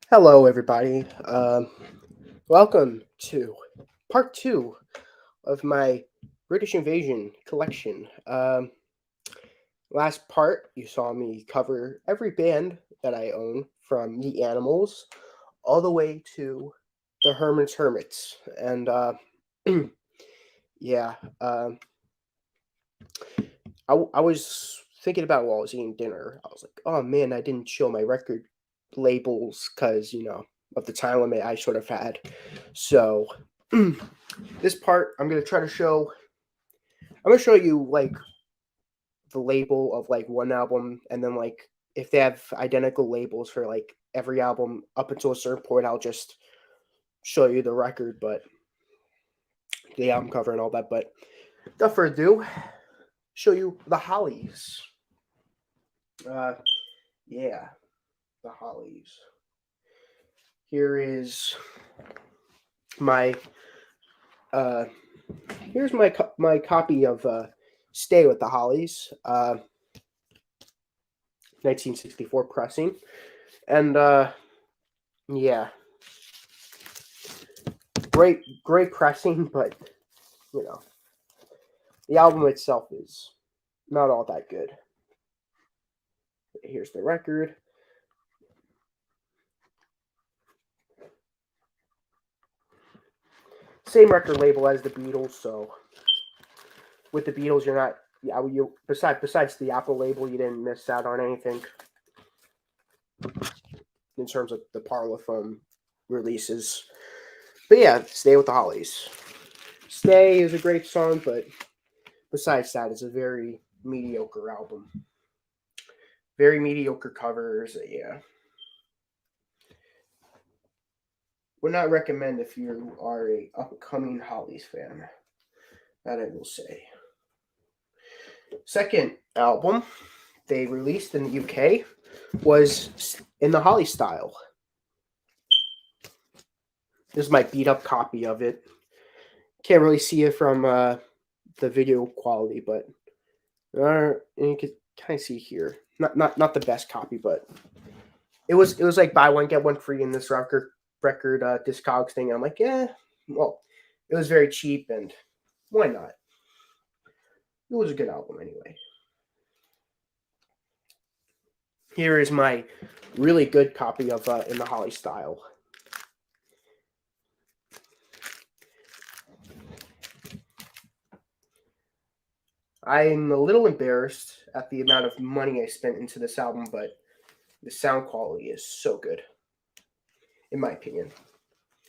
Hello, everybody. Welcome to part two of my British Invasion collection. Last part, you saw me cover every band that I own, from the Animals all the way to the Herman's Hermits. And yeah, um, I was thinking about while I was eating dinner. I was like, oh man, I didn't show my record labels because, of the time limit I sort of had. So this part, I'm gonna show you like the label of like one album, and then like if they have identical labels for like every album up until a certain point, I'll just show you the record, but the album cover and all that. But without further ado, show you the Hollies. Uh, yeah, the Hollies. Here is my uh, here's my copy of "Stay with the Hollies," 1964 pressing, and yeah, great pressing, but you know the album itself is not all that good. Here's the record. Same record label as the Beatles, so with the Beatles, you're not. Yeah, you besides the Apple label, you didn't miss out on anything in terms of the Parlophone releases. But yeah, Stay with the Hollies. Stay is a great song, but besides that, it's a very mediocre album. Very mediocre covers. Yeah, would not recommend if you are a upcoming Hollies fan. That I will say. Second album they released in the UK was in the Holly style. This is my beat up copy of it. Can't really see it from the video quality, but you can kind of see here. Not the best copy, but it was like buy one get one free in this record Discogs thing. I'm like, yeah, well, it was very cheap, and why not? It was a good album anyway. Here is my really good copy of In the Holly Style. I'm a little embarrassed at the amount of money I spent into this album, but the sound quality is so good, in my opinion.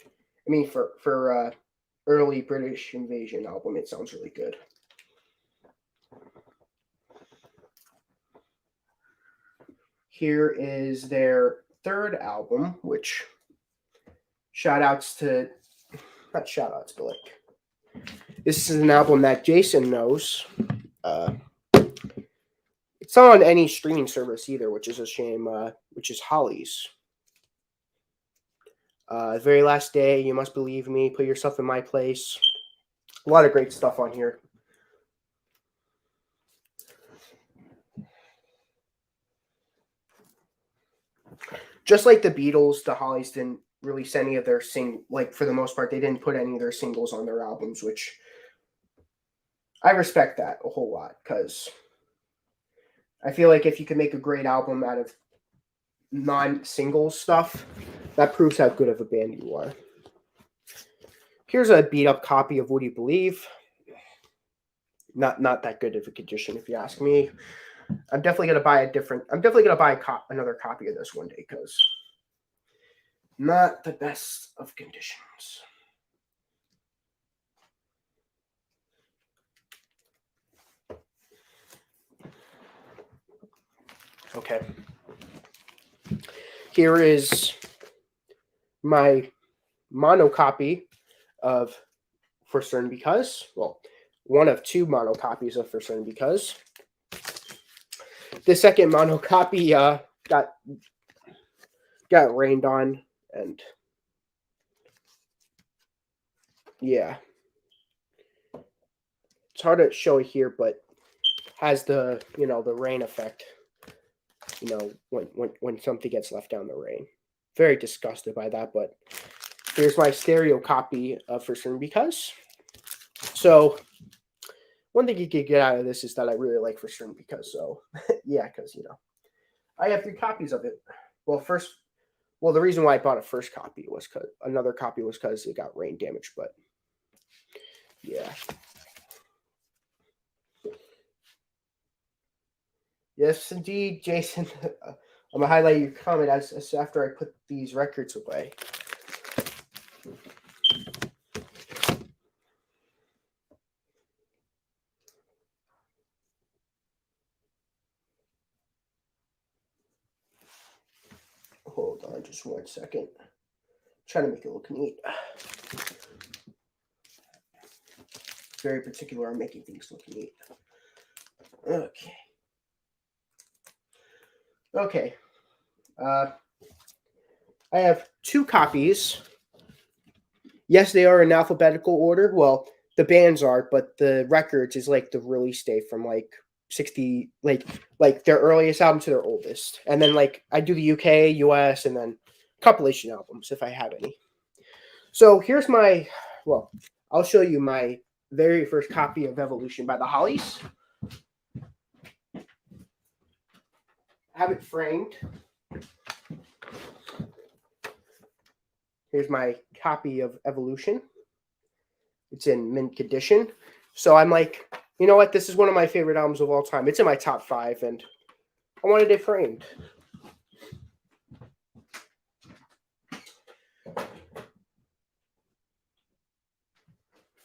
I mean, for early British Invasion album, it sounds really good. Here is their third album, which shout outs to, not shout outs, but like, this is an album that Jason knows. Uh, it's not on any streaming service either, which is a shame, which is Hollies. Very Last Day, You Must Believe Me, Put Yourself in My Place. A lot of great stuff on here. Just like the Beatles, the Hollies didn't release any of their like for the most part, they didn't put any of their singles on their albums, which I respect that a whole lot because I feel like if you can make a great album out of non-single stuff, that proves how good of a band you are. Here's a beat up copy of Would You Believe. Not that good of a condition, if you ask me. I'm definitely gonna buy another copy of this one day because not the best of conditions. Okay. Here is my mono copy of For Certain Because. Well, one of two mono copies of For Certain Because. The second mono copy got rained on, and yeah, it's hard to show it here, but has the the rain effect. When something gets left down the rain. very disgusted by that. But here's my stereo copy of For Certain Because. So one thing you could get out of this is that I really like For Certain Because. So yeah, because I have 3 copies of it. Well, the reason why I bought a first copy was because another copy was because it got rain damage. But yeah, yes, indeed, Jason. I'm gonna highlight your comment as after I put these records away. Hold on, just 1 second. Trying to make it look neat. Very particular on making things look neat. Okay. Okay. I have 2 copies. Yes, they are in alphabetical order. Well, the bands are, but the records is like the release date from like 60, like their earliest album to their oldest. And then like I do the UK, US, and then compilation albums if I have any. So here's I'll show you my very first copy of Evolution by the Hollies. I have it framed. Here's my copy of Evolution. It's in mint condition. So I'm like, you know what? This is one of my favorite albums of all time. It's in my top 5, and I wanted it framed.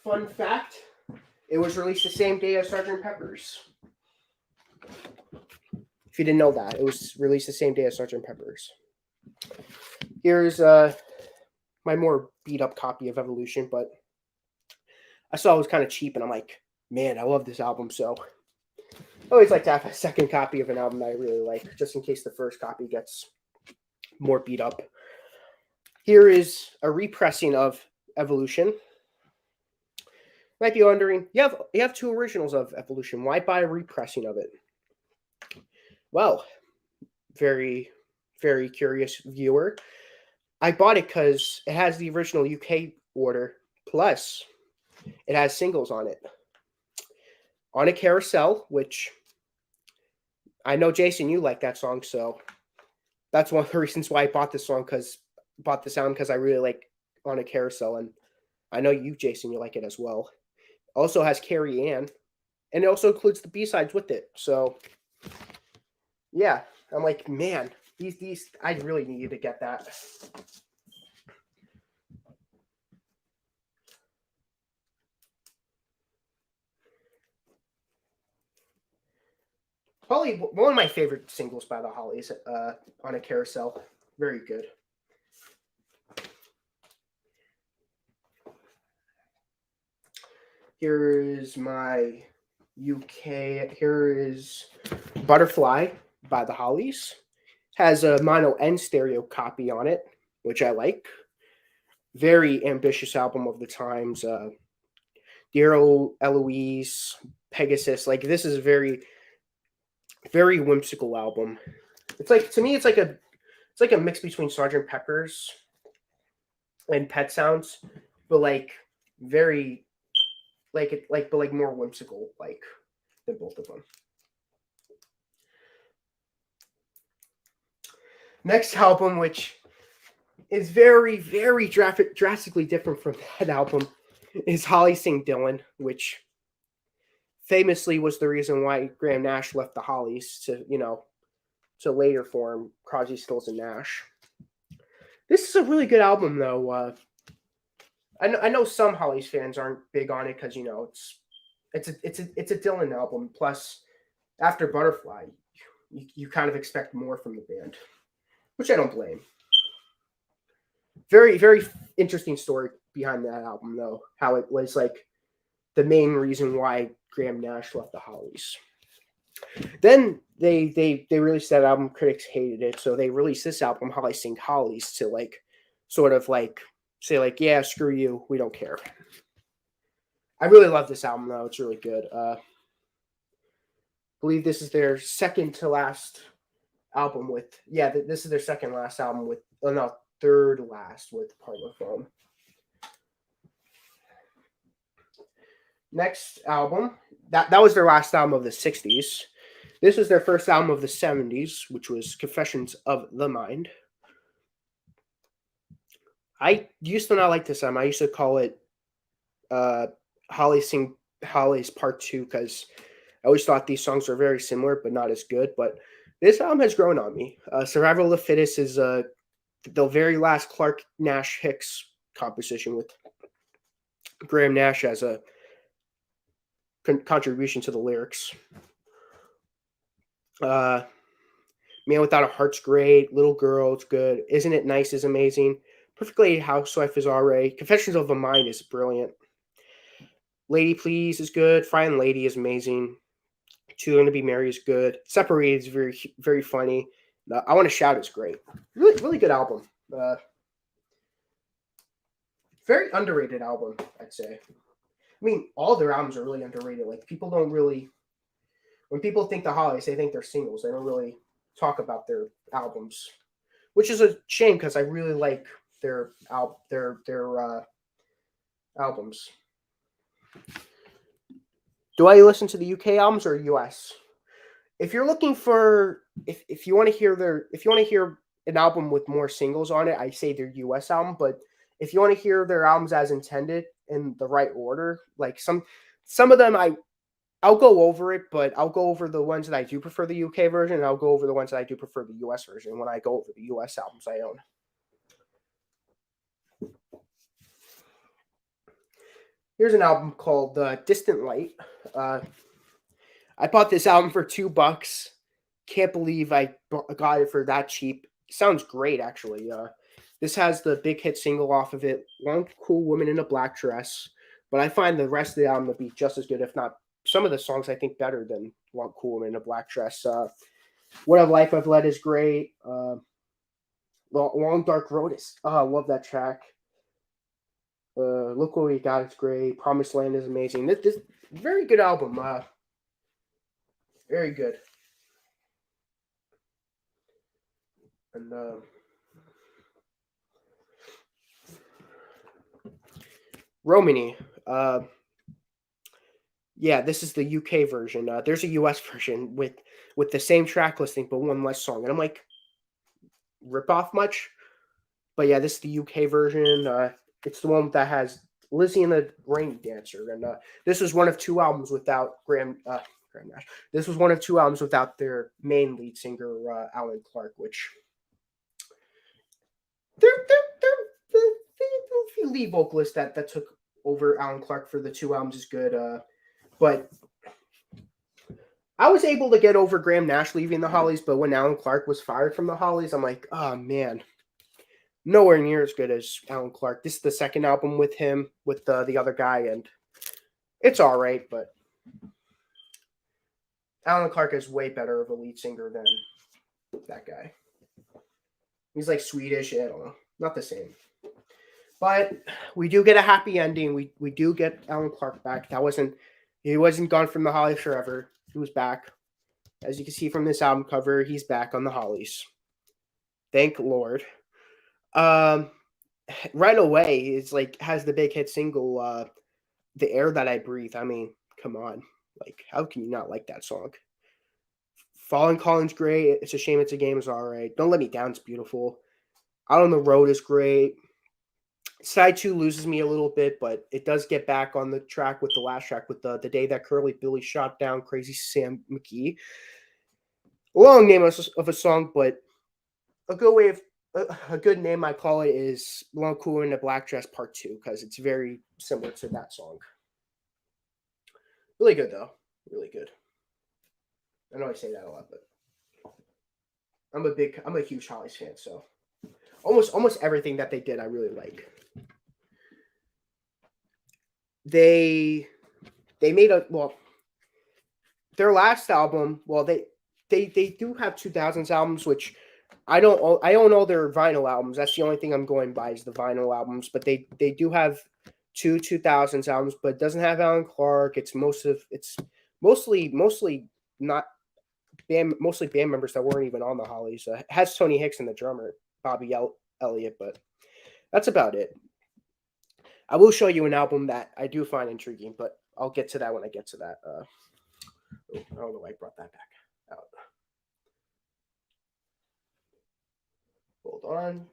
Fun fact, it was released the same day as Sgt. Pepper's. If you didn't know that, it was released the same day as Sgt. Pepper's. Here's my more beat up copy of Evolution, but I saw it was kind of cheap, and I'm like, man, I love this album. So I always like to have a second copy of an album that I really like, just in case the first copy gets more beat up. Here is a repressing of Evolution. You might be wondering, you have 2 originals of Evolution. Why buy a repressing of it? Well, very, very curious viewer. I bought it because it has the original UK order, plus it has singles on it. On a Carousel, which I know, Jason, you like that song, so that's one of the reasons why I bought this album, because I really like On a Carousel, and I know you, Jason, you like it as well. Also has Carrie Ann, and it also includes the B-sides with it. So yeah, I'm like, man, these I really needed to get that. Probably one of my favorite singles by the Hollies, On a Carousel. Very good. Here is my UK. Here is Butterfly by the Hollies. Has a mono and stereo copy on it, which I like. Very ambitious album of the times. Dear Eloise, Pegasus. Like, this is a very, very whimsical album. It's like, to me, it's like a mix between Sgt. Pepper's and Pet Sounds, but like very but more whimsical than both of them. Next album, which is very, very drastically different from that album, is Holly Sing Dylan, which famously was the reason why Graham Nash left the Hollies to later form Crosby, Stills and Nash. This is a really good album, though. I know some Hollies fans aren't big on it because it's a Dylan album. Plus, after Butterfly, you kind of expect more from the band, which I don't blame. Very, very interesting story behind that album, though. How it was like the main reason why Graham Nash left the Hollies. Then they released that album. Critics hated it, so they released this album, Holly Sing Hollies, to sort of say yeah, screw you, we don't care. I really love this album, though. It's really good. I believe this is their second to last album with. Yeah, this is their second last album with. Oh no, third last with Parlophone. Next album, that was their last album of the 60s. This was their first album of the 70s, which was Confessions of the Mind. I used to not like this album. I used to call it Holly's Part 2 because I always thought these songs were very similar but not as good. But this album has grown on me. Survival of the Fittest is the very last Clark Nash Hicks composition with Graham Nash as a contribution to the lyrics. Man Without a Heart's great. Little Girl, it's good. Isn't It Nice is amazing. Perfect Lady Housewife is alright. Confessions of a Mind is brilliant. Lady Please is good. Fine Lady is amazing. Too Young to Be Married is good. Separated is very, very funny. I Want to Shout is great. Really, really good album. Very underrated album, I'd say. I mean, all their albums are really underrated. Like, people don't really, when people think the Hollies, they think they're singles. They don't really talk about their albums, which is a shame because I really like their albums. Do I listen to the UK albums or US? If you're looking for, if you want to hear an album with more singles on it, I say their US album. But if you want to hear their albums as intended in the right order, like some of them I'll go over it, but I'll go over the ones that I do prefer the UK version, and I'll go over the ones that I do prefer the US version when I go over the US albums I own. Here's an album called Distant Light. I bought this album for $2. Can't believe I got it for that cheap. Sounds great, actually. This has the big hit single off of it, One Cool Woman in a Black Dress. But I find the rest of the album to be just as good, if not some of the songs I think better than One Cool Woman in a Black Dress. What a Life I've Led is great. Long Dark Road is, I love that track. Look What We Got, it's great. Promised Land is amazing. This very good album. Very good. And Romany. Yeah, this is the UK version. There's a US version with the same track listing but one less song. And I'm like, rip off much? But yeah, this is the UK version. It's the one that has Lizzie and the Rain Dancer. And this was one of two albums without Graham Nash. This was one of two albums without their main lead singer, Alan Clark, which they're the lead vocalist that took over Alan Clark for the two albums is good. But I was able to get over Graham Nash leaving the Hollies, but when Alan Clark was fired from the Hollies, I'm like, oh man, nowhere near as good as Alan Clark. This is the second album with him, with the other guy, and it's all right, but Alan Clark is way better of a lead singer than that guy. He's like Swedish, I don't know, not the same. But we do get a happy ending. We do get Alan Clark back. He wasn't gone from the Hollies forever. He was back. As you can see from this album cover, he's back on the Hollies. Thank Lord. Right Away is like has the big hit single, The Air That I Breathe. I mean, come on. Like, how can you not like that song? Fallen Calling's great. It's a Shame It's a Game is all right. Don't Let Me Down is beautiful. Out on the Road is great. Side 2 loses me a little bit, but it does get back on the track with the last track with the Day That Curly Billy Shot Down Crazy Sam McGee. Long name of a song, but a good way of a good name I call it is Long Cool in a Black Dress Part 2 because it's very similar to that song. Really good though, really good. I know I say that a lot, but I'm a huge Hollies fan, so almost everything that they did I really like. They made their last album. Well, they do have 2000s albums, which I own all their vinyl albums. That's the only thing I'm going by is the vinyl albums. But they do have two 2000s albums, but it doesn't have Alan Clark. It's mostly not band, mostly band members that weren't even on the Hollies. It has Tony Hicks and the drummer Bobby Elliott, but that's about it. I will show you an album that I do find intriguing, but I'll get to that when I get to that. I don't know why I brought that back out. Hold on.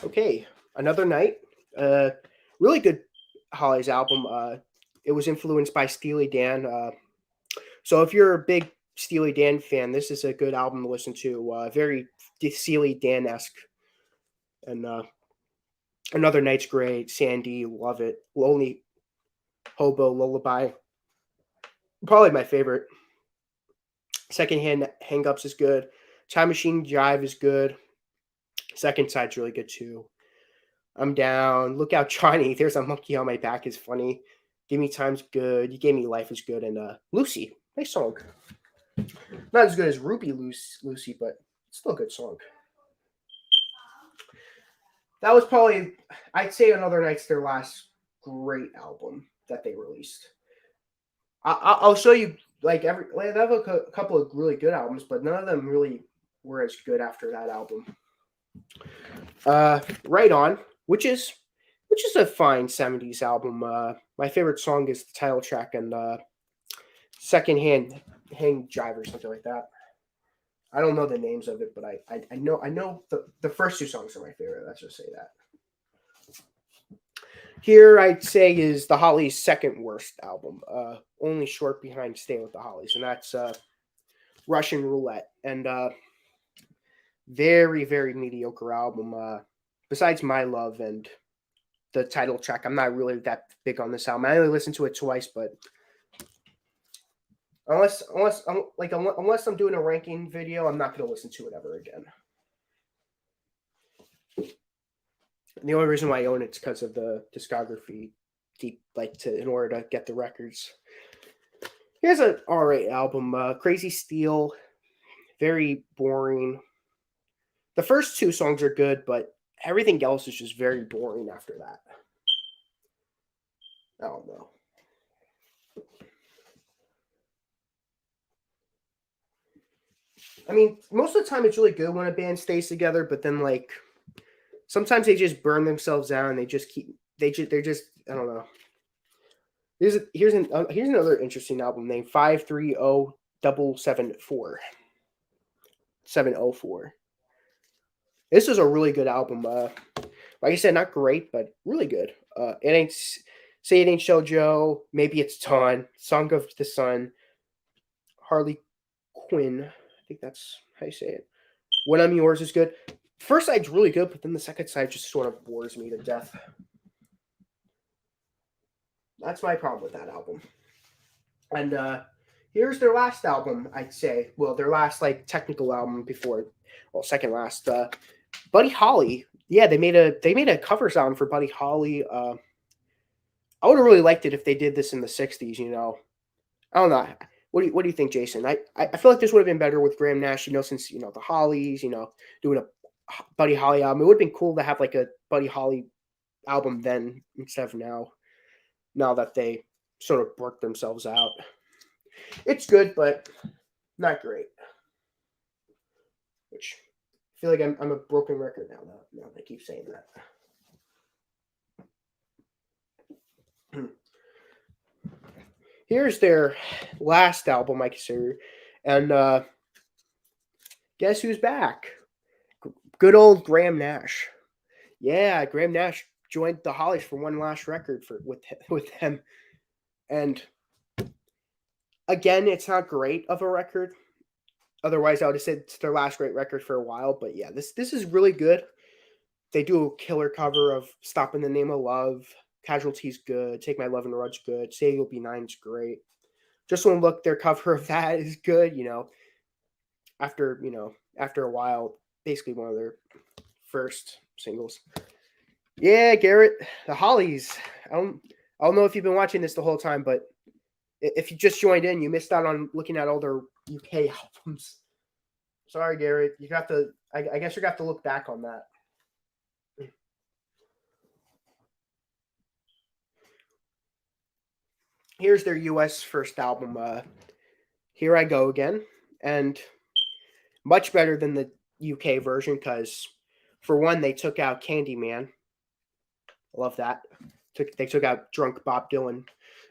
Okay, Another Night. Really good Hollies album. It was influenced by Steely Dan. So if you're a big Steely Dan fan, this is a good album to listen to. Very Steely Dan esque. And Another Night's great. Sandy, love it. Lonely Hobo Lullaby, probably my favorite. Secondhand Hangups is good. Time Machine Jive is good. Second Side's really good too. I'm Down. Look Out Johnny. There's a Monkey on My Back is funny. Give Me Time's good. You Gave Me Life is good. And Lucy, nice song. Not as good as Ruby Lucy, but still a good song. That was probably, I'd say Another Night's their last great album that they released. I'll show you they have a couple of really good albums, but none of them really were as good after that album. Right On, which is a fine 70s album. My favorite song is the title track and Secondhand Hang Jive or something like that. I don't know the names of it, but I know the first two songs are my favorite. Let's just say that. Here, I'd say, is the Hollies' second worst album, only short behind Stay with the Hollies, and that's Russian Roulette. And very, very mediocre album. Besides My Love and the title track, I'm not really that big on this album. I only listened to it twice, but unless I'm doing a ranking video, I'm not going to listen to it ever again. The only reason why I own it's because of the discography, in order to get the records. Here's an alright album, Crazy Steel, very boring. The first two songs are good, but everything else is just very boring after that. I don't know. I mean, most of the time it's really good when a band stays together, but then sometimes they just burn themselves out and they're just I don't know. Here's another interesting album named 530774. 704. This is a really good album. Like I said, not great, but really good. It ain't Say It Ain't Shoujo. Maybe It's Ton. Song of the Sun. Harley Quinn. I think that's how you say it. When I'm Yours is good. First side's really good, but then the second side just sort of bores me to death. That's my problem with that album. And here's their last album, I'd say. Well, their last technical album before, second last. Buddy Holly. Yeah, they made a covers album for Buddy Holly. I would have really liked it if they did this in the '60s. I don't know. What do you think, Jason? I feel like this would have been better with Graham Nash. Since the Hollies, doing a Buddy Holly album. It would have been cool to have a Buddy Holly album then instead of now. Now that they sort of worked themselves out, it's good, but not great. Which I feel like I'm a broken record now. Now they keep saying that. Here's their last album, I consider, and guess who's back? Good old Graham Nash. Yeah, Graham Nash joined the Hollies for one last record with them, and again, it's not great of a record. Otherwise, I would have said it's their last great record for a while. But yeah, this is really good. They do a killer cover of "Stop in the Name of Love." Casualty's good. Take My Love and Rud's good. Say You'll Be Nine's great. Just One Look, their cover of that is good. After a while, basically one of their first singles. Yeah, Garrett, the Hollies. I don't know if you've been watching this the whole time, but if you just joined in, you missed out on looking at all their UK albums. Sorry, Garrett. You got to. I guess you got to look back on that. Here's their US first album. Here I Go Again. and much better than the UK version because, for one, they took out Candyman. Love that. They took out Drunk Bob Dylan,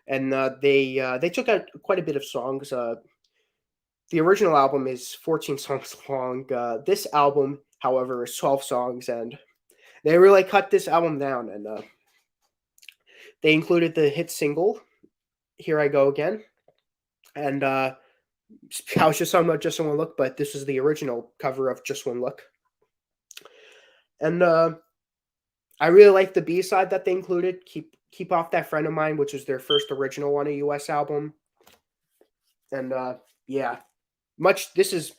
and they took out quite a bit of songs. The original album is 14 songs long. This album, however, is 12 songs, and they really cut this album down. And they included the hit single "Here I Go Again," and I was just talking about "Just One Look," but this is the original cover of "Just One Look," and I really like the B side that they included. Keep Off That Friend of Mine, which was their first original on a US album. And yeah, much this is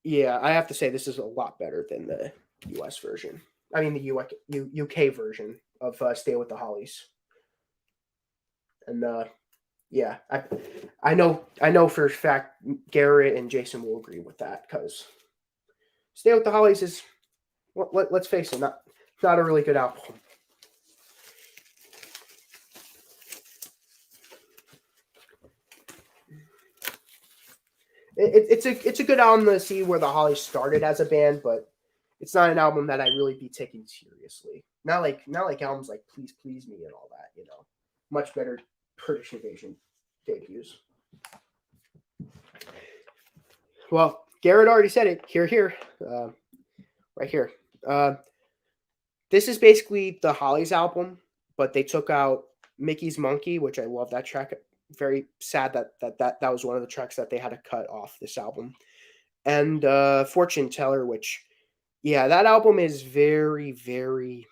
yeah, I have to say this is a lot better than the US version. I mean the UK version of Stay with the Hollies. And yeah, I know for a fact Garrett and Jason will agree with that cuz Stay with the Hollies is let's face it, not a really good album. It's a good album to see where the Hollies started as a band, but it's not an album that I really be taking seriously. Not like albums like Please Please Me and all that. Much better British Invasion debuts. Well, Garrett already said it. Here, right here. This is basically the Hollies album, but they took out Mickey's Monkey, which I love that track. Very sad that was one of the tracks that they had to cut off this album. And Fortune Teller, which, yeah, that album is very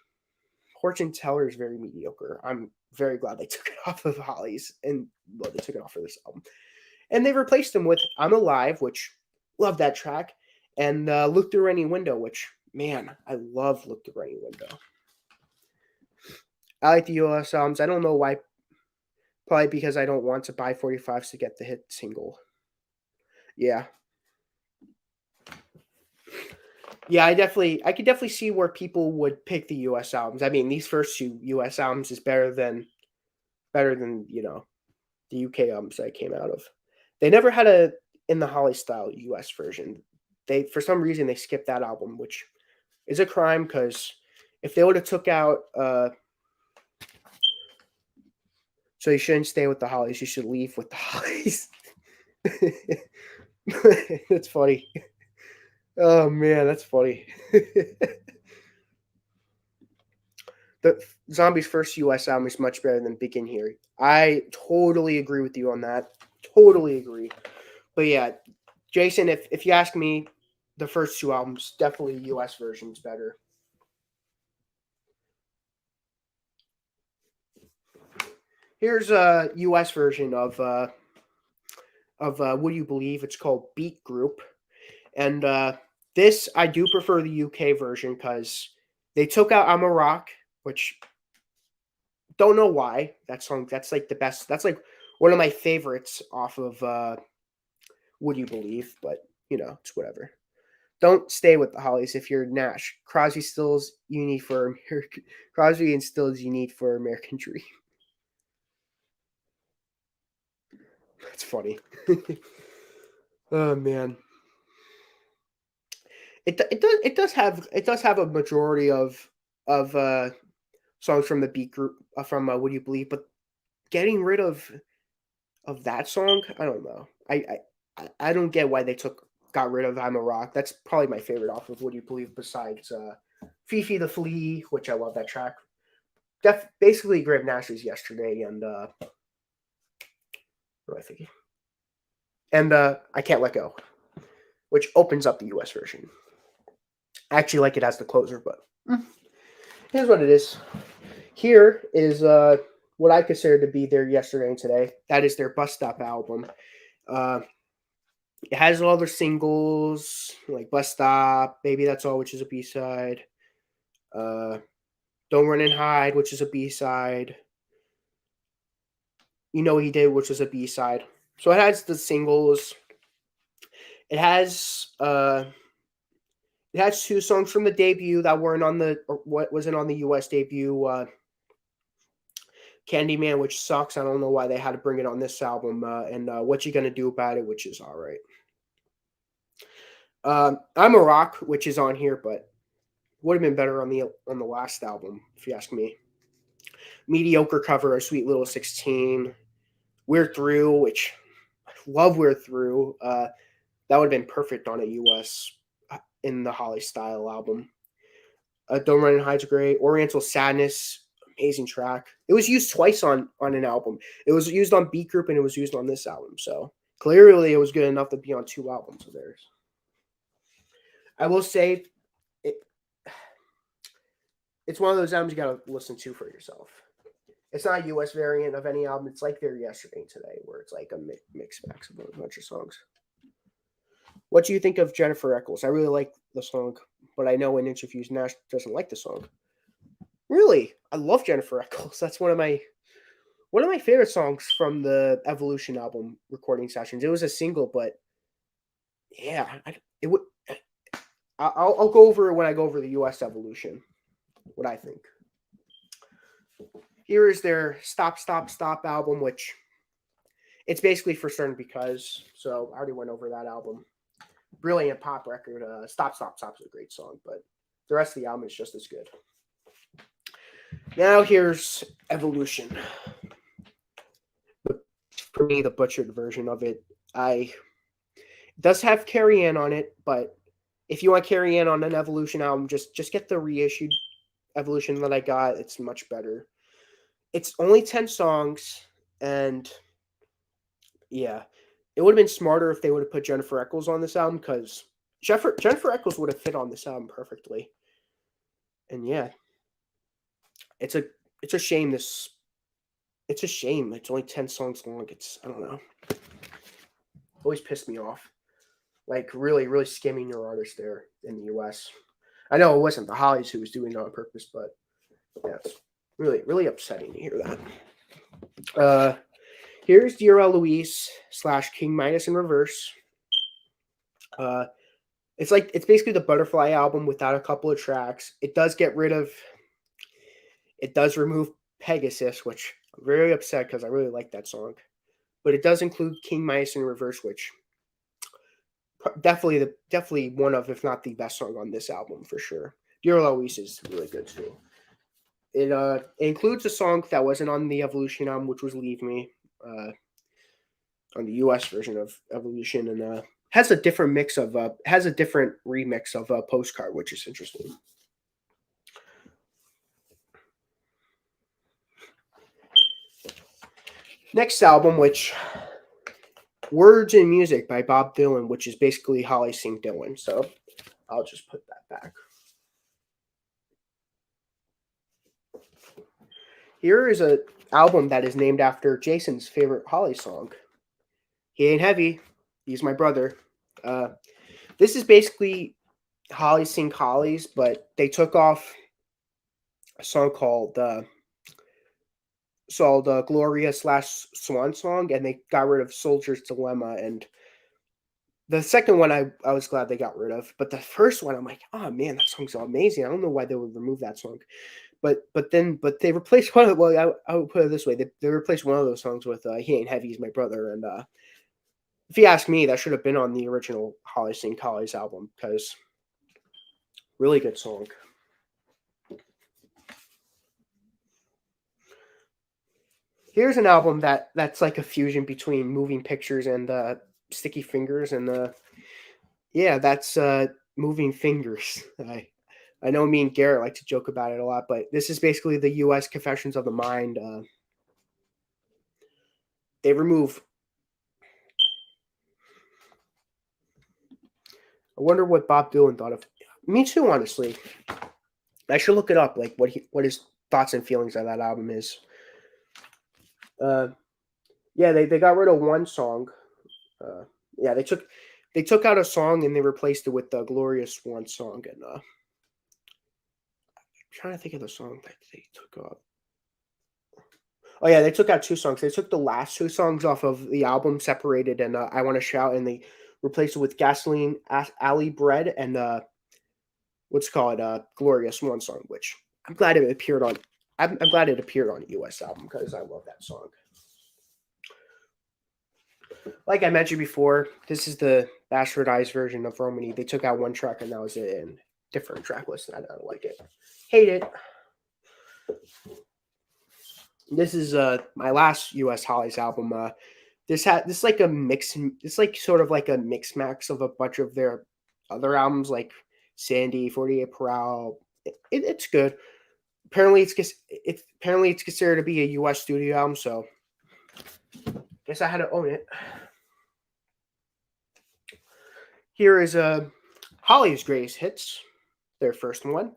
Fortune Teller is very mediocre. I'm very glad they took it off of Hollies, and well, they took it off for this album. And they replaced them with I'm Alive, which love that track, and Look Through Any Window, which, man, I love Look Through Any Window. I like the US albums. I don't know why. Probably because I don't want to buy 45s to get the hit single. Yeah. Yeah, I could definitely see where people would pick the US albums. I mean, these first two US albums is better than the UK albums that I came out of. They never had a In the Holly style US version. They, for some reason, they skipped that album, which is a crime because if they would have took out So you shouldn't stay with the Hollies, you should leave with the Hollies. That's funny. Oh man, that's funny. The Zombies' first US album is much better than Begin Here. I totally agree with you on that. Totally agree. But yeah, Jason, if you ask me, the first two albums, definitely US version's better. Here's a US version of Would You Believe? It's called Beat Group. And this, I do prefer the UK version because they took out I'm a Rock, which don't know why. That song, that's like the best. That's like one of my favorites off of Would You Believe? But, it's whatever. Don't stay with the Hollies if you're Nash. Crosby, Stills, you need for American. Crosby and Stills, you need for American Dream. That's funny. Oh man. It does have a majority of songs from the Beat Group from Would You Believe, but getting rid of that song, I don't know. I don't get why they got rid of I'm a Rock. That's probably my favorite off of Would You Believe besides Fifi the Flea, which I love that track. Basically Grave Nash's Yesterday and what am I thinking? And I Can't Let Go, which opens up the US version. I actually like it as the closer, but here's what it is. Here is what I consider to be their Yesterday and Today. That is their Bus Stop album. It has all their singles, like Bus Stop, Baby That's All, which is a B-side. Don't Run and Hide, which is a B-side. You Know He Did, which is a B-side. So it has the singles. It has two songs from the debut that weren't on what wasn't on the US debut. Candyman, which sucks. I don't know why they had to bring it on this album. And What You Gonna Do About It, which is all right. I'm a Rock, which is on here, but would have been better on the last album, if you ask me. Mediocre cover of Sweet Little 16. We're Through, which I love We're Through. That would have been perfect on a US in the Holly Style album. Don't Run and Hide's great. Oriental Sadness, amazing track. It was used twice on an album. It was used on Beat Group and it was used on this album. So clearly it was good enough to be on two albums of theirs. I will say it's one of those albums you got to listen to for yourself. It's not a US variant of any album. It's like their Yesterday and Today, where it's like a mix max of a bunch of songs. What do you think of Jennifer Eccles? I really like the song, but I know in interviews Nash doesn't like the song. Really, I love Jennifer Eccles. That's one of my favorite songs from the Evolution album recording sessions. It was a single, but yeah, it would. I'll go over it when I go over the US Evolution. What I think. Here is their Stop, Stop, Stop album, which it's basically for certain because. So I already went over that album. Brilliant pop record. Stop, Stop, Stop is a great song, but the rest of the album is just as good. Now here's Evolution. For me, the butchered version of it. It does have Carrie Ann on it, but if you want Carrie Ann on an Evolution album, just get the reissued Evolution that I got. It's much better. It's only 10 songs, and yeah, it would have been smarter if they would have put Jennifer Eccles on this album because Jennifer Eccles would have fit on this album perfectly. And yeah, it's a shame it's a shame it's only 10 songs long. I don't know. Always pissed me off. Like really, really skimming your artist there in the US. I know it wasn't the Hollies who was doing it on purpose, but yeah, it's really, really upsetting to hear that. Here's Dear Eloise / King Midas in reverse. It's basically the Butterfly album without a couple of tracks. It does remove Pegasus, which I'm very upset because I really like that song. But it does include King Midas in reverse, which definitely one of, if not the best song on this album for sure. Dear Eloise is really good too. It includes a song that wasn't on the Evolution album, which was Leave Me, on the US version of Evolution, and has a different remix of Postcard, which is interesting. Next album, which Words and Music by Bob Dylan, which is basically Holly Sing Dylan. So I'll just put that back. Here is an album that is named after Jason's favorite Holly song. He Ain't Heavy. He's my brother. This is basically Holly Sing Hollies, but they took off a song called Gloria / Swan Song, and they got rid of Soldier's Dilemma. And the second one I was glad they got rid of, but the first one I'm like, oh man, that song's amazing. I don't know why they would remove that song. But they replaced one of, well, I would put it this way, they replaced one of those songs with He Ain't Heavy, He's My Brother. And if you ask me, that should have been on the original Holly Sing Hollies album because really good song. Here's an album that's like a fusion between Moving Pictures and Sticky Fingers, and yeah, that's Moving Fingers. I know me and Garrett like to joke about it a lot, but this is basically the U.S. Confessions of the Mind. They remove. I wonder what Bob Dylan thought of. Me too, honestly. I should look it up, like what his thoughts and feelings on that album is. Yeah, they got rid of one song. Yeah, they took out a song and they replaced it with the Gloria Swan song. And I'm trying to think of the song that they took out. Oh yeah, they took out two songs. They took the last two songs off of the album, Separated and I Want to Shout, and they replaced it with Gasoline Alley Bread and what's called Gloria Swan song, which I'm glad it appeared on. I'm glad it appeared on a US album because I love that song. Like I mentioned before, this is the bastardized version of Romany. They took out one track and that was it in different track list, and I don't like it. Hate it. This is my last US Hollies album. This like a mix. It's like sort of like a mix max of a bunch of their other albums, like Sandy, 48 per hour. It's good. Apparently it's considered to be a US studio album, so guess I had to own it. Here is Holly's greatest hits, their first one.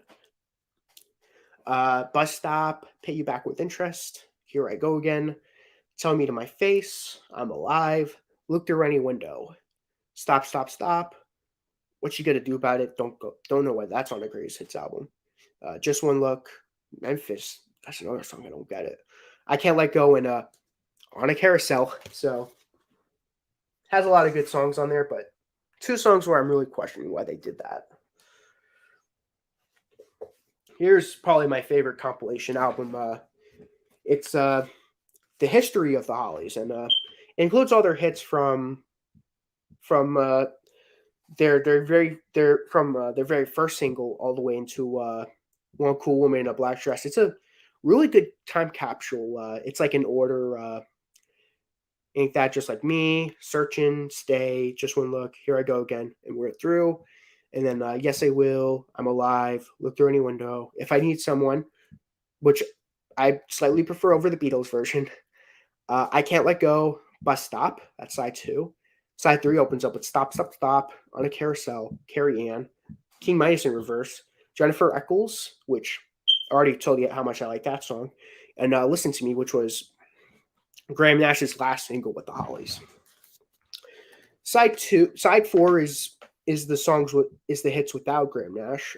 Bus Stop, Pay You Back with Interest, Here I Go Again, Tell Me to My Face, I'm Alive, Look Through Any Window, Stop, Stop, Stop, What You Gonna Do About It, Don't Know Why That's on the Greatest Hits album. Just One Look, Memphis, that's another song I don't get it. I Can't Let Go, and On a Carousel. So has a lot of good songs on there, but two songs where I'm really questioning why they did that. Here's probably my favorite compilation album. It's the history of the Hollies, and it includes all their hits from their very first single all the way into One Cool Woman in a Black Dress. It's a really good time capsule. It's like in order. Ain't That Just Like Me, Searching, Stay, Just One Look, Here I Go Again, and We're Through. And then Yes I Will, I'm Alive, Look Through Any Window, If I Need Someone, which I slightly prefer over the Beatles version. I Can't Let Go, Bus Stop, that's side 2. Side 3 opens up with Stop, Stop, Stop, On a Carousel, Carrie Ann, King Midas in Reverse, Jennifer Eccles, which I already told you how much I like that song, and Listen to Me, which was Graham Nash's last single with the Hollies. Side 4 is the hits without Graham Nash.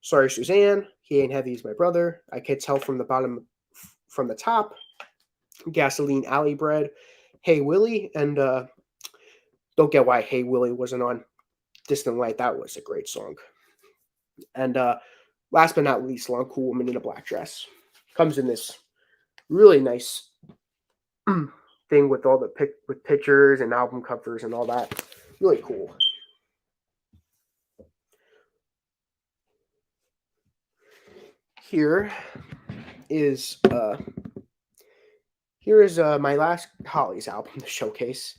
Sorry Suzanne, He Ain't Heavy He's My Brother, I Can't Tell from the Top, Gasoline Alley Bread, Hey Willie, and don't get why Hey Willie wasn't on Distant Light. That was a great song. And last but not least, Long Cool Woman in a Black Dress comes in this really nice thing with all the with pictures and album covers and all that. Really cool. Here is my last Hollies album to showcase.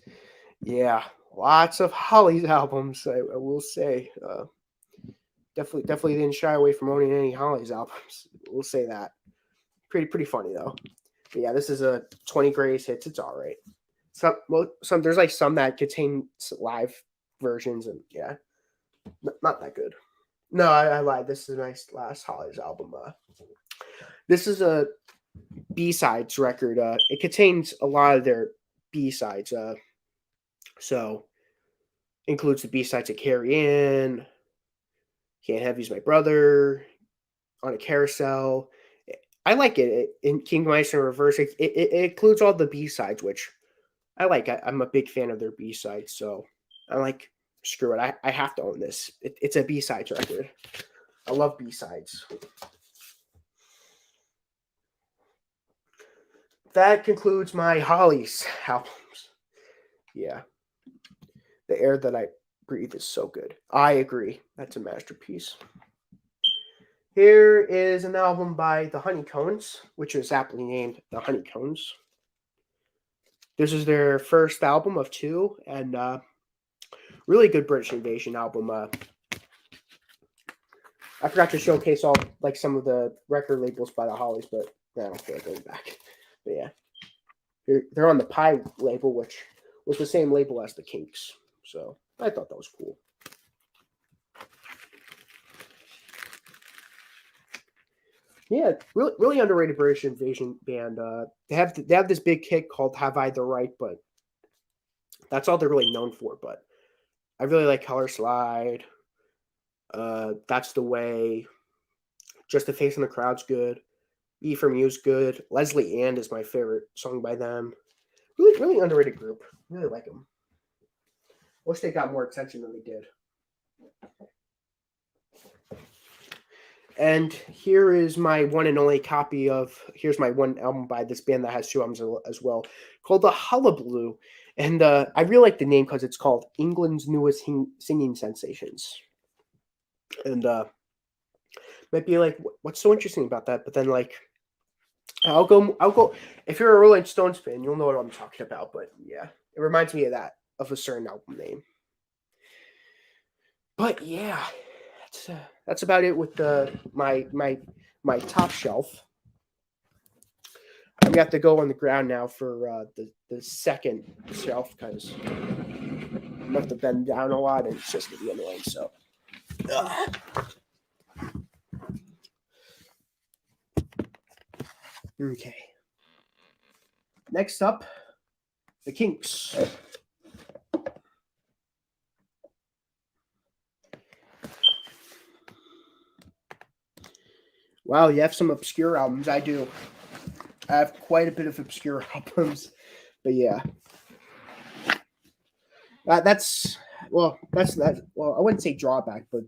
Yeah, lots of Hollies albums. I will say. Definitely didn't shy away from owning any Hollies albums. We'll say that. Pretty funny though. But yeah, this is a 20 greatest hits. It's all right. Some there's like some that contain live versions, and yeah, not that good. No, I lied. This is my last Hollies album. This is a B-sides record. It contains a lot of their B-sides. So includes the B-sides of Carrie Ann, Can't Have You's My Brother, On a Carousel. I like it. In King Mice in Reverse, it includes all the B-sides, which I like. I'm a big fan of their B-sides, so I'm like, screw it. I have to own this. It's a B-sides record. I love B-sides. That concludes my Hollies albums. Yeah. The Air That I Breathe is so good. I agree. That's a masterpiece. Here is an album by the Honeycombs, which is aptly named The Honeycombs. This is their first album of 2, and really good British Invasion album. I forgot to showcase all like some of the record labels by the Hollies, but I don't feel like going back. But yeah, they're on the Pie label, which was the same label as the Kinks. So I thought that was cool. Yeah, really underrated British Invasion band. They have this big hit called "Have I the Right," but that's all they're really known for. But I really like "Color Slide." That's the Way. Just the Face in the Crowd's good. "E from You's good. Leslie Ann is my favorite song by them. Really underrated group. Really like them. Wish they got more attention than they did. And here is my one and only copy of. Here's my one album by this band that has 2 albums as well, called The Hullabaloo. And I really like the name because it's called England's Newest Singing Sensations. And might be like, what's so interesting about that? But then like, I'll go. If you're a Rolling Stones fan, you'll know what I'm talking about. But yeah, it reminds me of that, of a certain album name. But yeah, that's about it with my top shelf. I'm gonna have to go on the ground now for the second shelf because I'm gonna have to bend down a lot and it's just gonna be annoying. So, okay. Next up, the Kinks. Wow, you have some obscure albums. I do. I have quite a bit of obscure albums, but yeah, that's that. Well, I wouldn't say drawback, but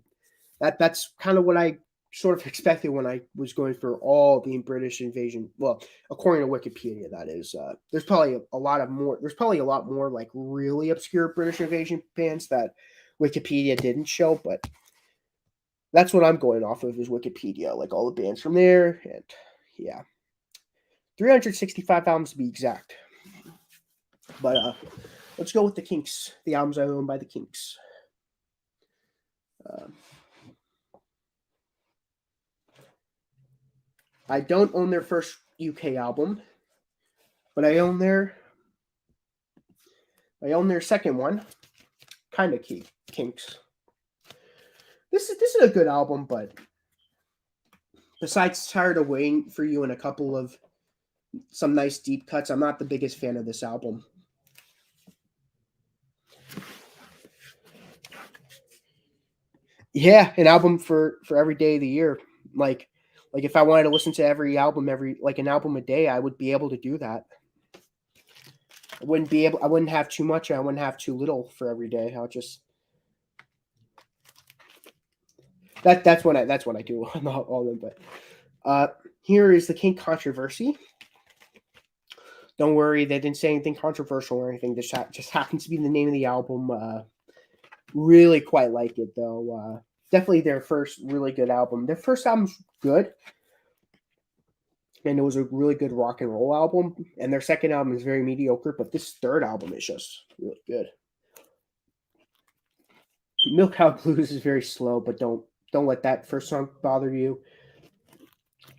that's kind of what I sort of expected when I was going for all the British invasion. Well, according to Wikipedia, that is. There's probably a lot of more. There's probably a lot more like really obscure British invasion bands that Wikipedia didn't show, but that's what I'm going off of is Wikipedia, like all the bands from there, and yeah, 365 albums to be exact. But let's go with the Kinks, the albums I own by the Kinks. I don't own their first UK album, but I own their second one, kind of Kinks. This is a good album, but besides Tired of Waiting for You and a couple of some nice deep cuts, I'm not the biggest fan of this album. Yeah, an album for every day of the year. Like if I wanted to listen to every album an album a day, I would be able to do that. I wouldn't have too much, I wouldn't have too little for every day. I'll just that's what I do on all of them. But here is the King Controversy. Don't worry, they didn't say anything controversial or anything. This just happens to be the name of the album. Really quite like it though. Definitely their first really good album. Their first album's good, and it was a really good rock and roll album. And their second album is very mediocre, but this third album is just really good. Milk Cow Blues is very slow, but don't let that first song bother you.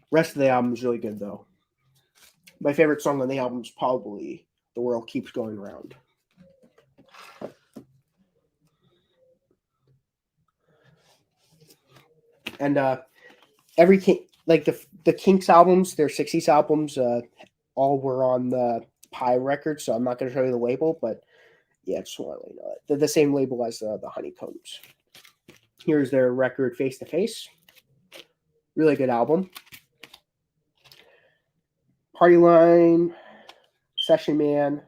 Rest of the album is really good though. My favorite song on the album is probably "The World Keeps Going Round." And every like the Kinks albums, their '60s albums, all were on the Pi record. So I'm not going to show you the label, but yeah, just want to let you know they're the same label as the Honeycombs. Here's their record, Face to Face. Really good album. Party Line, Session Man,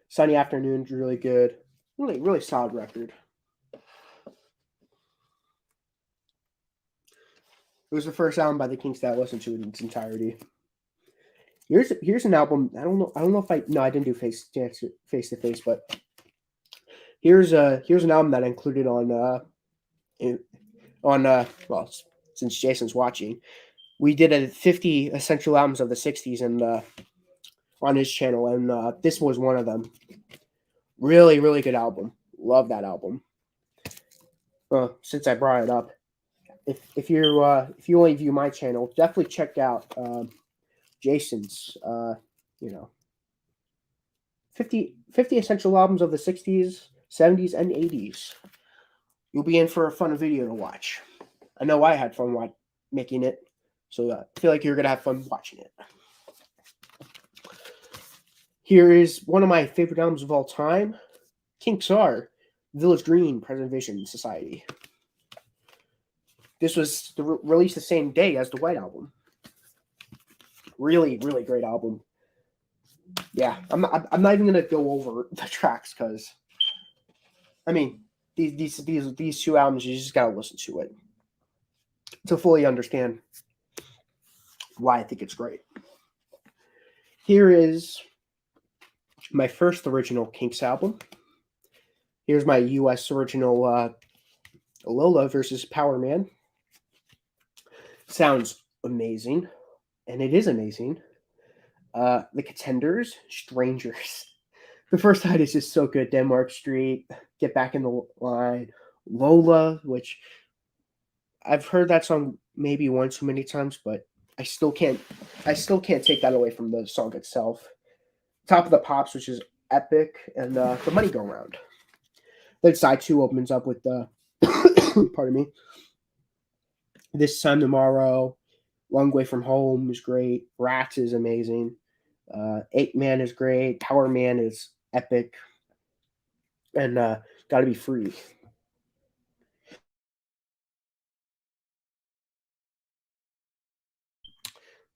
Sunny Afternoon's really good. Really solid record. It was the first album by the Kinks that I listened to in its entirety. Here's an album. I don't know if I didn't do Face to Face, but here's an album that I included on well, since Jason's watching, we did a 50 essential albums of the '60s and on his channel, and this was one of them. Really good album. Love that album. Since I brought it up, if you only view my channel, definitely check out Jason's 50 essential albums of the '60s, '70s, and '80s. You'll be in for a fun video to watch. I know I had fun making it, so I feel like you're gonna have fun watching it. Here is one of my favorite albums of all time. Kinks are Village Green Preservation Society. This was released the same day as the White Album. Really great album. Yeah, I'm not even gonna go over the tracks because, I mean, these two albums, you just gotta listen to it to fully understand why I think it's great. Here is my first original Kinks album. Here's my U.S. original Lola versus Power Man. Sounds amazing, and it is amazing. The Contenders, Strangers. The first side is just so good. Denmark Street, Get Back in the Line, Lola, which I've heard that song maybe one too many times, but I still can't take that away from the song itself. Top of the Pops, which is epic, and the Money Go Round. Then side 2 opens up with the pardon me. This Time Tomorrow, Long Way from Home is great. Rats is amazing. 8 Man is great. Power Man is epic. And Gotta Be Free.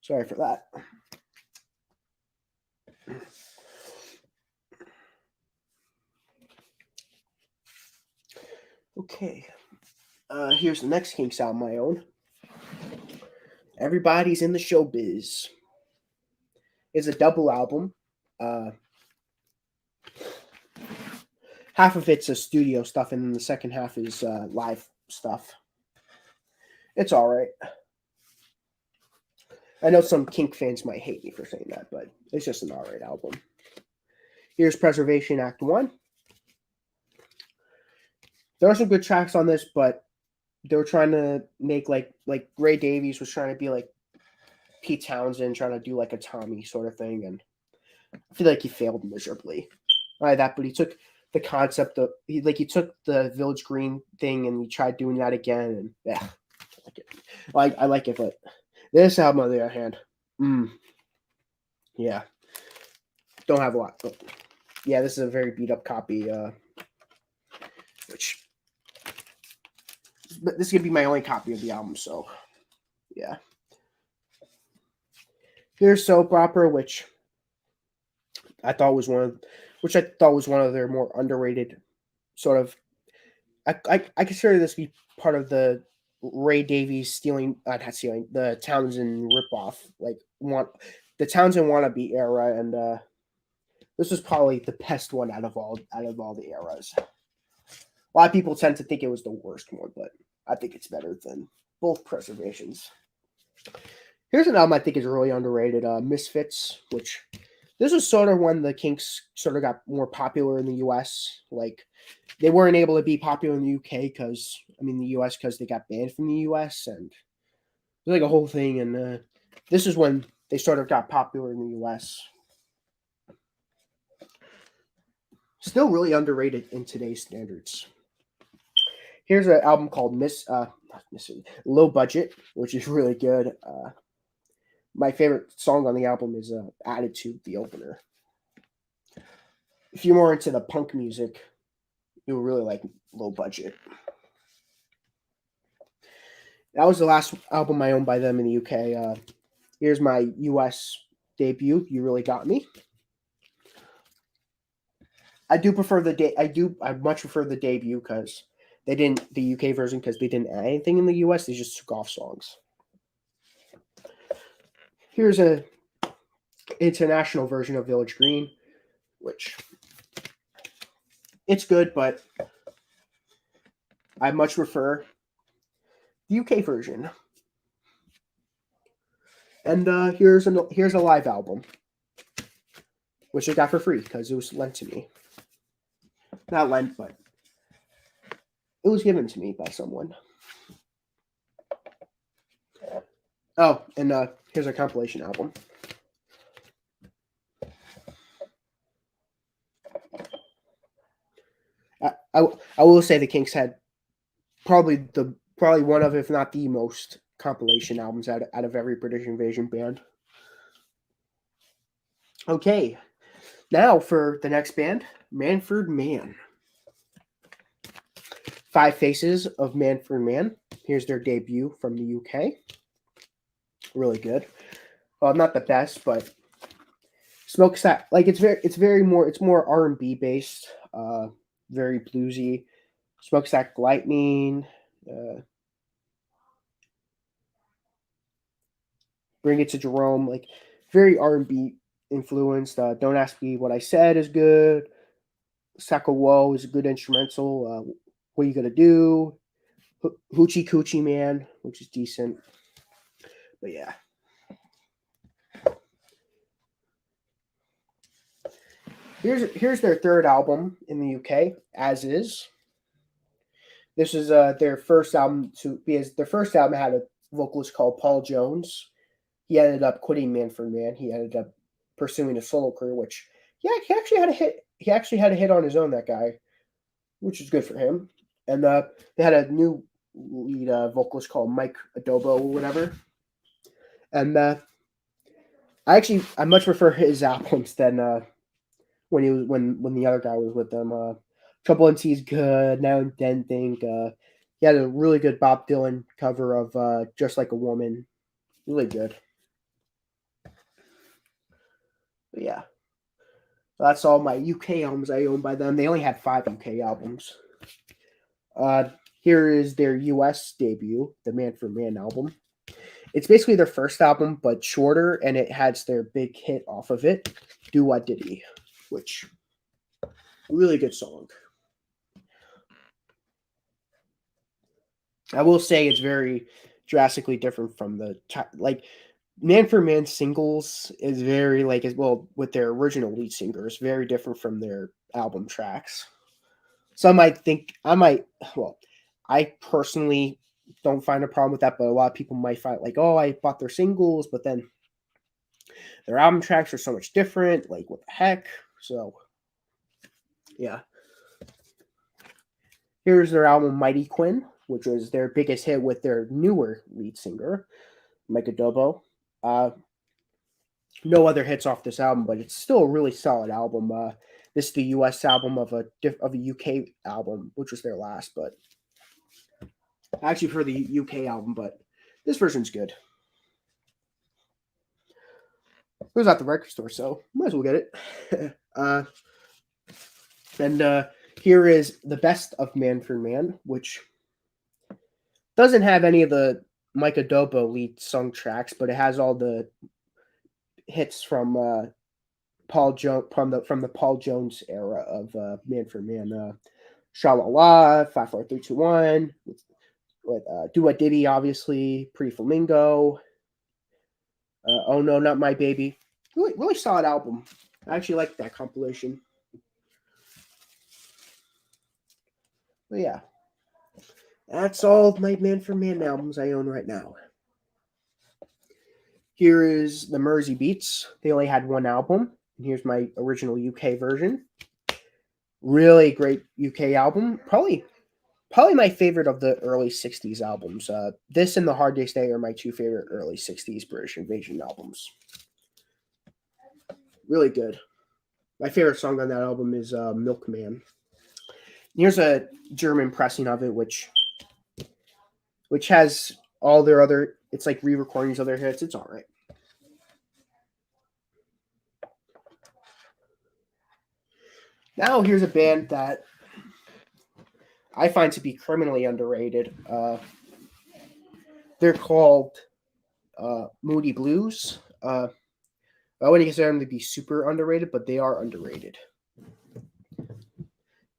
Sorry for that. Okay. Here's the next Kinks album I own. Everybody's in the Showbiz. It's a double album. Half of it's a studio stuff, and then the second half is live stuff. It's all right. I know some Kink fans might hate me for saying that, but it's just an all right album. Here's Preservation Act 1. There are some good tracks on this, but they were trying to make like Ray Davies was trying to be like Pete Townsend, trying to do like a Tommy sort of thing, and I feel like he failed miserably. Not like that, but he took the concept of he took the Village Green thing and he tried doing that again, and yeah, I like it. I like it, but this album on the other hand, yeah, don't have a lot. But yeah, this is a very beat up copy, which. But this is gonna be my only copy of the album, so yeah. Here's Soap Opera, which I thought was one of their more underrated sort of. I consider this to be part of the Ray Davies not stealing the Townsend ripoff, like the Townsend wannabe era, and this was probably the best one out of all the eras. A lot of people tend to think it was the worst one, but I think it's better than both preservations. Here's an album I think is really underrated, Misfits, which this was sort of when the Kinks sort of got more popular in the U.S. Like, they weren't able to be popular in the U.K. the U.S. because they got banned from the U.S. and it was like a whole thing. And this is when they sort of got popular in the U.S. Still really underrated in today's standards. Here's an album called Low Budget, which is really good. My favorite song on the album is Attitude, the opener. If you're more into the punk music, you'll really like Low Budget. That was the last album I owned by them in the UK. Here's my US debut, You Really Got Me. I much prefer the debut because the UK version, because they didn't add anything in the US, they just took off songs. Here's a international version of Village Green, which it's good, but I much prefer the UK version. And here's a live album, which I got for free because it was lent to me. Not lent, but it was given to me by someone. Oh, and here's a compilation album. I will say the Kinks had probably one of, if not the most, compilation albums out of every British Invasion band. Okay, now for the next band, Manfred Mann. 5 Faces of Manfred Mann. Here's their debut from the UK. Really good. Well, not the best, but Smokestack, like it's more R&B based, very bluesy. Smokestack Lightning, Bring It to Jerome, like very R&B influenced. Don't Ask Me What I Said is good. Sacco Woe is a good instrumental. What Are You Gonna Do? Hoochie Coochie Man, which is decent. But yeah. Here's their third album in the UK, As Is. This is their first album because their first album had a vocalist called Paul Jones. He ended up quitting Man for Man. He ended up pursuing a solo career, which yeah, he actually had a hit. He actually had a hit on his own, that guy, which is good for him. And they had a new lead vocalist called Mike Adobo or whatever. And I much prefer his albums than when he was when the other guy was with them. Trouble and is good. Now and Then Think. He had a really good Bob Dylan cover of Just Like a Woman. Really good. But yeah. That's all my UK albums I own by them. They only had 5 UK albums. Here is their US debut, the Man for Man album. It's basically their first album, but shorter, and it has their big hit off of it, Do What Diddy, which really good song. I will say it's very drastically different from the like Man for Man singles is very like as well with their original lead singer is very different from their album tracks. Some might think I personally don't find a problem with that, but a lot of people might find like, oh, I bought their singles, but then their album tracks are so much different. Like, what the heck? So, yeah. Here's their album Mighty Quinn, which was their biggest hit with their newer lead singer, Mike Adobo. No other hits off this album, but it's still a really solid album. This is the US album of a UK album, which was their last, but actually for the UK album, but this version's good. It was at the record store, so might as well get it. And here is the best of Man for Man, which doesn't have any of the Mike Adobo lead song tracks, but it has all the hits from Paul Jones from the Paul Jones era of Man for Man. Sha-La-La, 5, 4, 3, 2, 1, with Do What Diddy, obviously, Pretty Flamingo, Oh No, Not My Baby. Really, really solid album. I actually like that compilation. But yeah, that's all of my Man for Man albums I own right now. Here is the Mersey Beats. They only had 1 album. And here's my original UK version. Really great UK album. Probably my favorite of the early 60s albums. This and The Hard Day's Day are my 2 favorite early 60s British Invasion albums. Really good. My favorite song on that album is Milkman. Here's a German pressing of it, which has all their other, it's like re-recordings of their hits. It's all right. Now here's a band that I find to be criminally underrated. They're called Moody Blues. I wouldn't consider them to be super underrated, but they are underrated.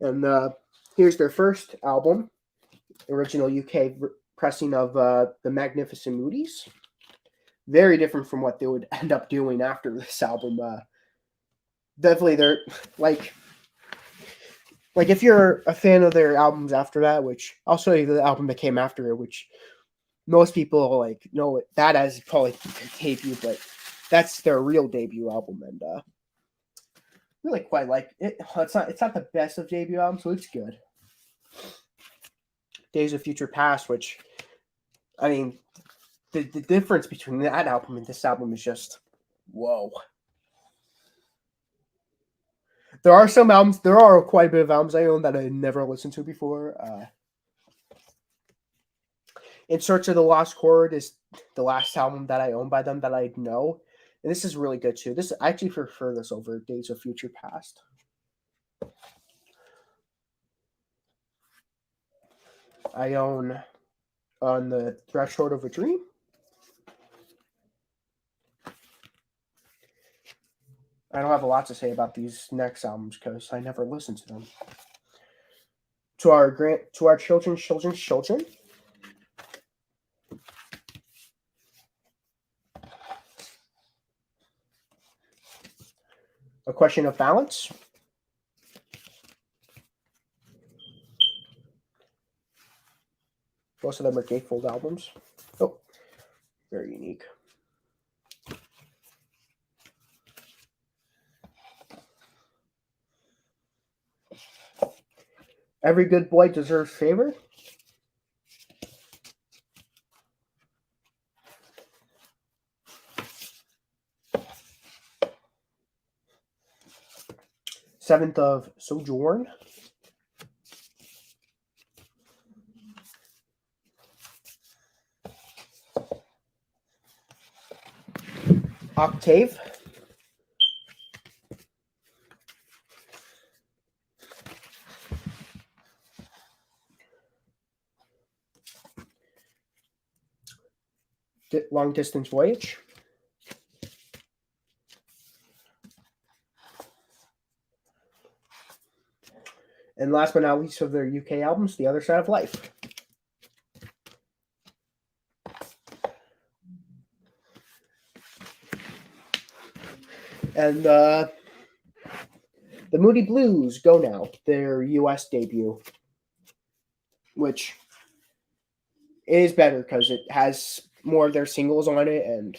And here's their first album, original UK pressing of The Magnificent Moodies. Very different from what they would end up doing after this album. Definitely, they're like if you're a fan of their albums after that, which I'll show you the album that came after it, which most people like know that as probably their debut, but that's their real debut album, and really quite like it. It's not the best of debut albums, so it's good. Days of Future Past, which I mean, the difference between that album and this album is just whoa. There are quite a bit of albums I own that I never listened to before. In Search of the Lost Chord is the last album that I own by them that I know. And this is really good too. I actually prefer this over Days of Future Past. I own On the Threshold of a Dream. I don't have a lot to say about these next albums because I never listened to them. To our children's children. A Question of Balance. Most of them are gatefold albums. Oh, very unique. Every Good Boy Deserves Favor. Seventh of Sojourn. Octave. Long Distance Voyage. And last but not least of their UK albums, The Other Side of Life. And the Moody Blues, Go Now, their US debut, which is better because it has more of their singles on it. And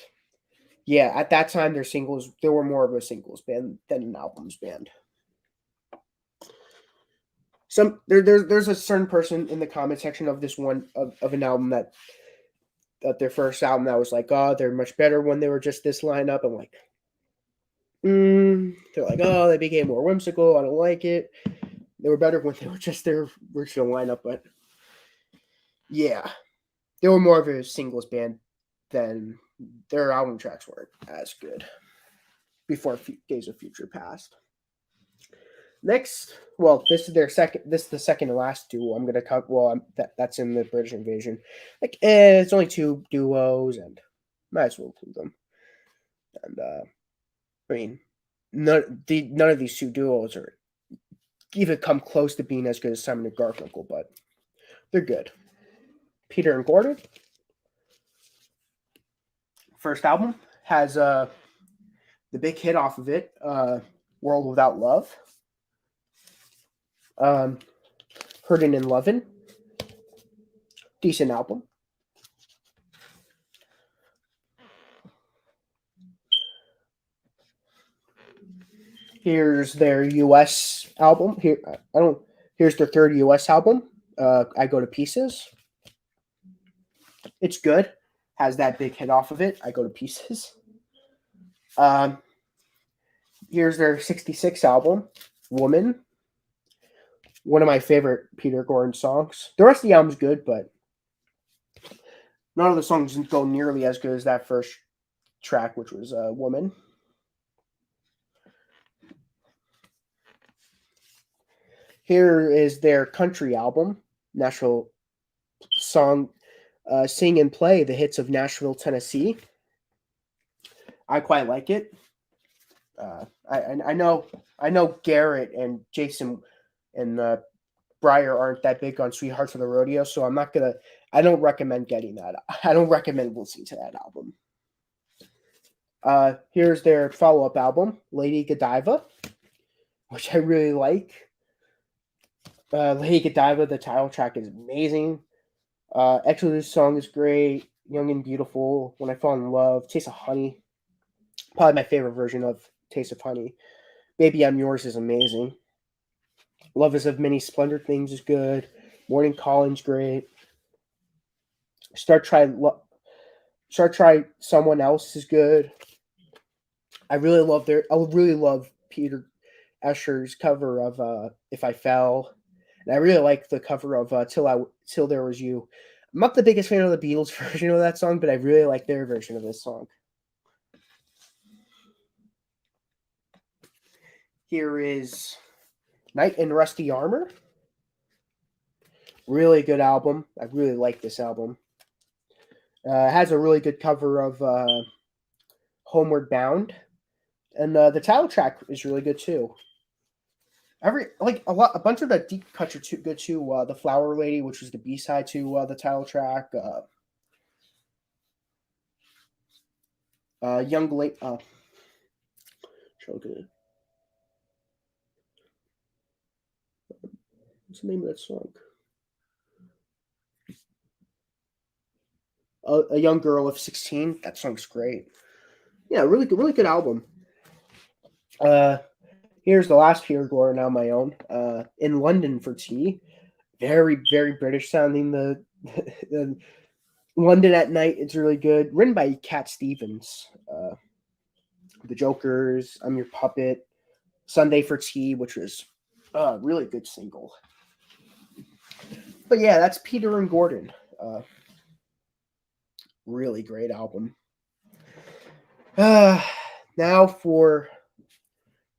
yeah, at that time, they were more of a singles band than an albums band. There's a certain person in the comment section of this one of an album that their first album that was like, oh, they're much better when they were just this lineup. I'm like, they're like, oh, they became more whimsical. I don't like it. They were better when they were just their original lineup, but yeah, they were more of a singles band than their album tracks weren't as good before Days of Future passed. Next, well, this is the second to last duo I'm gonna cut. Well, that's in the British Invasion. Like, it's only two duos, and might as well include them. And I mean, none of these two duos are even come close to being as good as Simon and Garfunkel, but they're good. Peter and Gordon. First album has the big hit off of it, World Without Love. Hurtin' and Lovin'. Decent album. Here's their US album. Here's their third US album. I Go to Pieces. It's good. Has that big hit off of it. I Go to Pieces. Here's their 66 album, Woman. One of my favorite Peter Gordon songs. The rest of the album's good, but none of the songs go nearly as good as that first track, which was Woman. Here is their country album, Nashville song, Sing and Play, the hits of Nashville, Tennessee. I quite like it. I know Garrett and Jason and Breyer aren't that big on Sweethearts of the Rodeo, so I don't recommend getting that. I don't recommend listening to that album. Here's their follow-up album, Lady Godiva, which I really like. Lady Godiva, the title track is amazing. Exodus song is great. Young and Beautiful, When I Fall in Love, Taste of Honey, probably my favorite version of Taste of Honey. Baby I'm Yours is amazing. Love is of Many Splendid Things is good. Morning Calling's great. Start Try Someone Else is good. I really love Peter Escher's cover of If I Fell. And I really like the cover of Till There Was You. I'm not the biggest fan of the Beatles version of that song, but I really like their version of this song. Here is Knight in Rusty Armor. Really good album. I really like this album. It has a really good cover of Homeward Bound. And the title track is really good too. A bunch of the deep cuts are too good too. The Flower Lady, which was the B side to the title track. Young Late. What's the name of that song? A Young Girl of 16. That song's great. Yeah, really good album. Here's the last Peter Gordon on my own. In London for Tea. Very British sounding. The London at Night. It's really good. Written by Cat Stevens. The Jokers. I'm Your Puppet. Sunday for Tea, which was a really good single. But yeah, that's Peter and Gordon. Really great album. Now for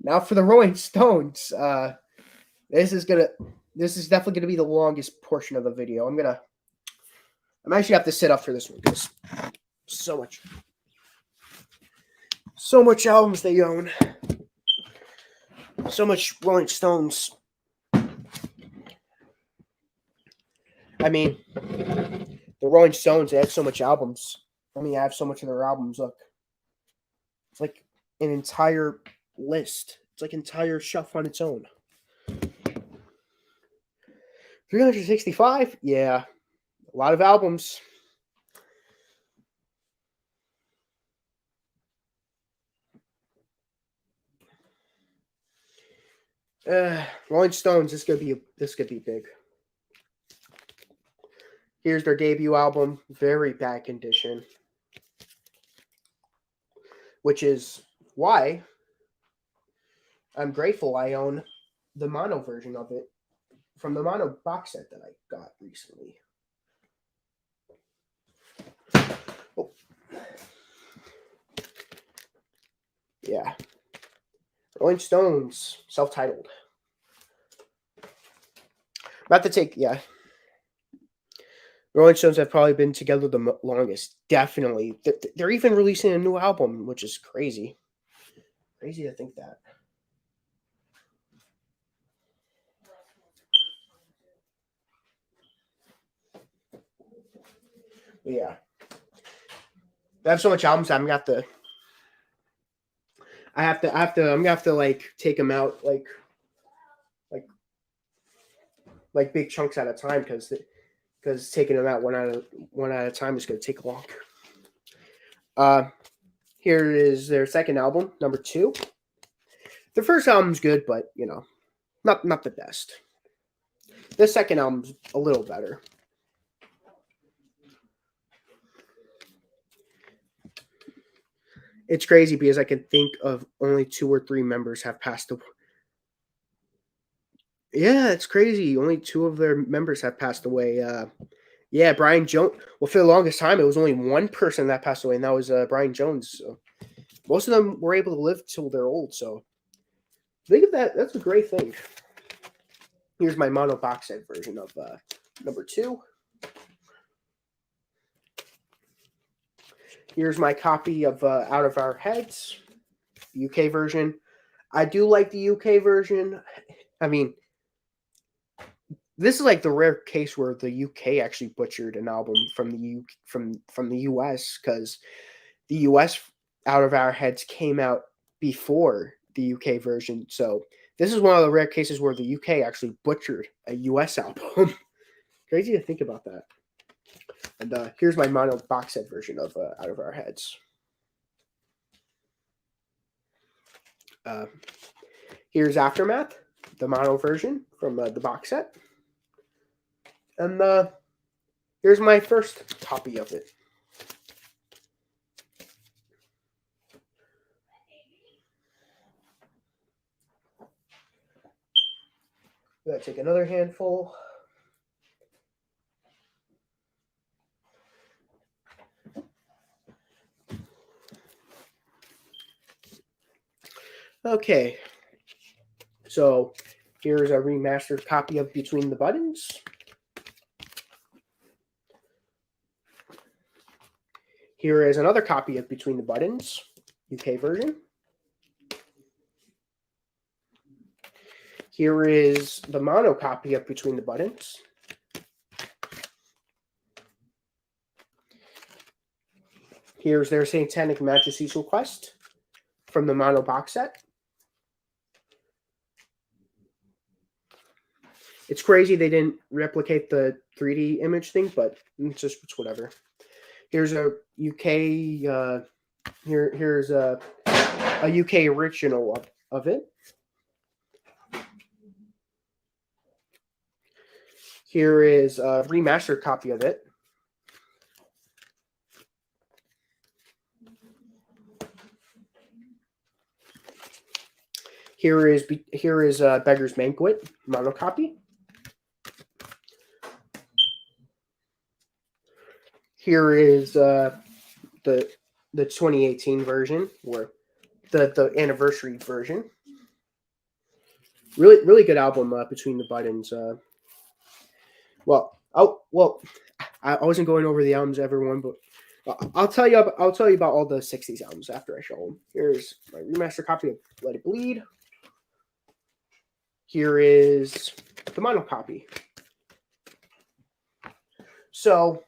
the Rolling Stones. This is definitely gonna be the longest portion of the video. I'm actually have to sit up for this one because so much albums they own. So much Rolling Stones. I mean, the Rolling Stones, they had so much albums. I have so much of their albums. Look. It's like an entire list. It's like an entire shelf on its own. 365? Yeah. A lot of albums. Rolling Stones, this could be big. Here's their debut album, very bad condition. Which is why I'm grateful I own the mono version of it from the mono box set that I got recently. Oh. Yeah. Rolling Stones, self-titled. About to take, yeah. Rolling Stones have probably been together the longest. Definitely. They're even releasing a new album, which is crazy. Crazy to think that. But yeah. They have so much albums I'm gonna have to like take them out like big chunks at a time because taking them out one at a time is going to take long. Here is their second album, number 2. The first album's good, but not the best. The second album's a little better. It's crazy because I can think of only 2 or 3 members have passed away. Yeah, it's crazy. Only 2 of their members have passed away. Yeah, Brian Jones. Well, for the longest time, it was only one person that passed away, and that was Brian Jones. So most of them were able to live till they're old. So think of that. That's a great thing. Here's my mono box set version of number 2. Here's my copy of Out of Our Heads, UK version. I do like the UK version. I mean, this is like the rare case where the UK actually butchered an album from the US, because the US Out of Our Heads came out before the UK version. So this is one of the rare cases where the UK actually butchered a US album. Crazy to think about that. And here's my mono box set version of Out of Our Heads. Here's Aftermath, the mono version from the box set. And here's my first copy of it. I'm going to take another handful. Okay. So here's a remastered copy of Between the Buttons. Here is another copy of Between the Buttons, UK version. Here is the mono copy of Between the Buttons. Here's their Satanic Majesty's Request from the mono box set. It's crazy they didn't replicate the 3D image thing, but it's whatever. Here's a UK. Here's a UK original of it. Here is a remastered copy of it. Here is Beggar's Banquet mono copy. Here is the 2018 version, or the anniversary version. Really good album, Between the Buttons. I wasn't going over the albums, everyone, but I'll tell you about all the 60s albums after I show them. Here's my remaster copy of Let It Bleed. Here is the mono copy. So,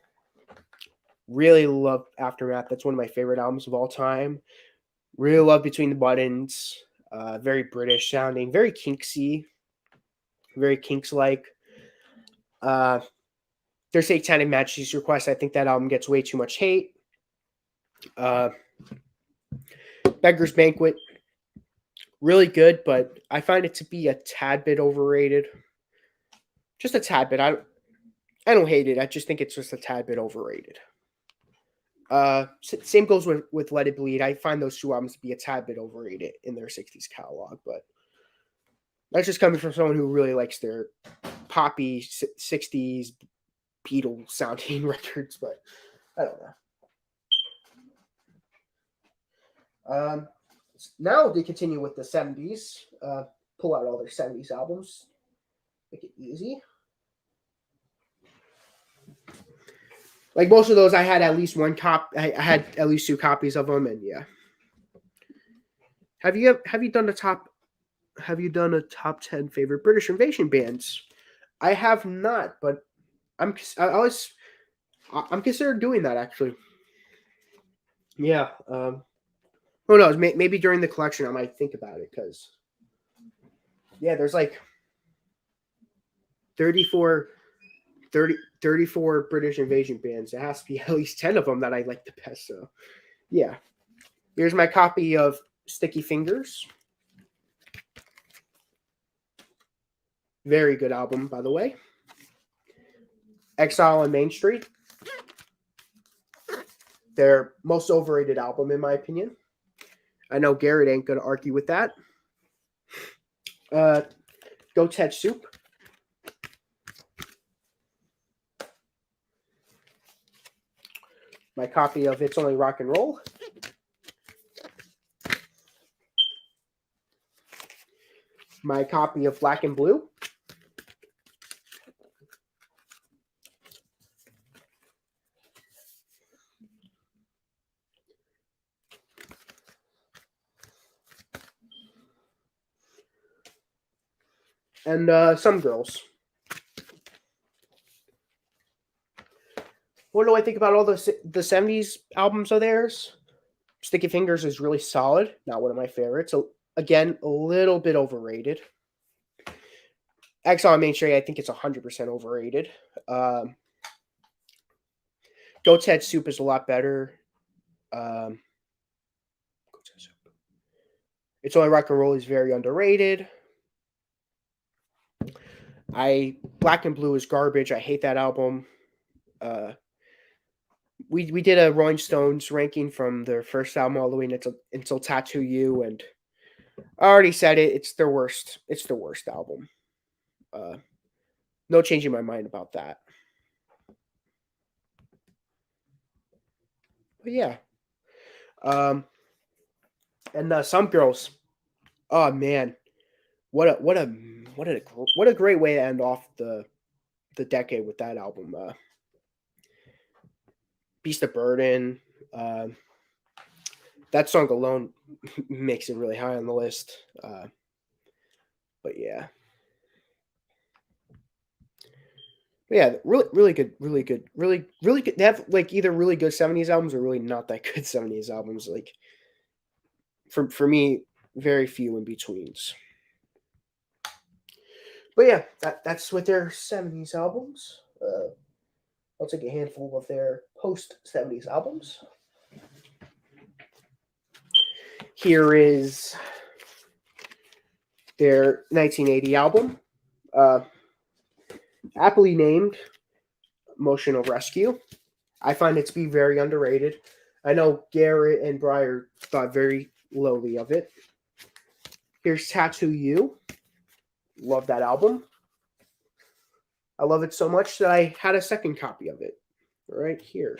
really love Aftermath. That's one of my favorite albums of all time. Really love Between the Buttons. Very British sounding, very Kinksy, very Kinks-like. Their Satanic Majesty's Request, I think that album gets way too much hate. Beggar's Banquet, really good, but I find it to be a tad bit overrated. Just a tad bit. I don't hate it. I just think it's just a tad bit overrated. Same goes with Let It Bleed. I find those two albums to be a tad bit overrated in their 60s catalog, but that's just coming from someone who really likes their poppy 60s Beatles sounding records, but I don't know. Now they continue with the 70s. Pull out all their 70s albums. Make it easy. Like most of those, I had at least one I had at least 2 copies of them, and yeah. Have you done a top 10 favorite British invasion bands? I have not, but I'm considering doing that actually. Yeah. Who knows? Maybe during the collection I might think about it, because yeah, there's like 34 British invasion bands. There has to be at least 10 of them that I like the best. So, yeah. Here's my copy of Sticky Fingers. Very good album, by the way. Exile on Main Street. Their most overrated album, in my opinion. I know Garrett ain't going to argue with that. Goat's Head Soup. My copy of It's Only Rock and Roll. My copy of Black and Blue. And Some Girls. What do I think about all the 70s albums of theirs? Sticky Fingers is really solid. Not one of my favorites. So, again, a little bit overrated. Exile on Main Street, I think it's 100% overrated. Goat's Head Soup is a lot better. It's Only Rock and Roll is very underrated. Black and Blue is garbage. I hate that album. We did a Rolling Stones ranking from their first album all the way until Tattoo You, and I already said it. It's their worst. It's the worst album. No changing my mind about that. But yeah. And Some Girls. Oh man, what a great way to end off the decade with that album. Beast of Burden. That song alone makes it really high on the list. But yeah. But yeah, really good, really good, really good. They have like either really good '70s albums or really not that good '70s albums. Like for me, very few in betweens. But yeah, that's with their '70s albums. I'll take a handful of their post '70s albums. Here is their 1980 album, uh, aptly named Emotional Rescue. I find it to be very underrated. I know Garrett and Breyer thought very lowly of it. Here's Tattoo You. Love that album. I love it so much that I had a second copy of it right here.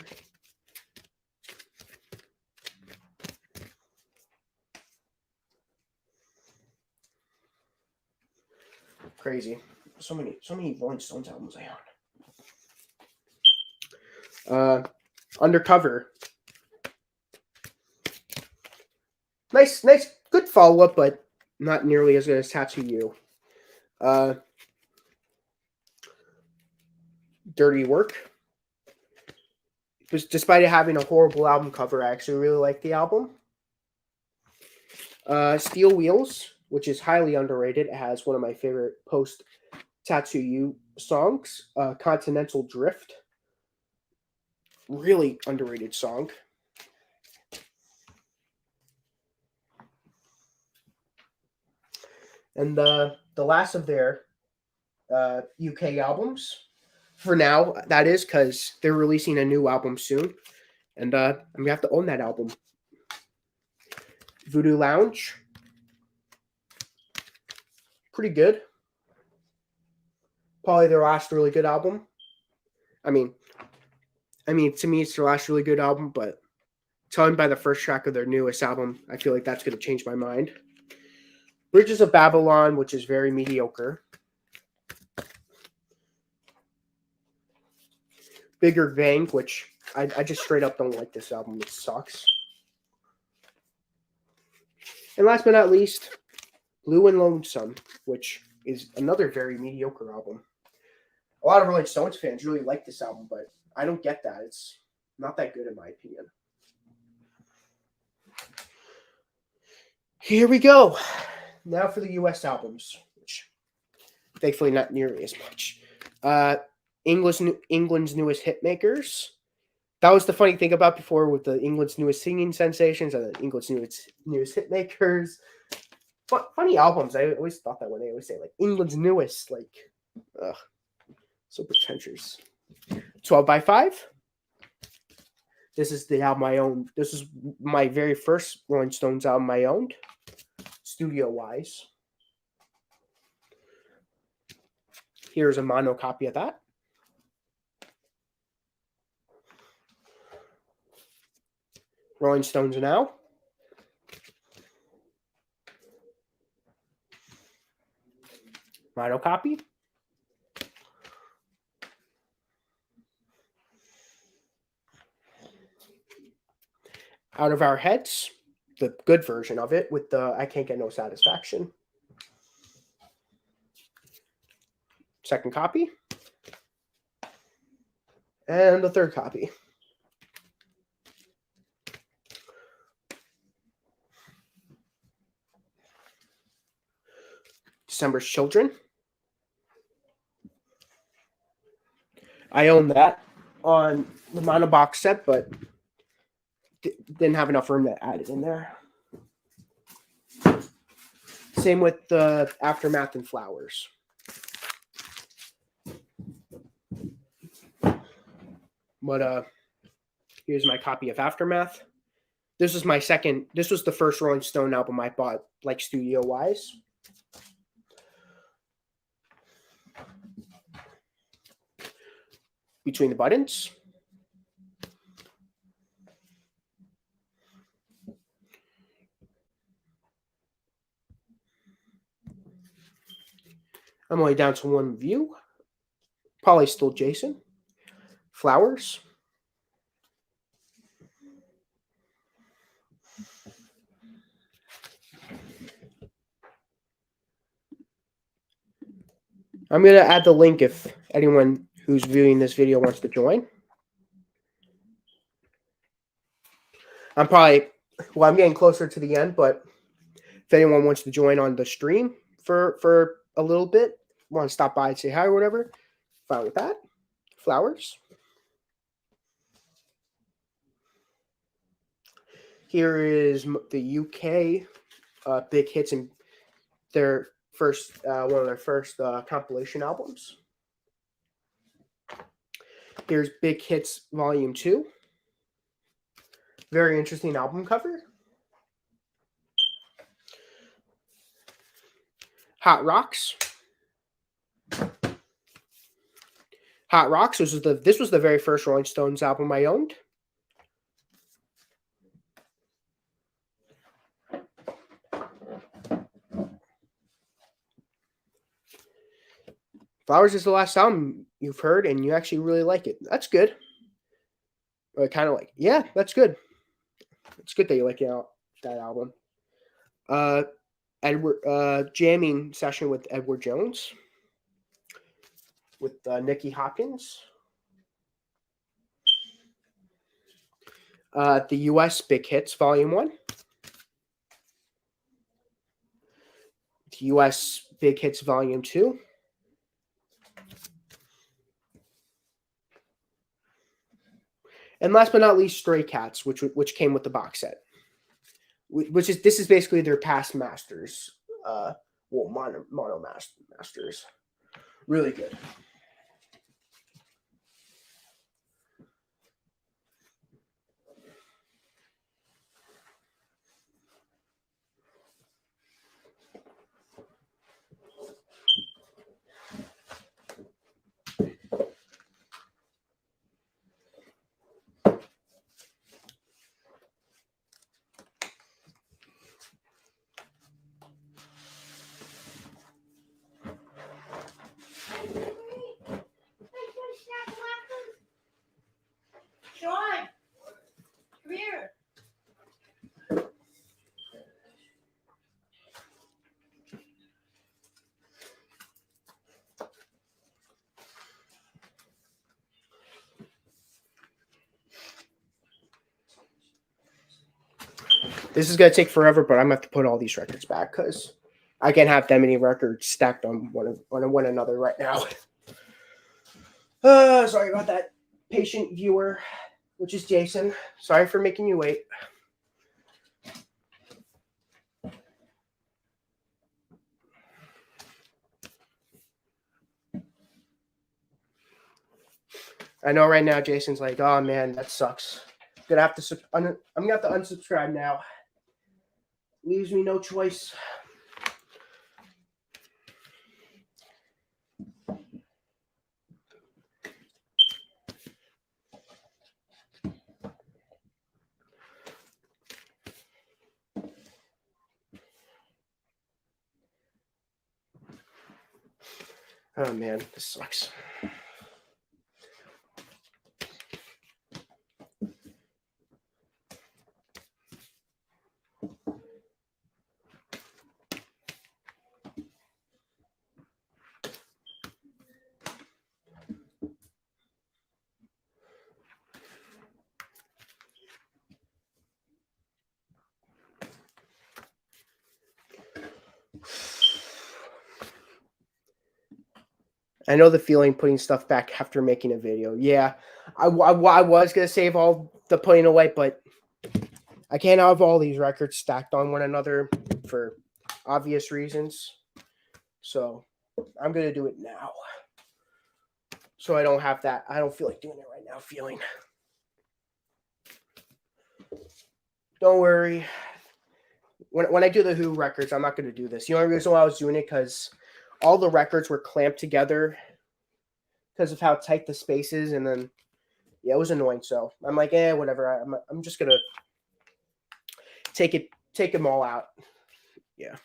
Crazy. So many Rolling Stones albums I own. Undercover. Nice, good follow up, but not nearly as good as Tattoo You. Dirty Work. Despite it having a horrible album cover, I actually really like the album. Steel Wheels, which is highly underrated. It has one of my favorite post Tattoo You songs, Continental Drift. Really underrated song. And the last of their UK albums, for now, that is because they're releasing a new album soon. And I'm going to have to own that album. Voodoo Lounge. Pretty good. Probably their last really good album. I mean, to me, it's their last really good album, but telling by the first track of their newest album, I feel like that's going to change my mind. Bridges of Babylon, which is very mediocre. Bigger Bang, which I just straight up don't like this album. It sucks. And last but not least, Blue and Lonesome, which is another very mediocre album. A lot of Rolling Stones fans really like this album, but I don't get that. It's not that good in my opinion. Here we go. Now for the US albums, which thankfully not nearly as much. England's newest hitmakers. That was the funny thing about before with the England's newest singing sensations and the England's newest hitmakers. Funny albums. I always thought that when they always say like England's newest, like, ugh, so pretentious. 12 by 5. This is the album I owned. This is my very first Rolling Stones album I owned, studio-wise. Here's a mono copy of that. Rolling Stones Now. Mono copy. Out of Our Heads, the good version of it with the I Can't Get No Satisfaction. Second copy. And the third copy. December's Children. I own that on the mono box set, but didn't have enough room to add it in there. Same with the Aftermath and Flowers. But here's my copy of Aftermath. This was the first Rolling Stone album I bought, like, studio-wise. Between the Buttons. I'm only down to one view. Probably still Jason. Flowers. I'm going to add the link if anyone who's viewing this video wants to join. I'm getting closer to the end, but if anyone wants to join on the stream for a little bit, want to stop by and say hi or whatever, fine with that. Flowers. Here is the UK big hits and their first one of their first compilation albums. Here's Big Hits Volume 2. Very interesting album cover. Hot Rocks. Hot Rocks. This was the very first Rolling Stones album I owned. Flowers is the last album you've heard, and you actually really like it. That's good. Kind of like, yeah, that's good. It's good that you like that album. Jamming session with Edward Jones with Nicky Hopkins. The US Big Hits Volume 1. The US Big Hits Volume 2. And last but not least, Stray Cats, which came with the box set. This is basically their past masters. Mono masters. Really good. Sean, come here. This is going to take forever, but I'm going to have to put all these records back because I can't have that many records stacked on one another right now. Sorry about that, patient viewer, which is Jason. Sorry for making you wait. I know right now Jason's like, oh man, that sucks. I'm gonna have to unsubscribe now. Leaves me no choice. Oh man, this sucks. I know the feeling putting stuff back after making a video. Yeah, I was going to save all the putting away, but I can't have all these records stacked on one another for obvious reasons. So I'm going to do it now. So I don't have that. I don't feel like doing it right now feeling. Don't worry. When I do the Who records, I'm not going to do this. The only reason why I was doing it because all the records were clamped together because of how tight the space is, and then yeah, it was annoying. So I'm like, whatever. I'm just gonna take them all out. Yeah.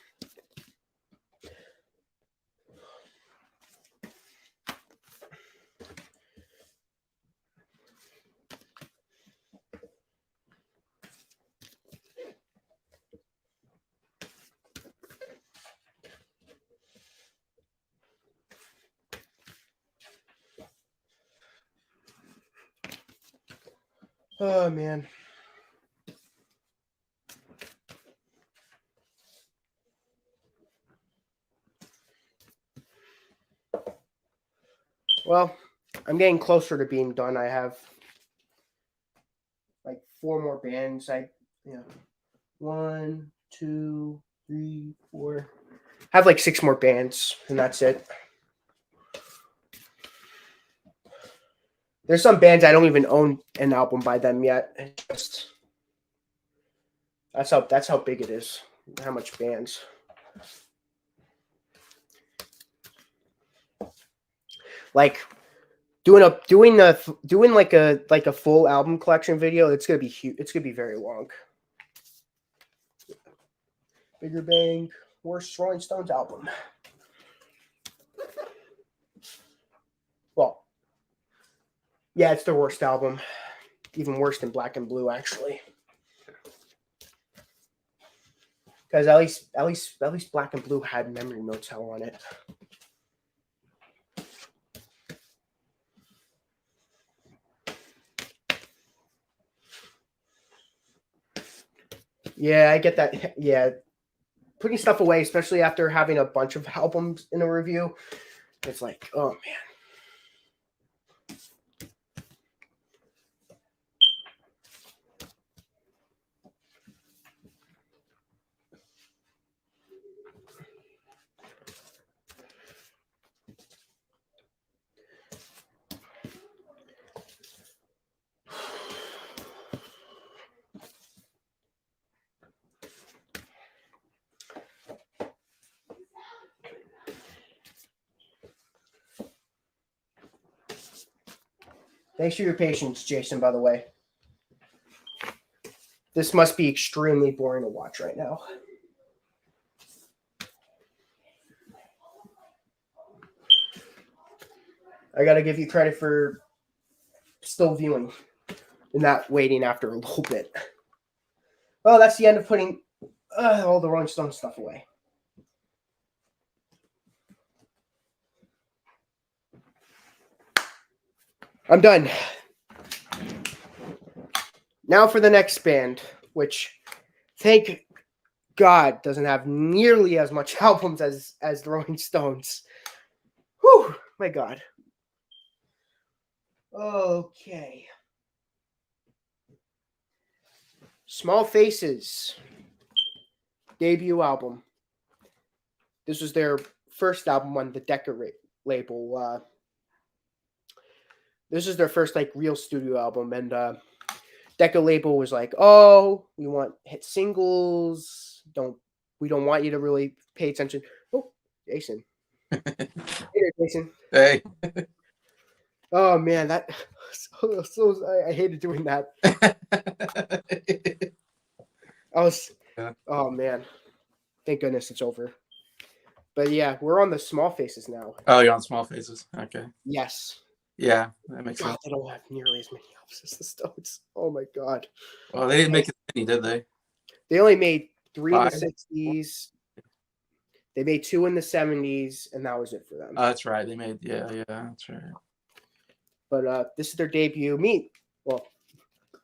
Oh man. Well, I'm getting closer to being done. I have like 4 more bands. Yeah. 1, 2, 3, 4. I have like 6 more bands, and that's it. There's some bands I don't even own an album by them yet. It's just that's how big it is. How much bands. Like doing like a full album collection video, it's gonna be huge. It's gonna be very long. Bigger Bang, worst Rolling Stones album. Well, yeah, it's their worst album. Even worse than Black and Blue, actually. Because at least Black and Blue had Memory Motel on it. Yeah, I get that. Yeah, putting stuff away, especially after having a bunch of albums in a review, it's like, oh man. Thanks for your patience, Jason, by the way. This must be extremely boring to watch right now. I got to give you credit for still viewing and not waiting after a little bit. Well, that's the end of putting all the Rolling Stone stuff away. I'm done. Now for the next band, which, thank God, doesn't have nearly as much albums as the Rolling Stones. Whew, my God. Okay. Small Faces debut album. This was their first album on the Decca label. This is their first like real studio album, and Decca label was like, "Oh, we want hit singles. We don't want you to really pay attention." Oh, Jason. Hey there, Jason. Hey. Oh man, that I hated doing that. Oh man, thank goodness it's over. But yeah, we're on the Small Faces now. Oh, you're on Small Faces. Okay. Yes. Yeah, that makes God, sense. they don't have nearly as many albums as the Stones. Oh my God. Well, they didn't make it many, did they? They only made 3 5? in the 60s. They made 2 in the 70s, and that was it for them. That's right. They made that's right. But this is their debut.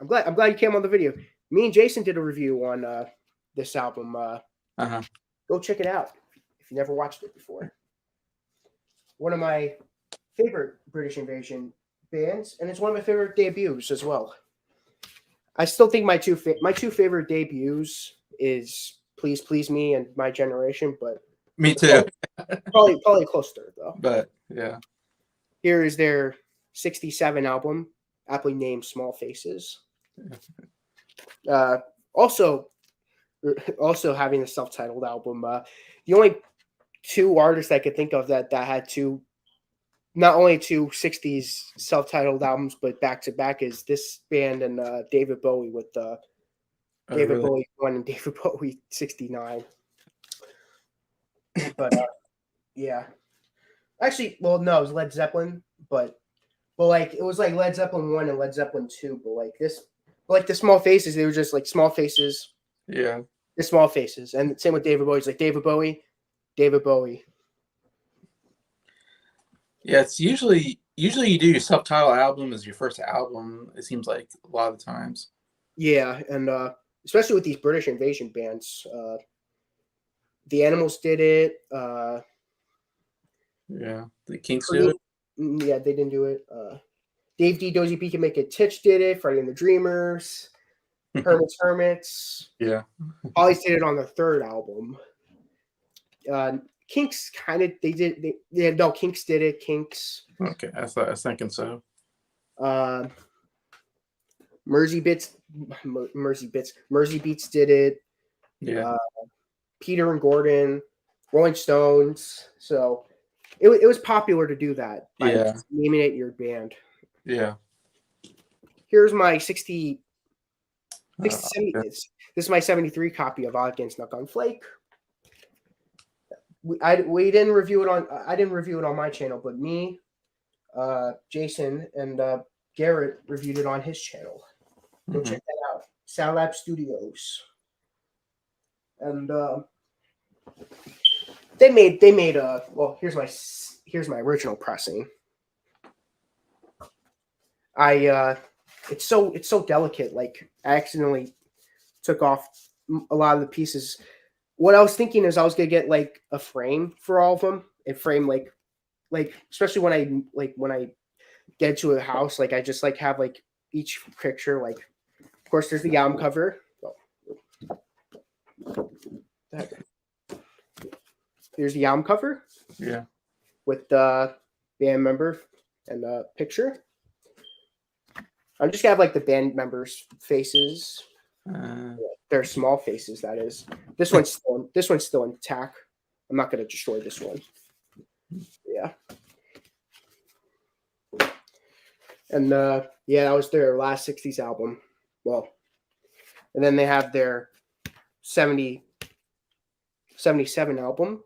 I'm glad you came on the video. Me and Jason did a review on this album. Go check it out if you never watched it before. One of my favorite British Invasion bands, and it's one of my favorite debuts as well. I still think my two favorite debuts is Please Please Me and My Generation, but me too. Probably close third though. But yeah. Here is their 67 album, aptly named Small Faces. Also having a self-titled album. The only 2 artists I could think of that had not only 2 60s self-titled albums, but back-to-back is this band and David Bowie with David Bowie 1 and David Bowie 69. But yeah. Actually, well, no, it was Led Zeppelin, but like it was like Led Zeppelin 1 and Led Zeppelin 2, but like the Small Faces, they were just like Small Faces. Yeah. The Small Faces. And same with David Bowie. It's like David Bowie. Yeah, it's usually Usually you do your self-titled album as your first album. It seems like a lot of the times. Yeah, and especially with these British invasion bands, the Animals did it. Yeah, the Kinks do Cream, it. yeah, they didn't do it. Dave D, Dozy P Can Make It, Titch did it. Freddie and the Dreamers, Hermits. Yeah. Hollies did it on their third album. Kinks kind of no, Kinks did it. Kinks. Okay, I was thinking so. Mersey Beats did it. Yeah. Peter and Gordon, Rolling Stones. So it was popular to do that by Yeah. naming it your band. Yeah. Here's my 60 70. Yeah. This is my 73 copy of Odd Against Snuck on Flake. We didn't review it on. I didn't review it on my channel, but me, Jason, and Garrett reviewed it on his channel. Go check that out. Sound Lab Studios. And they made well, here's my original pressing. It's so delicate. Like, I accidentally took off a lot of the pieces. What I was thinking is I was gonna get like a frame for all of them, and frame like especially when I get to a house, like I just like have like each picture, like, of course there's the album cover. Here's the album cover. Yeah. With the band member and the picture. I'm just gonna have like the band members' faces. They're small faces, that is. This one's still intact. I'm not gonna destroy this one. Yeah. And yeah, that was their last 60s album. Well, and then they have their 77 album.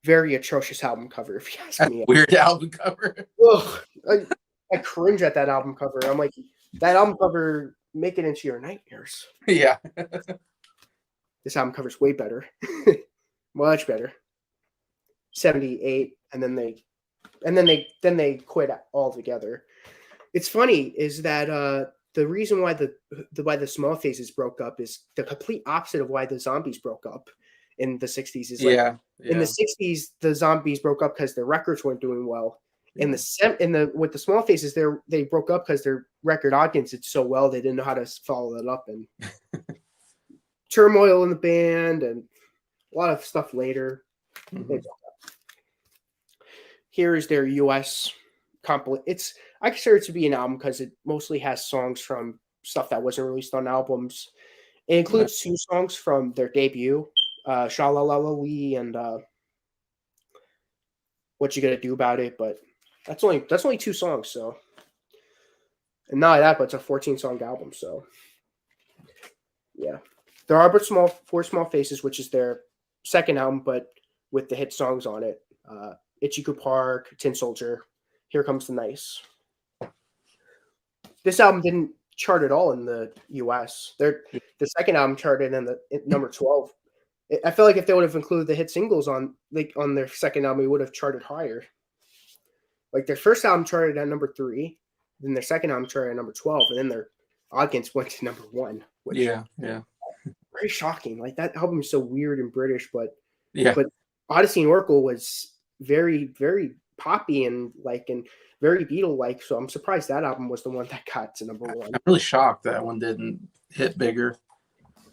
Very atrocious album cover, if you ask me. Weird album cover. Ugh, I cringe at that album cover. I'm like, that album cover, make it into your nightmares. Yeah. This album cover's way better. Much better. 78, and then they quit altogether. It's funny is that the reason why the Small Faces broke up is the complete opposite of why the Zombies broke up in the 60s. Is like, in the 60s, the Zombies broke up because their records weren't doing well. In the with the Small Faces, they broke up because their record audience did so well they didn't know how to follow that up, and turmoil in the band and a lot of stuff later. Here is their U.S. compilation. I consider it to be an album because it mostly has songs from stuff that wasn't released on albums. It includes 2 songs from their debut, Sha La La La Lee and What You Gonna Do About It, but that's only 2 songs, so. And not that, but it's a 14-song album, so. Yeah. There are but 4 Small Faces, which is their second album, but with the hit songs on it. Ichiku Park, Tin Soldier, Here Comes the Nice. This album didn't chart at all in the US. The second album charted in number 12. I feel like if they would have included the hit singles on their second album, it would have charted higher. Like, their first album charted at number 3, then their second album charted at number 12, and then their audience went to number 1. Which very shocking. Like, that album is so weird and British, but Odyssey and Oracle was very, very poppy and very Beatle-like. So I'm surprised that album was the one that got to number 1. I'm really shocked that one didn't hit bigger.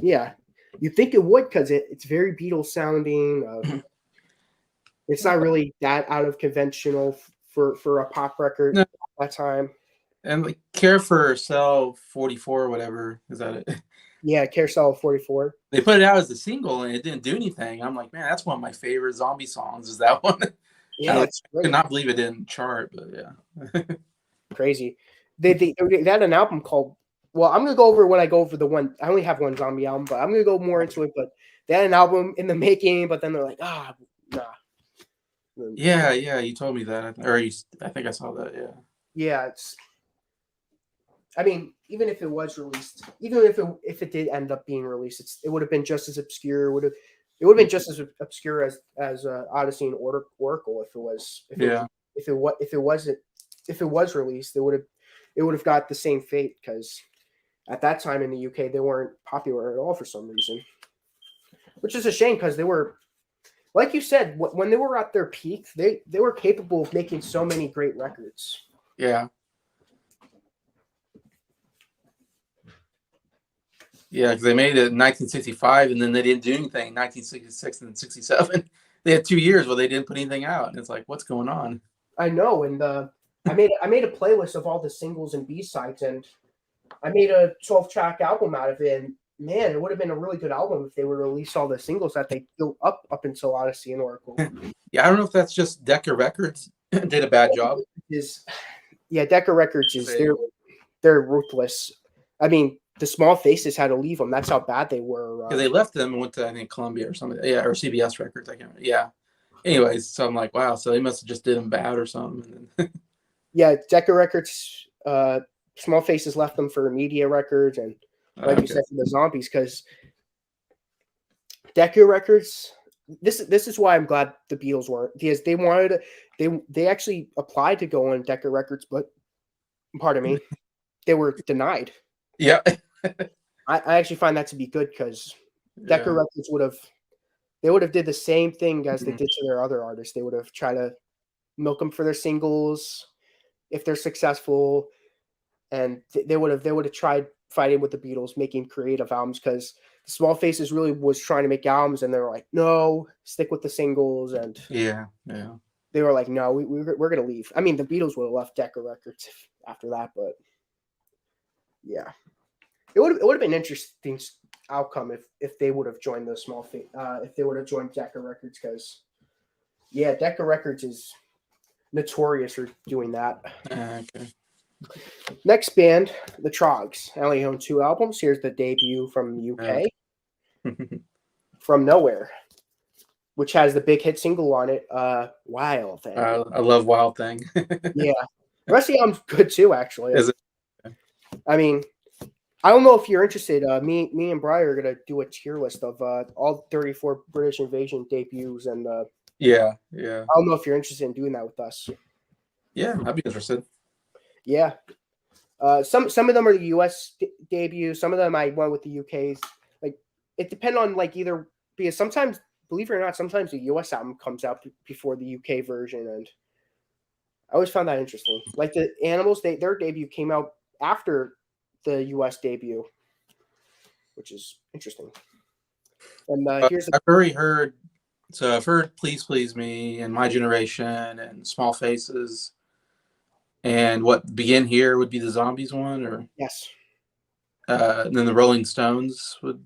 Yeah, you think it would because it's very Beatles sounding. It's not really that out of conventional for a pop record at that time. And like Carousel 44 or whatever, is that it? Yeah, Carousel 44. They put it out as a single and it didn't do anything. I'm like, man, that's one of my favorite zombie songs. Is that one? Yeah, I could not believe it didn't chart, but yeah. Crazy. They had an album called. Well, I'm gonna go over when I go over the one. I only have one zombie album, but I'm gonna go more into it. But they had an album in the making, but then they're like, nah. Yeah, you told me that, I think I saw that. Yeah. Yeah, I mean, even if it was released, even if it did end up being released, it would have been just as obscure. It would have been just as obscure as Odyssey and Oracle if it wasn't if it was released, it would have got the same fate because at that time in the UK they weren't popular at all for some reason, which is a shame because they were, like you said, when they were at their peak, they were capable of making so many great records. Yeah. Yeah, because they made it in 1965, and then they didn't do anything in 1966 and 67. They had 2 years where they didn't put anything out, and it's like, what's going on? I know, and I made a playlist of all the singles and B-sides, and I made a 12-track album out of it. And man, it would have been a really good album if they would release all the singles that they built up until Odyssey and Oracle. Yeah, I don't know if that's just Decca Records did a bad job. Decca Records is they're ruthless. I mean, the Small Faces had to leave them. That's how bad they were. Yeah, they left them and went to, I think, Columbia or something. Yeah, or CBS Records. I can't remember. Yeah. Anyways, so I'm like, wow. So they must have just did them bad or something. Yeah, Decca Records. Small Faces left them for Media Records, and like you said, for the Zombies, because Decca Records. This is why I'm glad the Beatles weren't, because they actually applied to go on Decca Records, but pardon me, they were denied. Yeah. I actually find that to be good because Decca Records would have did the same thing as they did to their other artists. They would have tried to milk them for their singles if they're successful, and they would have tried fighting with the Beatles, making creative albums, because the Small Faces really was trying to make albums, and they were like, no, stick with the singles, and they were like, no, we're gonna leave. I mean, the Beatles would have left Decca Records after that, but yeah. It would have been an interesting outcome if they would have joined the if they would have joined Decca Records, because Decca Records is notorious for doing that. Okay. Next band, the Trogs. I only own 2 albums. Here's the debut from the UK, From Nowhere, which has the big hit single on it, Wild Thing. I love Wild Thing. Yeah, the rest of the album's good too, actually. Is it? I mean, I don't know if you're interested. Me and Brian are gonna do a tier list of all 34 British Invasion debuts, and I don't know if you're interested in doing that with us. Yeah, I'd be interested. Yeah, some of them are the U.S. debuts. Some of them I went with the U.K.'s. Like, it depends on either, because sometimes, believe it or not, sometimes the U.S. album comes out before the U.K. version, and I always found that interesting. Like the Animals, their debut came out after the U.S. debut, which is interesting. And here's I've already heard. So I've heard "Please Please Me" and "My Generation" and "Small Faces," and what "Begin Here" would be the Zombies one, or yes. And then the Rolling Stones would.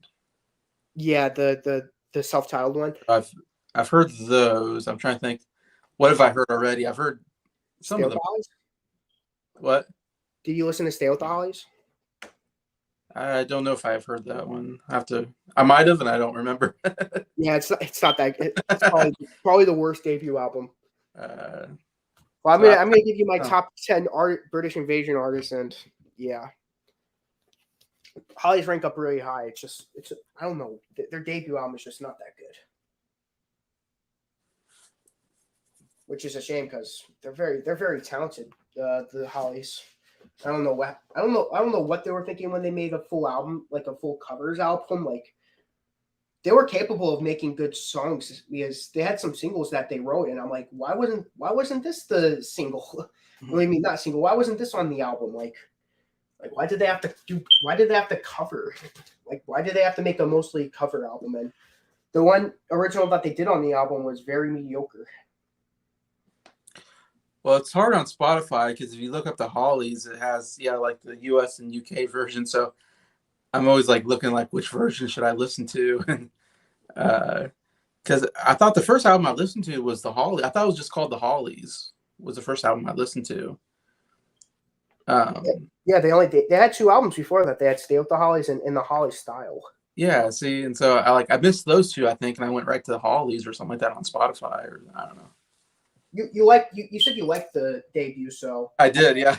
Yeah, the self-titled one. I've heard those. I'm trying to think. What have I heard already? I've heard some Stay of them. Hollies? What? Did you listen to Stay with the Hollies? I don't know if I've heard that one. I might have, and I don't remember. Yeah, it's not that. It's probably the worst debut album. Well, I'm gonna give you my top 10 British Invasion artists, and yeah, Hollies rank up really high. It's I don't know, their debut album is just not that good, which is a shame because they're very talented. The Hollies. I don't know what they were thinking when they made a full album, like a full covers album. Like, they were capable of making good songs because they had some singles that they wrote, and I'm like, why wasn't this the single? I mean, not single. Why wasn't this on the album? Like why did they have to cover? Like, why did they have to make a mostly cover album? And the one original that they did on the album was very mediocre. Well, it's hard on Spotify because if you look up the Hollies, it has like the US and UK version. So I'm always like looking like which version should I listen to, and because I thought the first album I listened to was the Hollies. I thought it was just called the Hollies. Was the first album I listened to. Yeah, they had 2 albums before that. They had Stay with the Hollies and In the Hollies Style. Yeah, see, and so I missed those 2, I think, and I went right to the Hollies or something like that on Spotify, or I don't know. You said you liked the debut, so I did, yeah.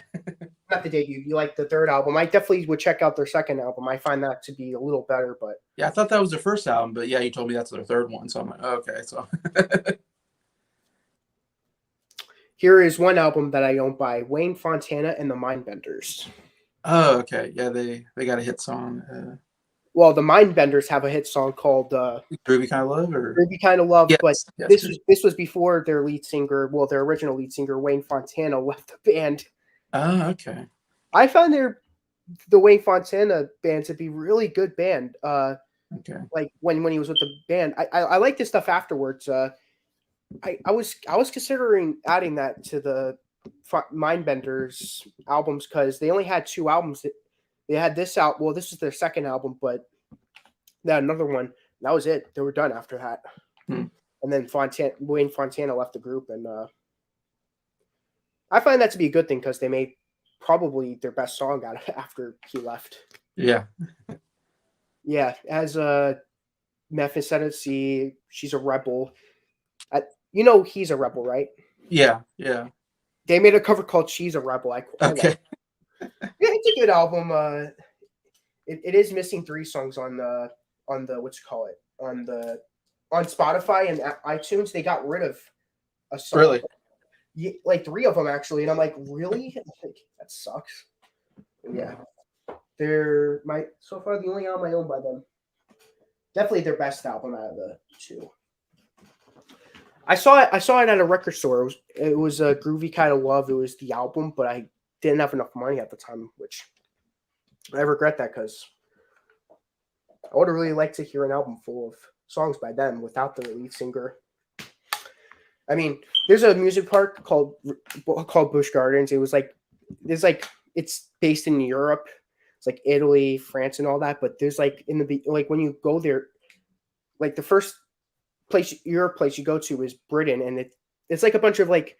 Not the debut. You liked the 3rd album. I definitely would check out their 2nd album. I find that to be a little better, but yeah, I thought that was their 1st album, but yeah, you told me that's their 3rd one, so I'm like, okay, so Here is one album that I own by Wayne Fontana and the Mindbenders. Oh, okay. Yeah, they got a hit song. Well, the Mindbenders have a hit song called Groovy Kind of Love, or "Groovy Kind of Love," but yes. this was before their lead singer, well, their original lead singer Wayne Fontana left the band. Oh, okay. I found the Wayne Fontana band to be really good band. Okay. Like when he was with the band, I like this stuff afterwards. I was considering adding that to the Mindbenders albums because they only had 2 albums. They had this out. Well, this is their second album, but they had another one. That was it. They were done after that. Hmm. And then Wayne Fontana left the group, and I find that to be a good thing because they made probably their best song out of it after he left. Yeah. Yeah, as Memphis Tennessee, she's a rebel. He's a rebel, right? Yeah. Yeah. They made a cover called "She's a Rebel." I Okay. yeah, it's a good album. It is missing 3 songs on the on Spotify and iTunes. They got rid of a song. Really? Yeah, like 3 of them actually, and I'm like, really? Like, that sucks. Yeah, they're so far the only album I own by them. Definitely their best album out of the 2. I saw it at a record store. It was a Groovy Kind of Love. It was the album, but I didn't have enough money at the time, which I regret that because I would have really liked to hear an album full of songs by them without the lead singer. I mean, there's a music park called Busch Gardens. It's based in Europe. It's like Italy, France, and all that. But there's like when you go there, like the first Europe place you go to is Britain, and it's like a bunch of like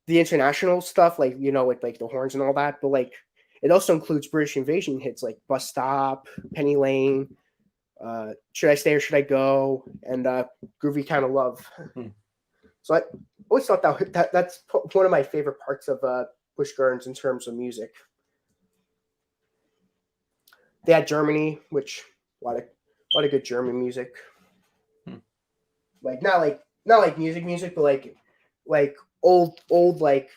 the international stuff, like with like the horns and all that. But like it also includes British Invasion hits like Bus Stop, Penny Lane, Should I Stay or Should I Go, and Groovy Kind of Love. Mm-hmm. So I always thought that's one of my favorite parts of Busch Gardens in terms of music. They had Germany, which a lot of good German music. Like not like music, but like old like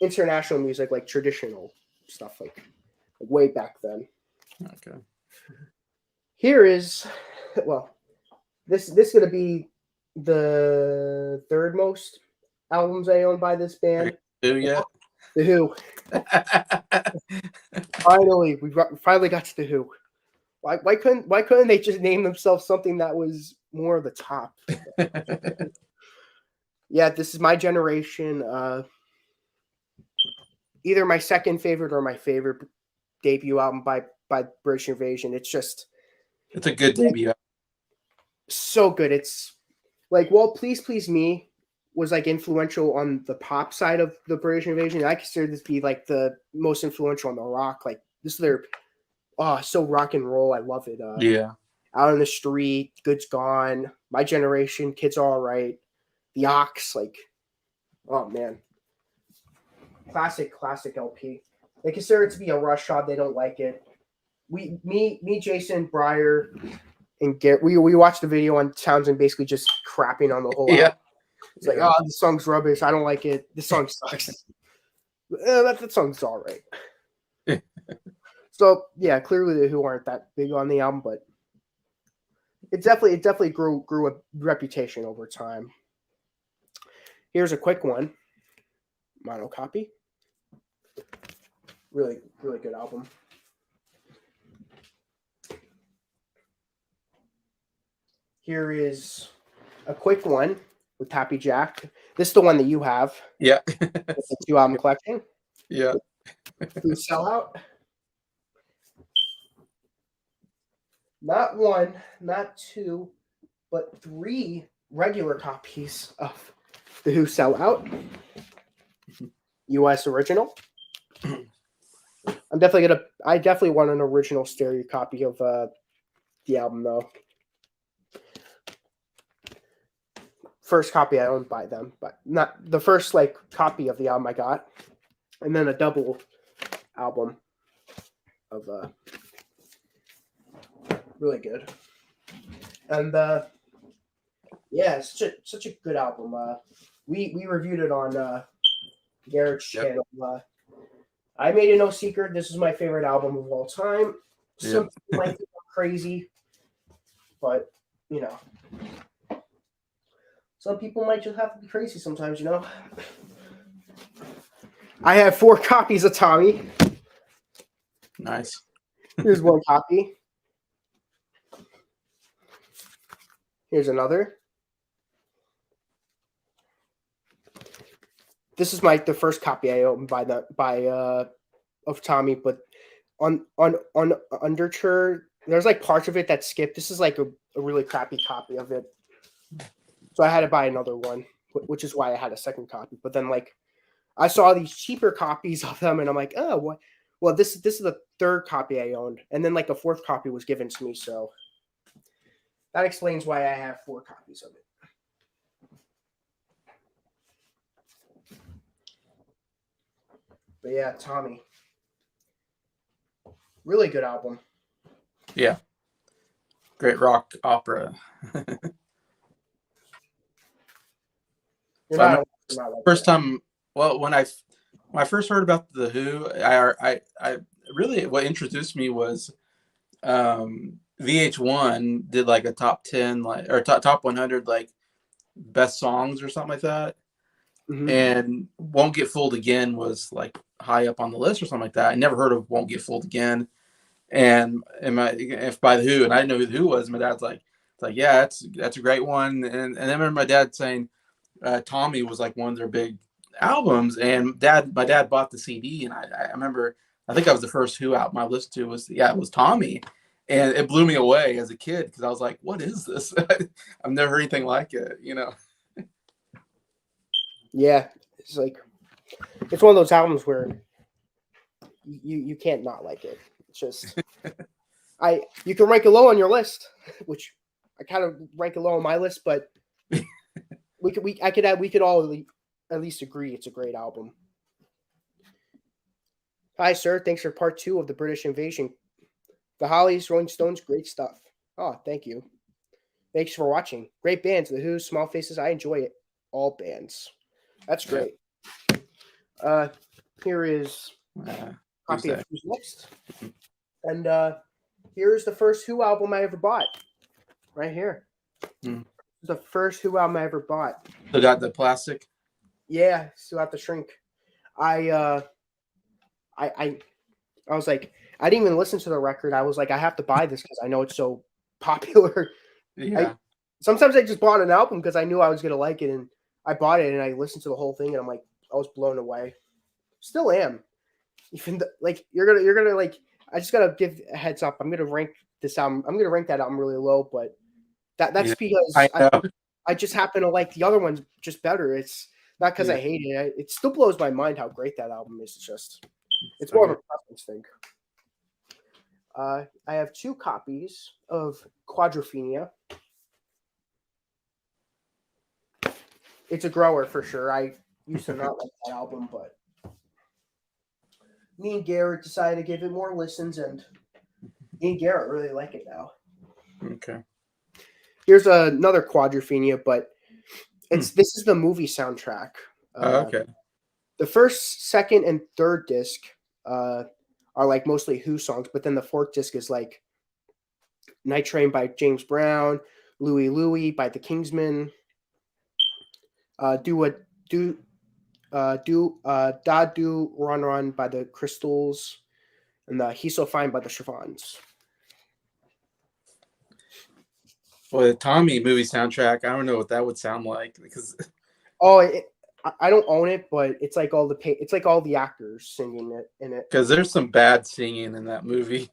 international music, like traditional stuff, like way back then. Okay. Here is, well, this is gonna be the 3rd most albums I own by this band. Who yet? The Who. We finally got to The Who. Why couldn't they just name themselves something that was more of the top? Yeah, this is my generation. Either my second favorite or my favorite debut album by British Invasion. It's a good debut. So good. It's like, well, Please Please Me was like influential on the pop side of the British Invasion. I consider this to be like the most influential on the rock. Like this is their so rock and roll. I love it. Yeah. Out on the Street, Good's Gone, My Generation, Kids Are All Right, The Ox, like, oh man. Classic LP. They consider it to be a rush job. They don't like it. Me, Jason, Breyer, and Garrett, we watched the video on Townsend basically just crapping on the whole album. It's like, oh, this song's rubbish. I don't like it. This song sucks. That song's all right. So yeah, clearly the Who aren't that big on the album, but it definitely grew a reputation over time. Here's a quick one. Mono copy. Really, really good album. Here is a quick one with Happy Jack. This is the one that you have. Yeah. It's a 2-album collection. Yeah. Who Sell Out. Not 1, not 2, but 3 regular copies of The Who Sell Out. US original. I definitely want an original stereo copy of the album though. First copy I owned by them, but not the first like copy of the album I got, and then a double album of really good. And yeah, it's such a good album. We reviewed it on Garrett's Yep. channel. I made it no secret. This is my favorite album of all time. Some Yep. people might think I'm crazy, but you know, some people might just have to be crazy sometimes. You know. I have 4 copies of Tommy. Nice. Here's one copy. Here's another. This is the first copy I opened of Tommy, but on Underture, there's like parts of it that skipped. This is like a really crappy copy of it, so I had to buy another one, which is why I had a second copy. But then like I saw these cheaper copies of them, and I'm like, oh, what? Well, this is the third copy I owned, and then like a fourth copy was given to me, so that explains why I have 4 copies of it. But yeah, Tommy. Really good album. Yeah. Great rock opera. You're So I not, remember not like first that. time, well, when I first heard about the Who, I really, what introduced me was VH1 did like a top 10 like or top 100 like best songs or something like that. Mhm. And Won't Get Fooled Again was like high up on the list or something like that. I never heard of Won't Get Fooled Again. And if by the Who, and I didn't know who the Who was, my dad's like, it's like, yeah, that's a great one. And I remember my dad saying Tommy was like one of their big albums, and my dad bought the CD, and I remember, I think that was the first Who album I listened to it was Tommy, and it blew me away as a kid because I was like, what is this? I've never heard anything like it, you know. Yeah, it's like it's one of those albums where you can't not like it. It's just you can rank it low on your list, which I kind of rank it low on my list, but we could all at least agree it's a great album. Hi, sir. Thanks for part 2 of the British Invasion. The Hollies, Rolling Stones, great stuff. Oh, thank you. Thanks for watching. Great bands. The Who, Small Faces. I enjoy it. All bands. That's great. Here is copy of Who's Next. And here's the first Who album I ever bought. Right here. The first Who album I ever bought. So got the plastic? Yeah, still have to shrink. I was like, I didn't even listen to the record. I was like, I have to buy this because I know it's so popular. Yeah. Sometimes I just bought an album because I knew I was gonna like it, and I bought it and I listened to the whole thing, and I'm like, I was blown away. Still am. Even like you're gonna like. I just gotta give a heads up. I'm gonna rank this album. I'm gonna rank that album really low, but that's because I just happen to like the other ones just better. It's not because I hate it. It still blows my mind how great that album is. It's more of a preference thing. I have 2 copies of Quadrophenia. It's a grower for sure. I used to not like that album, but me and Garrett decided to give it more listens, and me and Garrett really like it now. Okay. Here's another Quadrophenia, but this is the movie soundtrack. Okay. The first, second, and third disc are like mostly Who songs, but then the fourth disc is like Night Train by James Brown, Louie Louie by the Kingsmen, Da Do Run Run by the Crystals, and He's So Fine by the Chiffons. Well, the Tommy movie soundtrack, I don't know what that would sound like because I don't own it, but it's like all the actors singing it in it. Because there's some bad singing in that movie.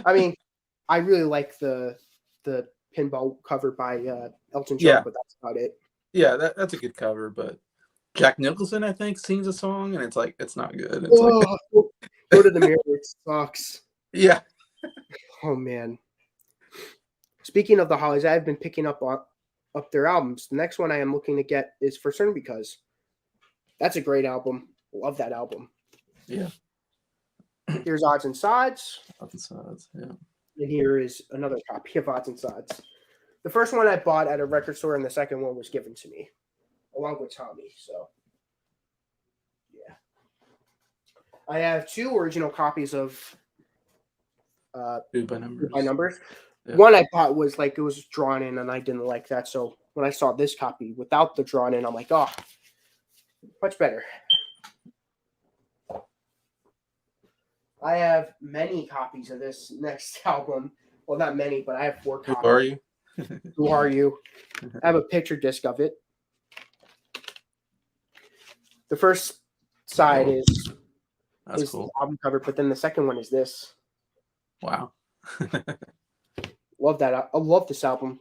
I mean, I really like the pinball cover by Elton John, but that's about it. Yeah, that's a good cover, but Jack Nicholson, I think, sings a song, and it's like it's not good. It's like go to the mirror, it sucks. Yeah. Oh man. Speaking of the Hollies, I've been picking up their albums. The next one I am looking to get is For Certain Because. That's a great album. Love that album. Yeah. Here's Odds and Sods. Odds and Sods, yeah. And here is another copy of Odds and Sods. The first one I bought at a record store, and the second one was given to me. along with Tommy. So yeah, I have 2 original copies of Two by numbers. by numbers. Yeah. One I thought was like it was drawn in, and I didn't like that. So when I saw this copy without the drawn in, I'm like, oh, much better. I have many copies of this next album. Well, not many, but I have 4 Who copies. are you? Who are you? I have a picture disc of it. The first side is That's the cool. album cover, but then the second one is this. Wow. Love that. I love this album.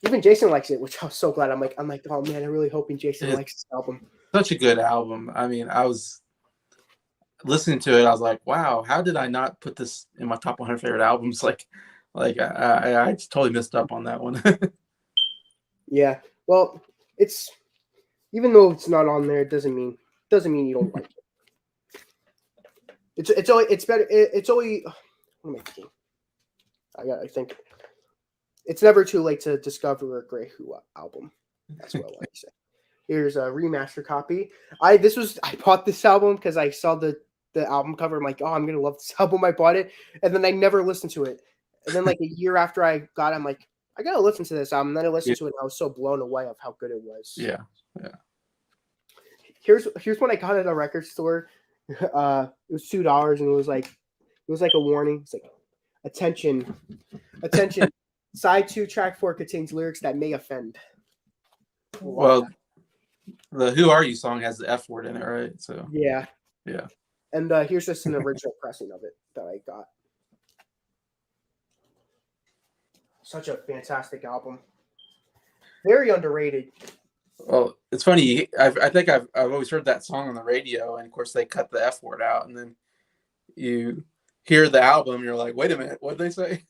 Even Jason likes it, which I was so glad. I'm like, oh man, I'm really hoping Jason likes this album. Such a good album. I mean, I was listening to it. I was like, wow, how did I not put this in my top 100 favorite albums? Like I just totally missed up on that one. Yeah. Well, it's even though it's not on there, it doesn't mean you don't like it. It's better. It's only. What am I thinking? I think it's never too late to discover a great Who album. That's what I like to say. Here's a remaster copy. I bought this album because I saw the album cover. I'm like, oh, I'm gonna love this album. I bought it, and then I never listened to it. And then like a year after I got it, I'm like, I gotta listen to this album. And then I listened to it, and I was so blown away of how good it was. Yeah. Here's when I got it at a record store. It was $2, and it was like a warning. It's like, attention, side 2, track 4 contains lyrics that may offend. Well, the "Who Are You" song has the F word in it, right? So yeah. And here's just an original pressing of it that I got. Such a fantastic album. Very underrated. Well, it's funny. I think I've always heard that song on the radio, and of course they cut the F word out, and then you hear the album, you're like, wait a minute, what did they say?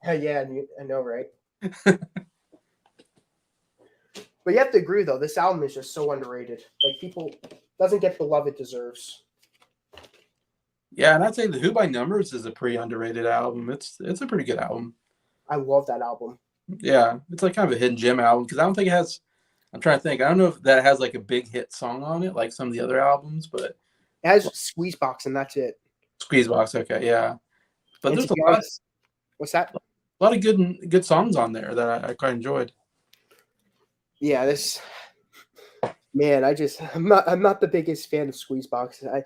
Yeah, I know, right? But you have to agree, though, this album is just so underrated. Like, people doesn't get the love it deserves. Yeah, and I'd say the Who by Numbers is a pretty underrated album. It's a pretty good album. I love that album. Yeah, it's like kind of a hidden gem album because I don't think it has. I'm trying to think. I don't know if that has like a big hit song on it, like some of the other albums, but it has Squeezebox, and that's it. Squeezebox, okay, yeah. But And there's a lot. What's that? A lot of good songs on there that I quite enjoyed. Yeah, this man, I'm not the biggest fan of Squeezebox.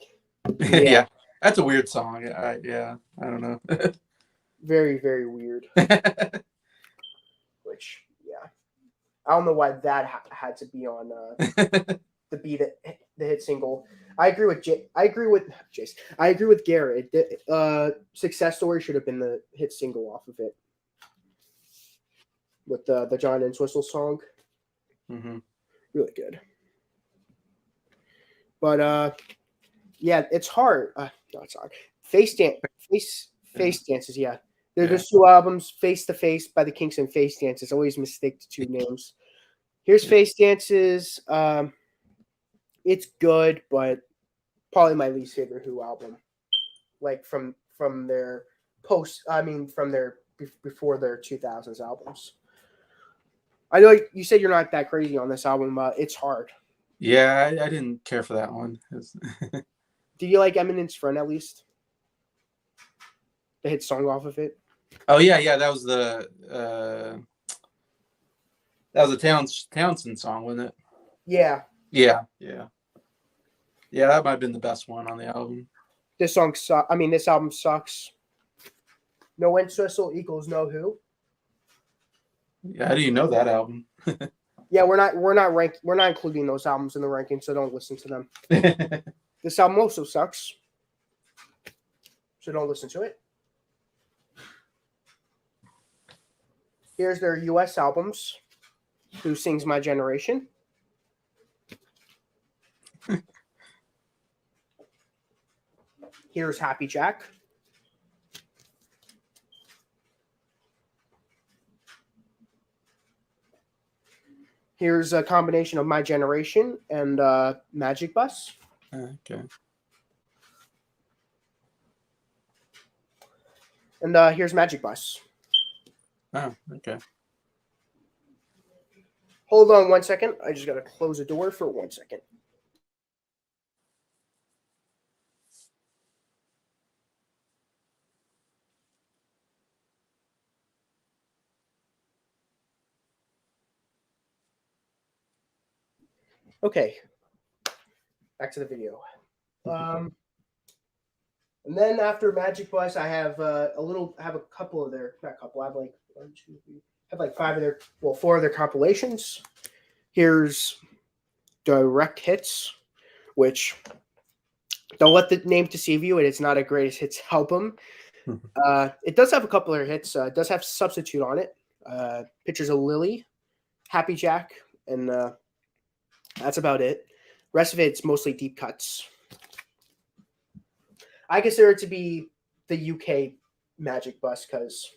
Yeah, that's a weird song. I don't know. Very, very weird. Which, yeah, I don't know why that had to be on the beat the hit single. I agree with Jace. I agree with Garrett. Success Story should have been the hit single off of it with the John Entwistle song. Mm-hmm. Really good. But yeah, it's hard. No, it's hard. Face Dances. Yeah, there's 2 albums: Face to Face by the Kinks and Face Dances. Always mistake the 2 names. Here's Face Dances. It's good, but probably my least favorite Who album. Like from their from their before their 2000s albums. I know you said you're not that crazy on this album, but it's hard. Yeah, I didn't care for that one. Did you like Eminem's Friend at least? The hit song off of it? Oh yeah, that was the Townsend song, wasn't it? Yeah. Yeah, that might have been the best one on the album. This album sucks. No Entwistle equals no Who. Yeah, how do you know that album? Yeah, we're not including those albums in the ranking, so don't listen to them. This album also sucks, so don't listen to it. Here's their U.S. albums. Who Sings My Generation? Here's Happy Jack. Here's a combination of My Generation and Magic Bus. Okay. And here's Magic Bus. Oh, okay. Hold on 1 second. I just got to close the door for 1 second. Okay. Back to the video. And then after Magic Bus, I have I have a couple of their, not a couple, I have like 1, 2, 3, I have like 5 of their, well, 4 of their compilations. Here's Direct Hits, which don't let the name deceive you. It's not a greatest hits album. It does have a couple of hits. It does have Substitute on it. Pictures of Lily, Happy Jack, and that's about it. Rest of it's mostly deep cuts. I consider it to be the UK Magic Bus because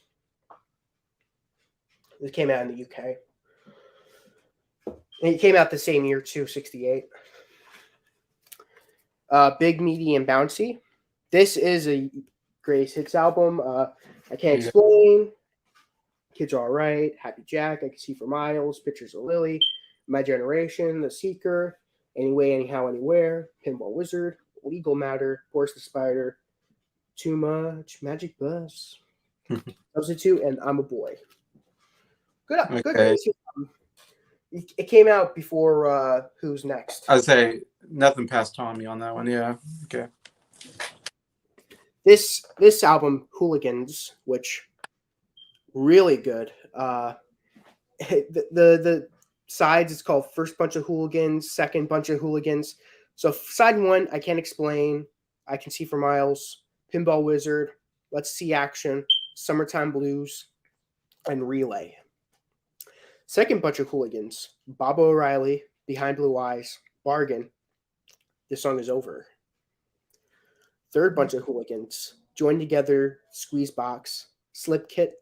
it came out in the UK. And it came out the same year too, 68. Big, Meaty, and Bouncy. This is a greatest hits album. I Can't Explain. Kids Are Alright. Happy Jack. I Can See for Miles. Pictures of Lily. My Generation. The Seeker. Anyway, Anyhow, Anywhere. Pinball Wizard. Legal Matter. Boris the Spider. Too Much. Magic Bus. Substitute. And I'm a Boy. Good. Okay. Good. It came out before Who's Next. I'd say nothing past Tommy on that one. Yeah. Okay. This album, Hooligans, which really good. The sides, it's called First Bunch of Hooligans, Second Bunch of Hooligans. So side 1, I Can't Explain, I Can See for Miles, Pinball Wizard, Let's See Action, Summertime Blues, and Relay. Second Bunch of Hooligans, Bob O'Reilly, Behind Blue Eyes, Bargain, This Song Is Over. Third Bunch of Hooligans, Join Together, Squeeze Box, Slip Kit,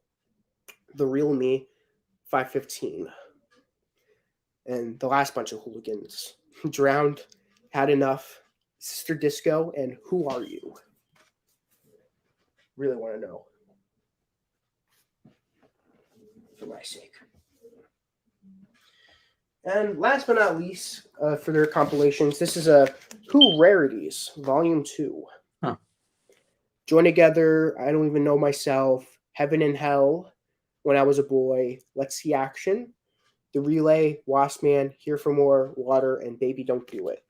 The Real Me, 515. And the last bunch of hooligans, Drowned, Had Enough, Sister Disco, and Who Are You? Really want to know. For my sake. And last but not least, for their compilations, this is a Who Rarities, Volume 2. Huh. Join Together, I Don't Even Know Myself, Heaven and Hell, When I Was a Boy, Let's See Action, The Relay, Wasp Man, Here for More, Water, and Baby Don't Do It.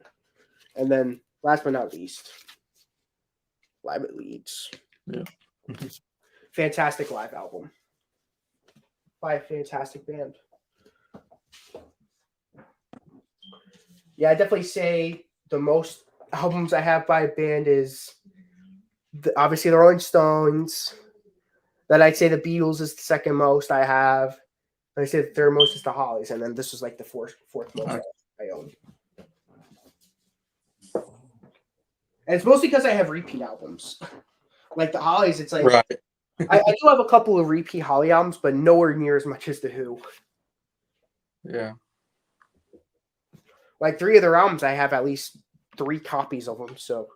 And then, last but not least, Live at Leeds. Yeah. Fantastic live album by a fantastic band. Yeah, I definitely say the most albums I have by a band is obviously the Rolling Stones. Then I'd say the Beatles is the second most I have. And I say the third most is the Hollies, and then this is like the fourth most I own. And it's mostly because I have repeat albums. Like the Hollies, it's like Right. I do have a couple of repeat Holly albums, but nowhere near as much as the Who. Yeah. Like 3 of their albums, I have at least 3 copies of them. So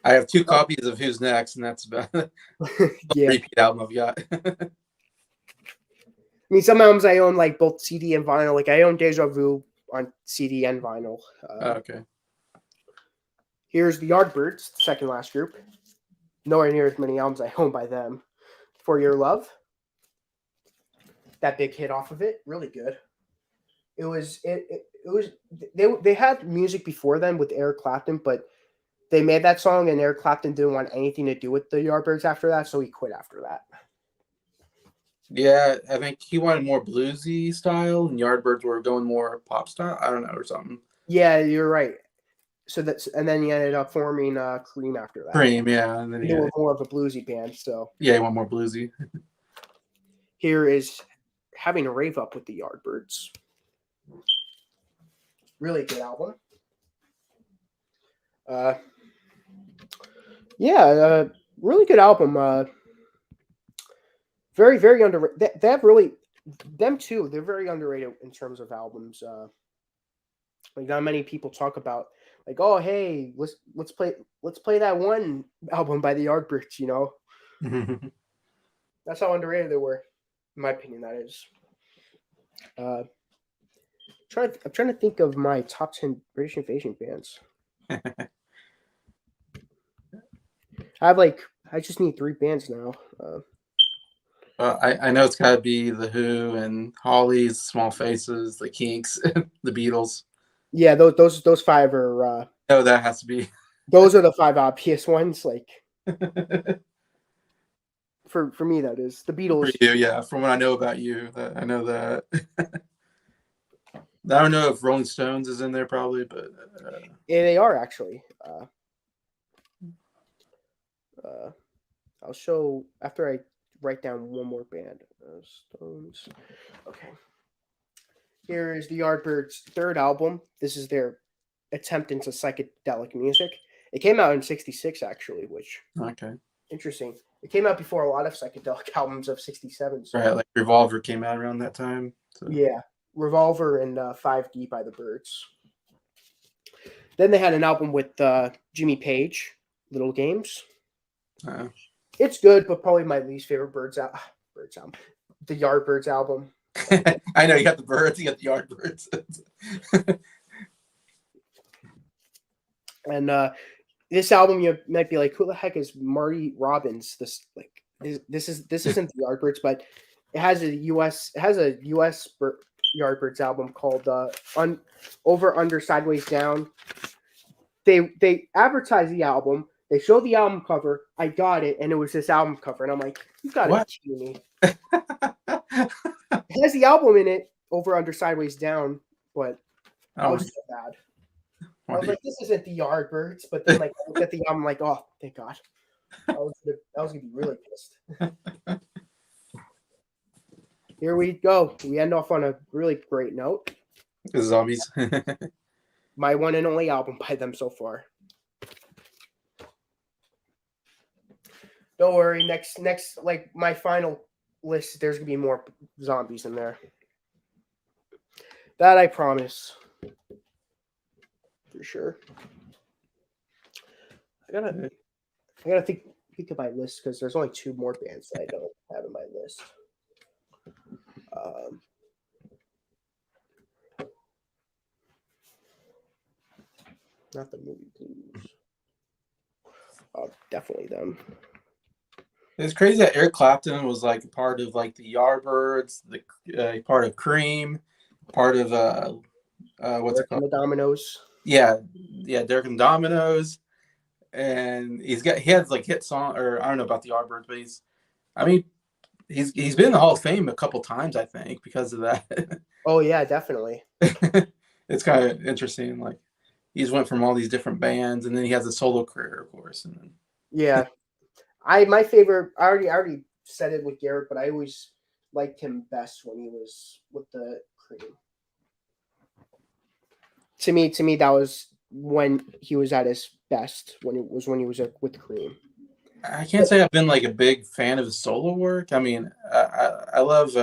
I have 2 copies of Who's Next, and that's about the yeah. repeat album I've got. I mean, some albums I own like both CD and vinyl. Like I own Deja Vu on CD and vinyl. Okay. Here's the Yardbirds, the second last group. Nowhere near as many albums I own by them. For Your Love. That big hit off of it, really good. It was they had music before then with Eric Clapton, but they made that song and Eric Clapton didn't want anything to do with the Yardbirds after that, so he quit after that. Yeah, I think he wanted more bluesy style, and Yardbirds were going more pop style. I don't know, or something. Yeah, you're right. So and then he ended up forming Cream after that. Cream, yeah, and then They were more of a bluesy band. So yeah, he went more bluesy. Here is Having a Rave Up with the Yardbirds. Really good album. Really good album. Very, very underrated. They have really, them too. They're very underrated in terms of albums. Like not many people talk about, like, oh hey, let's play that one album by the Yardbirds. You know, that's how underrated they were, in my opinion. That is. Uh, I'm trying to think of my top 10 British Invasion bands. I just need 3 bands now. Well, I know it's got to be the Who and Hollies, Small Faces, the Kinks, the Beatles. Yeah, those 5 are No, that has to be. those are the 5 obvious ones. Like for me, that is the For Beatles. you, yeah. From what I know about you, I know that. I don't know if Rolling Stones is in there, probably, but Yeah, they are actually. I'll show after I write down one more band. Stones. Okay. Here is the Yardbirds' 3rd album. This is their attempt into psychedelic music. It came out in '66, actually, which okay, interesting. It came out before a lot of psychedelic albums of '67. So. right. Like Revolver came out around that time. So. Yeah, Revolver and 5D by the Birds. Then they had an album with Jimmy Page, Little Games. It's good, but probably my least favorite Birds album. The Yardbirds album. I know you got the Birds, you got the Yardbirds. And this album, you might be like, "Who the heck is Marty Robbins?" This isn't the Yardbirds, but it has a U.S. Yardbirds album called Over, Under, Sideways, Down. They advertise the album. They show the album cover. I got it, and it was this album cover, and I'm like, "You got to be kidding me!" It has the album in it, Over, Under, Sideways, Down, but I was so bad. I was like, "This isn't the Yardbirds," but then like I looked at the album, like, "Oh, thank God!" I was gonna be really pissed. Here we go. We end off on a really great note. The Zombies. My one and only album by them so far. Don't worry. Next, like my final list, there's gonna be more Zombies in there. That I promise. For sure. I gotta think of my list because there's only 2 more bands that I don't have in my list. Not the movie Blues. Oh, definitely them. It's crazy that Eric Clapton was like a part of like the Yardbirds, the part of Cream, part of what's it called? The Dominoes. Yeah, Derek and Dominoes, and he has like hit song, or I don't know about the Yardbirds, but he's been in the Hall of Fame a couple times, I think, because of that. Oh yeah, definitely. It's kind of interesting. Like he's went from all these different bands, and then he has a solo career, of course. And then... Yeah, my favorite. I already said it with Garrett, but I always liked him best when he was with the Cream. To me, that was when he was at his best. When he was with Cream. I can't say I've been like a big fan of his solo work. I mean, I love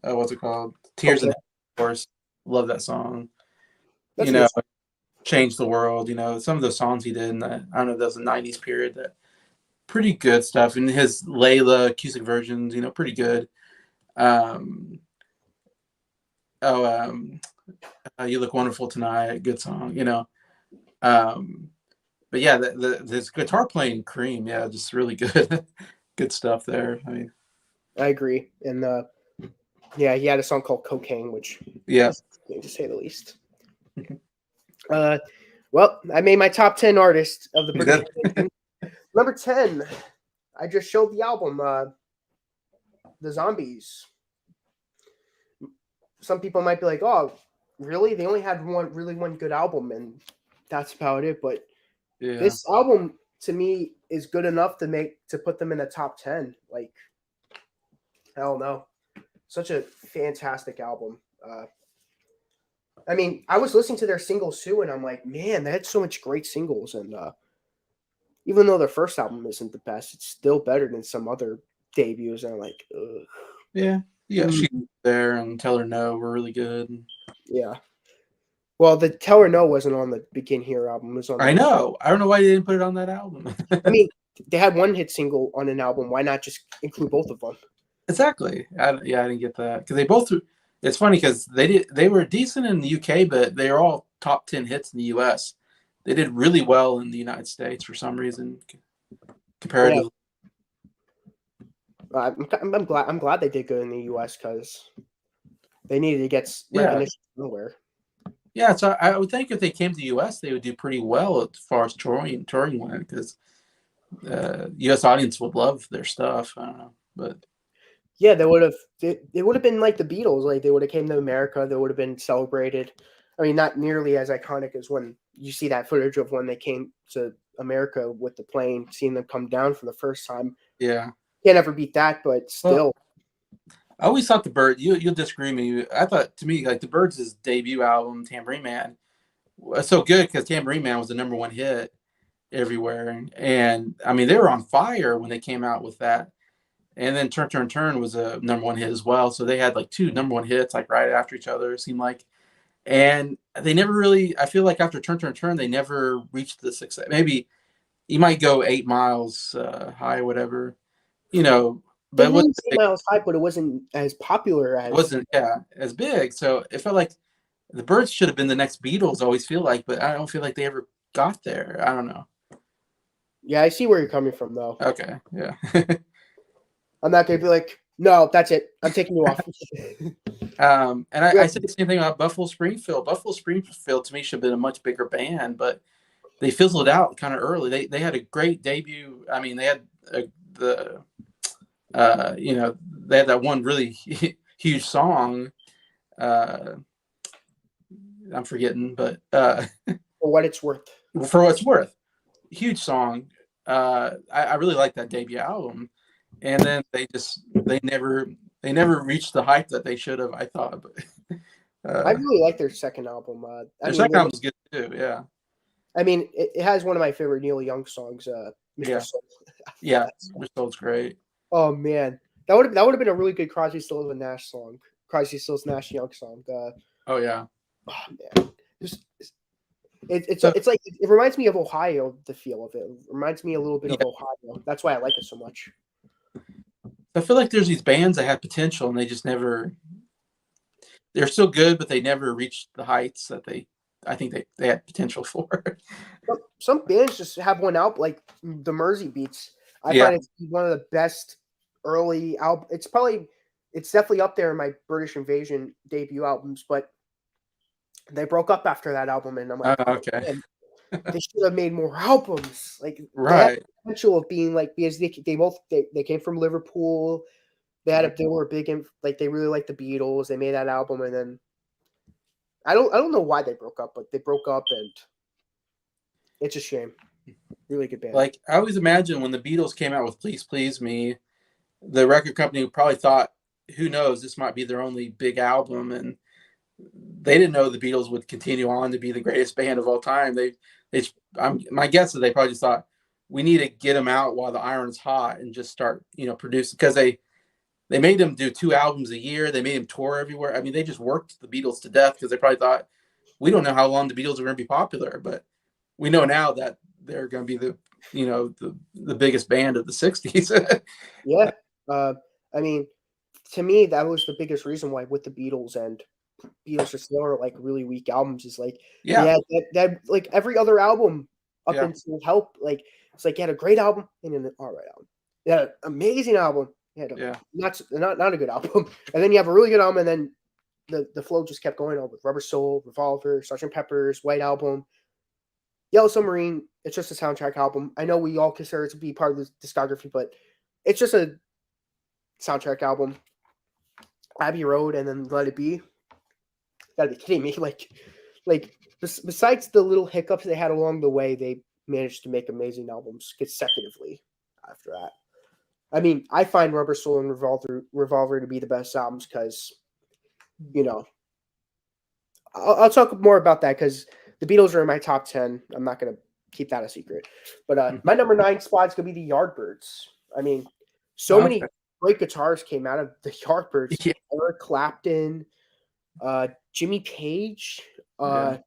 what's it called? Tears in Heaven, of course. Love that song. That's nice. Changed the World. Some of the songs he did in the, I don't know, that was the '90s period. That pretty good stuff. And his Layla acoustic versions, pretty good. You Look Wonderful Tonight, good song. But yeah, this guitar playing Cream, yeah, just really good, good stuff there. I mean, I agree, and yeah, he had a song called Cocaine, which to say the least. Well, I made my top 10 artists of the British. Number 10, I just showed the album, The Zombies. Some people might be like, "Oh, really? They only had one good album, and that's about it." But this album, to me, is good enough to put them in the top 10. Like, hell no, such a fantastic album. I mean, I was listening to their singles too, and I'm like, man, they had so much great singles. And even though their first album isn't the best, it's still better than some other debuts. And I'm like, ugh. Yeah. She's there and Tell Her No were really good. Yeah. Well, the Tell Her No wasn't on the Begin Here album. It was on. I know. I don't know why they didn't put it on that album. I mean, they had one hit single on an album. Why not just include both of them? Exactly. I didn't get that because they both. It's funny because they were decent in the UK, but they were all top 10 hits in the US. They did really well in the United States for some reason, Yeah, comparatively. I'm glad they did good in the U.S. because they needed to get Yeah, recognition somewhere. yeah. So I would think if they came to the US, they would do pretty well as far as touring went because US audience would love their stuff. I don't know, but Yeah, they would have. They would have been like the Beatles. Like they would have came to America. They would have been celebrated. I mean, not nearly as iconic as when you see that footage of when they came to America with the plane, seeing them come down for the first time. yeah. Can't ever beat that, but Well, still. I always thought the Bird. You'll disagree with me. I thought to me like the Birds' debut album, Tambourine Man, was so good because Tambourine Man was the #1 hit everywhere, and I mean they were on fire when they came out with that. And then Turn Turn Turn was a #1 hit as well. So they had like two #1 hits like right after each other. It seemed like, and they never really. I feel like after Turn Turn Turn, they never reached the success. Maybe you might go 8 Miles High, whatever, you know, but They it wasn't named Eight big, Miles High, but it wasn't as popular it as. wasn't as big. So it felt like the Birds should have been the next Beatles. I always feel like, but I don't feel like they ever got there. I don't know. Yeah, I see where you're coming from, though. Okay, yeah. I'm not gonna be like, no, that's it. I'm taking you off. And I said the same thing about Buffalo Springfield. Buffalo Springfield to me should have been a much bigger band, but they fizzled out kind of early. They had a great debut. I mean, they had the they had that one really huge song. Uh, I'm forgetting, but For what it's worth. for what it's worth, huge song. I really like that debut album, and then they never reached the hype that they should have. I thought, but I really like their second album. their second album was good too. Yeah, It has one of my favorite Neil Young songs, Mr. yeah, Soul. yeah. Results great. Oh man, that would have been a really good Crosby, Stills and Nash song. Crosby, Stills, Nash Young song. Oh yeah. Oh man, Just- it's So it's like it reminds me of Ohio. The feel of it reminds me a little bit of yeah, Ohio. That's why I like it so much. I feel like there's these bands that have potential and they just never. They're still good, but they never reached the heights that I think they had potential for. Some bands just have one out like the Mersey Beats. I Yeah. find it's one of the best early album. It's definitely up there in my British Invasion debut albums, but they broke up after that album, and I'm like, Okay. man, they should have made more albums. Like they had Right. the potential of being like because they came from Liverpool. They were big in like they really liked the Beatles. They made that album, and then I don't know why they broke up, but they broke up, and it's a shame. Really good band. Like I always imagine when the Beatles came out with "Please Please Me," the record company probably thought, "Who knows? This might be their only big album," and they didn't know the Beatles would continue on to be the greatest band of all time. My guess is they probably just thought we need to get them out while the iron's hot and just start, producing because they made them do 2 albums a year. They made them tour everywhere. I mean, they just worked the Beatles to death because they probably thought we don't know how long the Beatles are going to be popular, but we know now that they're going to be the biggest band of the '60s. Yeah. I mean, to me, that was the biggest reason why with the Beatles and Beatles just are like really weak albums is like they Yeah, had that like every other album up yeah, until Help, like it's like you had a great album and an all right album. You had an amazing album. You had a yeah, not a good album. And then you have a really good album and then the flow just kept going on with Rubber Soul, Revolver, Sgt. Pepper's, White Album, Yellow Submarine. It's just a soundtrack album. I know we all consider it to be part of the discography, but it's just a soundtrack album. Abbey Road and then Let It Be. Gotta be kidding me. Besides the little hiccups they had along the way, they managed to make amazing albums consecutively after that. I mean, I find Rubber Soul and Revolver to be the best albums because, you know, I'll talk more about that because the Beatles are in my top 10. I'm not going to keep that a secret. But my number 9 spot is going to be the Yardbirds. I mean, so many okay. great guitars came out of the Yardbirds. Yeah, Eric Clapton, Jimmy Page. yeah.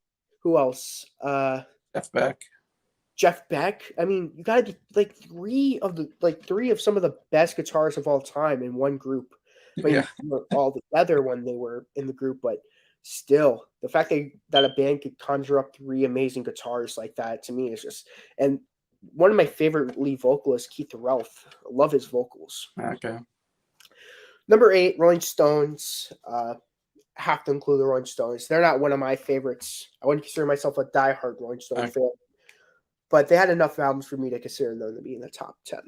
Who else? Jeff Beck. Jeff Beck. I mean, you got to be like three of some of the best guitarists of all time in one group. I mean, Yeah. they were all together when they were in the group, but still, the fact that a band could conjure up three amazing guitarists like that to me is just. And one of my favorite lead vocalists, Keith Relf. I love his vocals. Okay. Number 8, Rolling Stones. Have to include the Rolling Stones. They're not one of my favorites. I wouldn't consider myself a diehard Rolling Stone fan, but they had enough albums for me to consider them to be in the top 10.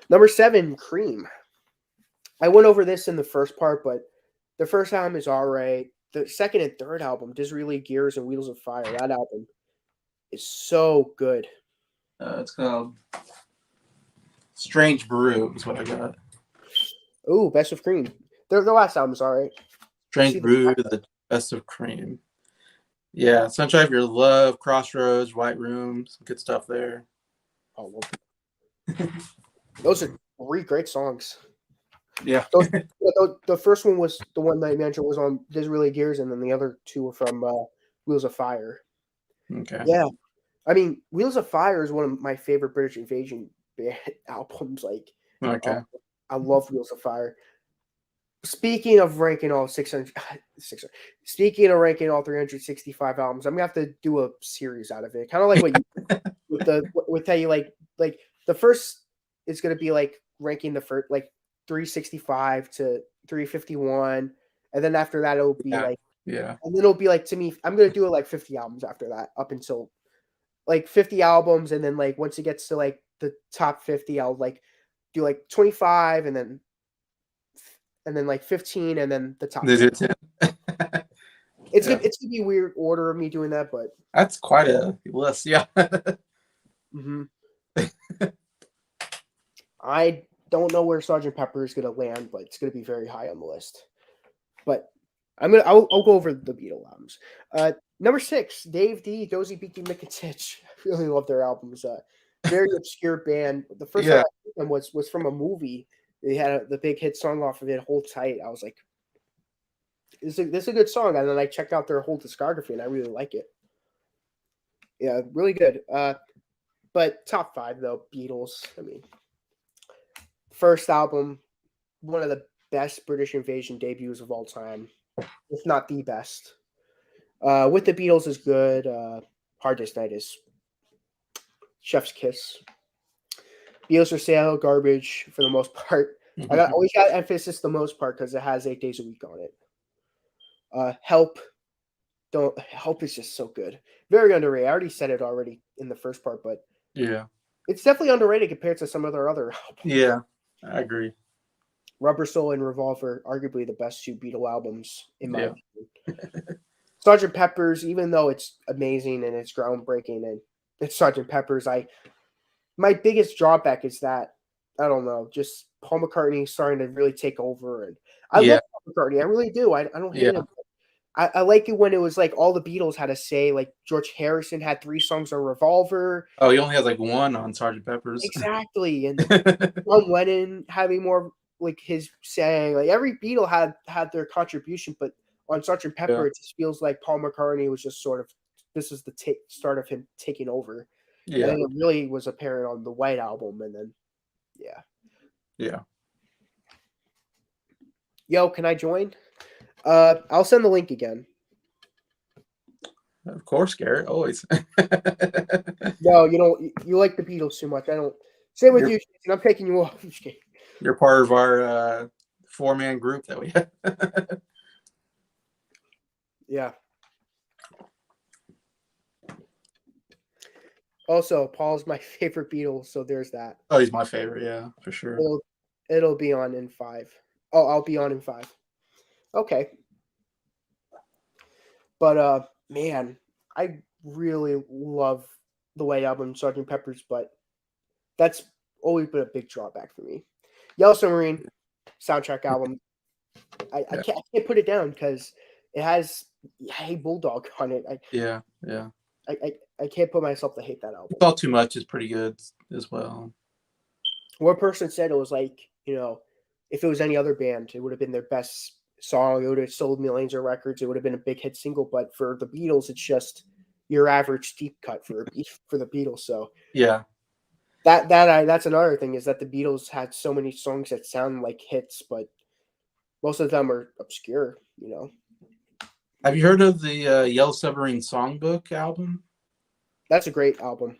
Number 7, Cream. I went over this in the first part, but the first album is all right. The second and third album, Disraeli Gears and Wheels of Fire, that album is so good. It's called Strange Brew is what I got. Ooh, Best of Cream. The last album's all right. Strange Brew, the Best of Cream. Yeah, Sunshine of Your Love, Crossroads, White Room, some good stuff there. Oh, well. Those are 3 great songs. Yeah. The first one was the one that I mentioned was on Disraeli Gears, and then the other 2 were from Wheels of Fire. Okay. Yeah. I mean, Wheels of Fire is one of my favorite British Invasion band albums. Like, Okay. I love Wheels of Fire. Speaking of ranking all 600, speaking of ranking all 365 albums, I'm gonna have to do a series out of it. Kind of like what you with how you like the first is gonna be like ranking the first like 365 to 351, and then after that it'll be yeah. and then it'll be like to me, I'm gonna do it like 50 albums after that, up until like 50 albums, and then like once it gets to like the top 50, I'll like do like 25, and then like 15, and then the top 10. It's gonna be a weird order of me doing that, but that's quite a list. Yeah. mm-hmm. I don't know where Sgt. Pepper is gonna land, but it's gonna be very high on the list. But I'll go over the Beatle albums. Number 6, Dave D, Dozy Beaky Micketich. I really love their albums. Very obscure band. The first time I heard them was from a movie. They had the big hit song off of it, Hold Tight. I was like, this is a good song. And then I checked out their whole discography, and I really like it. Yeah, really good. But top 5, though, Beatles. I mean, first album, one of the best British Invasion debuts of all time, if not the best. With the Beatles is good. Hard Day's Night is chef's kiss. Beatles for Sale, garbage for the most part. I always got emphasis the most part because it has 8 days a week on it. Help is just so good. Very underrated. I already said it already in the first part, but yeah, it's definitely underrated compared to some of their other albums. Yeah, I agree. Rubber Soul and Revolver, arguably the best 2 Beatle albums in my opinion. Sgt. Pepper's, even though it's amazing and it's groundbreaking and it's Sgt. Pepper's, my biggest drawback is that I don't know, just Paul McCartney starting to really take over, and I love Paul McCartney, I really do. I don't hate him. I like it when it was like all the Beatles had to say, like George Harrison had 3 songs on Revolver. Oh, he only has like 1 on Sgt. Pepper's. Exactly, and John Lennon having more like his saying. Like every Beatle had their contribution, but on Sgt. Pepper, it just feels like Paul McCartney was just sort of this is the start of him taking over. Yeah, and it really was apparent on the White Album, and then Yo, can I join? I'll send the link again. Of course, Garrett, always. No, you like the Beatles too much. I don't. Same with you, Jason. I'm taking you off. You're part of our 4-man group that we have. Yeah. Also, Paul's my favorite Beatle, so there's that. Oh, he's my favorite, yeah, for sure. It'll be on in 5. Oh, I'll be on in 5. Okay. But man, I really love the White Album, Sgt. Pepper's, but that's always been a big drawback for me. Yellow Submarine soundtrack album. I can't put it down because it has Hey Bulldog on it. I can't put myself to hate that album. It's All Too Much is pretty good as well. One person said it was like, if it was any other band, it would have been their best song. It would have sold millions of records. It would have been a big hit single. But for the Beatles, it's just, your average deep cut for the Beatles. So Yeah. that's another thing, is that the Beatles had so many songs that sound like hits, but most of them are obscure. Have you heard of the Yellow Submarine Songbook album? That's a great album.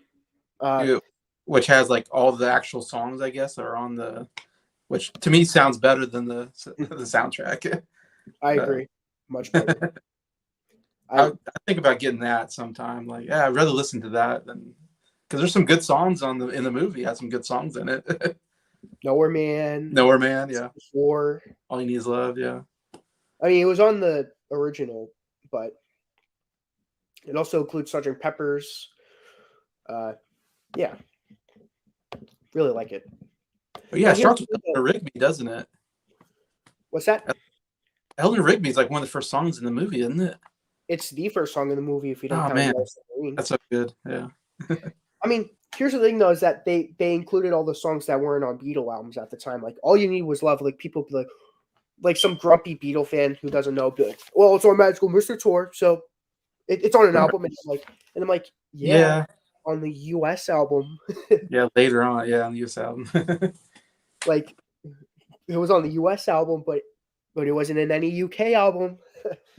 Yeah, which has like all the actual songs, I guess, that are on the, which to me sounds better than the soundtrack. I agree, much better. I think about getting that sometime. Like, yeah, I'd rather listen to that than, because there's some good songs in the movie. It has some good songs in it. Nowhere Man. Nowhere Man, yeah. War. All You Need Is Love, yeah. I mean, it was on the original, but it also includes Sgt. Pepper's. Yeah, really like it. But yeah, it starts with Eleanor Rigby, doesn't it? What's that? Eleanor Rigby is like one of the first songs in the movie, isn't it? It's the first song in the movie if you don't count man. Yellow Submarine. That's so good, yeah. I mean, here's the thing though, is that they included all the songs that weren't on Beatle albums at the time. Like All You Need Was Love. Like people be like some grumpy Beatle fan who doesn't know, be like, well, it's on Magical Mystery Tour, so it's on an album. And I'm like, yeah. On the US album. Yeah, later on, yeah, on the US album. Like it was on the US album, but it wasn't in any UK album.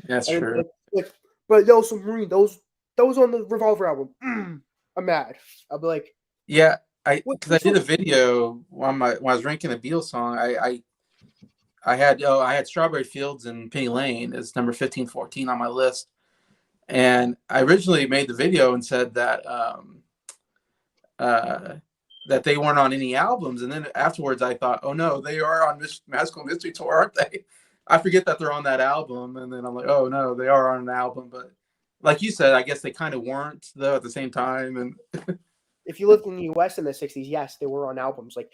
That's true. But Yellow Submarine, those on the Revolver album. I'm mad. I'll be like, yeah, because I did a video when I was ranking the Beatles song. I had Strawberry Fields and Penny Lane as number 15, 14 on my list. And I originally made the video and said that that they weren't on any albums, and then afterwards I thought, oh no, they are on Magical Mystery Tour, aren't they? I forget that they're on that album, and then I'm like, oh no, they are on an album. But like you said, I guess they kind of weren't though at the same time. And if you lived in the US in the 60s, yes, they were on albums. Like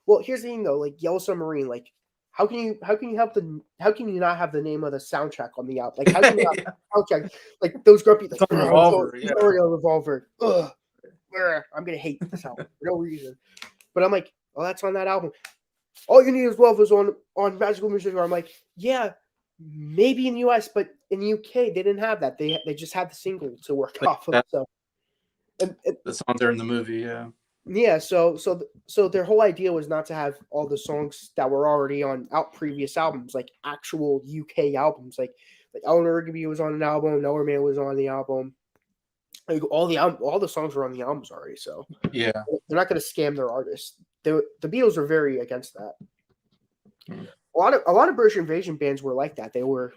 well, here's the thing though, like Yellow Submarine, like how can you not have the name of the soundtrack on the album? Like how can you not have the soundtrack? Like those grumpy like Revolver, yeah. Revolver. Ugh, I'm gonna hate this album for no reason. But I'm like, oh, that's on that album. All You Need Is Love was on Magical Mystery Tour. I'm like, yeah, maybe in the US, but in the UK they didn't have that. They just had the single to work off of. So and the songs are in the movie, yeah. Yeah, so their whole idea was not to have all the songs that were already on previous albums, like actual UK albums, like Eleanor Rigby was on an album, Nowhere Man was on the album, like all the songs were on the albums already. So yeah, they're not going to scam their artists. The Beatles were very against that. Hmm. A lot of British Invasion bands were like that. They were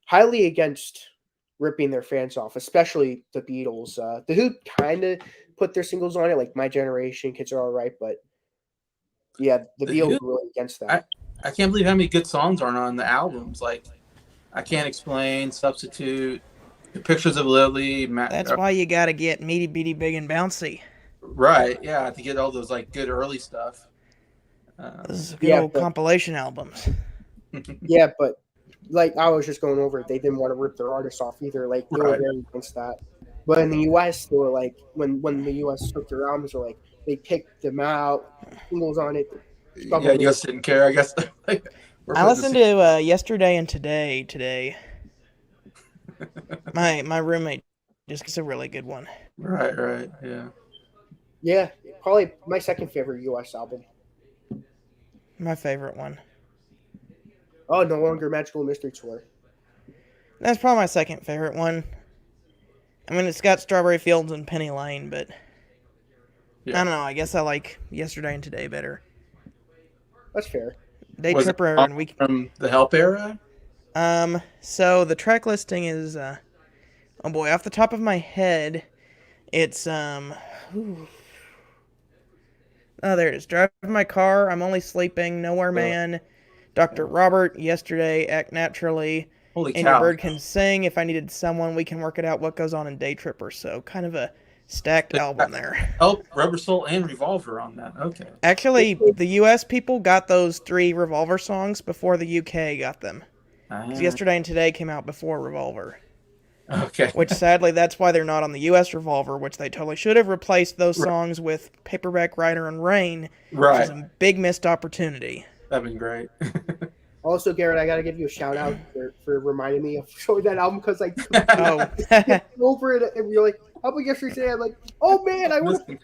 highly against ripping their fans off, especially the Beatles. The Who kind of put their singles on it, like My Generation, Kids Are All Right, but yeah, the Beatles were really against that. I can't believe how many good songs aren't on the albums. Like I Can't Explain, Substitute, The Pictures of Lily. That's why you got to get Meaty Beaty Big and Bouncy. Right, yeah, to get all those like good early stuff. Those good old compilation albums. Yeah, but like I was just going over it, they didn't want to rip their artists off either. Like they were very against that. But in the US, they were like, when the US took their albums, were like they picked them out, singles on it. Yeah, you guys didn't care, I guess. I listened to Yesterday and Today. My roommate just gets a really good one. Right, yeah. Yeah, probably my second favorite US album. My favorite one. Oh, No Longer Magical Mystery Tour. That's probably my second favorite one. I mean, it's got Strawberry Fields and Penny Lane, but I don't know. I guess I like Yesterday and Today better. That's fair. Day Tripper and Week from the Help era. So the track listing is, oh boy, off the top of my head, it's oh, there it is. Driving My Car, I'm Only Sleeping, Nowhere Man, Dr. Robert, Yesterday, Act Naturally. Holy and cow. Your Bird Can Sing. If I Needed Someone, We Can Work It Out. What Goes On in Day Tripper. So kind of a stacked album there. Oh, Rubber Soul and Revolver on that. Okay. Actually, the U.S. people got those 3 Revolver songs before the U.K. got them. Yesterday and Today came out before Revolver. Okay. Which, sadly, that's why they're not on the U.S. Revolver, which they totally should have replaced those songs with Paperback Writer and Rain. Right. Which is a big missed opportunity. That'd been great. Also, Garrett, I gotta give you a shout out for reminding me of showing that album because I Oh, over it and you're like, how about yesterday? I'm like, oh man, Listen.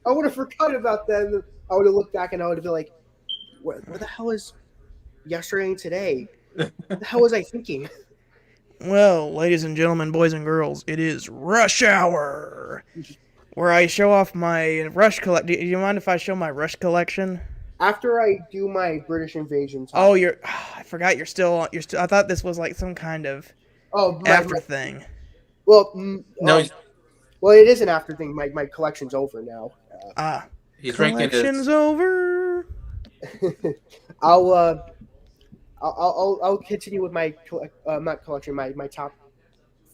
I would have forgotten about that. And I would have looked back and I would have been like, where the hell is yesterday and today? What the hell was I thinking? well, ladies and gentlemen, boys and girls, it is Rush Hour, where I show off my Rush collect. Do you mind if I show my Rush collection? After I do my British Invasion top, Oh, you're. I forgot you're still. You're still. I thought this was like some kind of after thing. well, No, well, it is an after thing. My collection's over now. he's ranking Collection's his. over. I'll I'll continue with my not collection, my top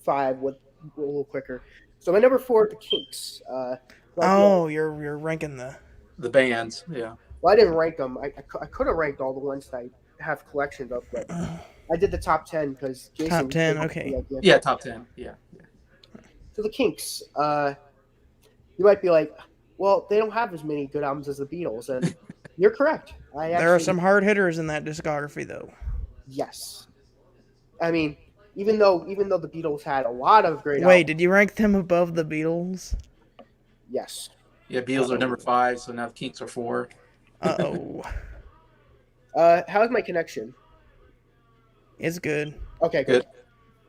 5 with a little quicker. So my number 4, the Kinks. Oh, you're ranking the. The bands, yeah. Well, I didn't rank them. I could have ranked all the ones that I have collections of, but I did the top 10 because Jason. Top 10, okay. Yeah, top 10, yeah. So the Kinks. You might be like, well, they don't have as many good albums as the Beatles, and you're correct. There are some hard hitters in that discography, though. Yes. I mean, even though the Beatles had a lot of great Wait, albums. did you rank them above the Beatles? Yes. Yeah, Beatles are number 5, so now the Kinks are 4. Uh-oh. How's my connection? It's good. Okay, good.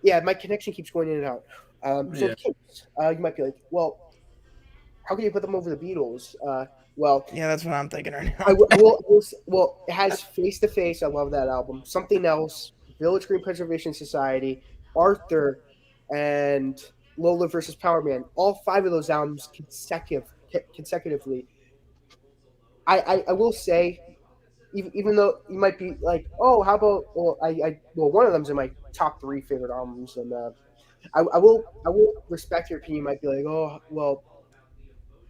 Yeah, my connection keeps going in and out. So the Kinks, you might be like, well, how can you put them over the Beatles? Well, yeah, that's what I'm thinking right now. Well, it has Face to Face. I love that album. Something Else, Village Green Preservation Society, Arthur, and Lola versus Power Man. All 5 of those albums consecutively. I will say, even though you might be like, oh, how about one of them's in my top 3 favorite albums, and I will respect your opinion. You might be like, oh, well,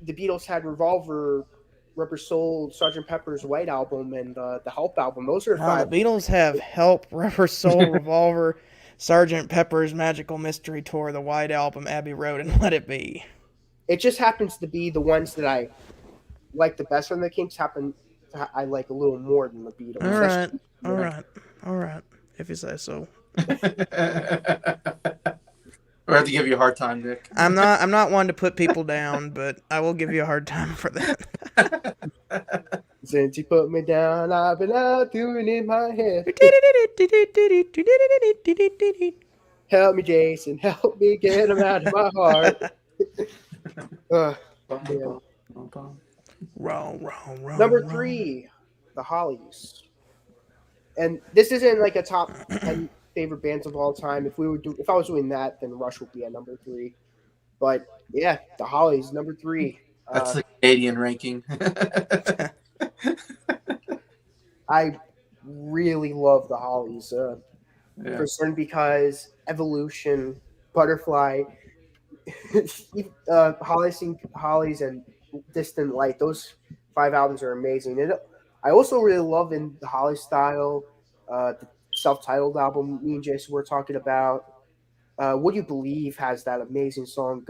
the Beatles had Revolver, Rubber Soul, Sgt. Pepper's White Album, and the Help album. Those are 5. The Beatles have Help, Rubber Soul, Revolver, Sgt. Pepper's Magical Mystery Tour, the White Album, Abbey Road, and Let It Be. It just happens to be the ones that I like the best from the Kinks. I like a little more than the Beatles. All right. If you say so. We'll have to give you a hard time, Nick. I'm not one to put people down, but I will give you a hard time for that. Since you put me down, I've been out doing in my head. Help me, Jason. Help me get him out of my heart. Wrong. Number 3, the Hollies. And this isn't like a top 10 favorite bands of all time. If I was doing that, then Rush would be at number 3. But yeah, the Hollies, number 3. That's the Canadian ranking. I really love the Hollies. For certain, because Evolution, Butterfly, Hollies, and Distant Light. Those 5 albums are amazing. And I also really love in the Hollies style, the self-titled album me and Jason were talking about. Would You Believe has that amazing song,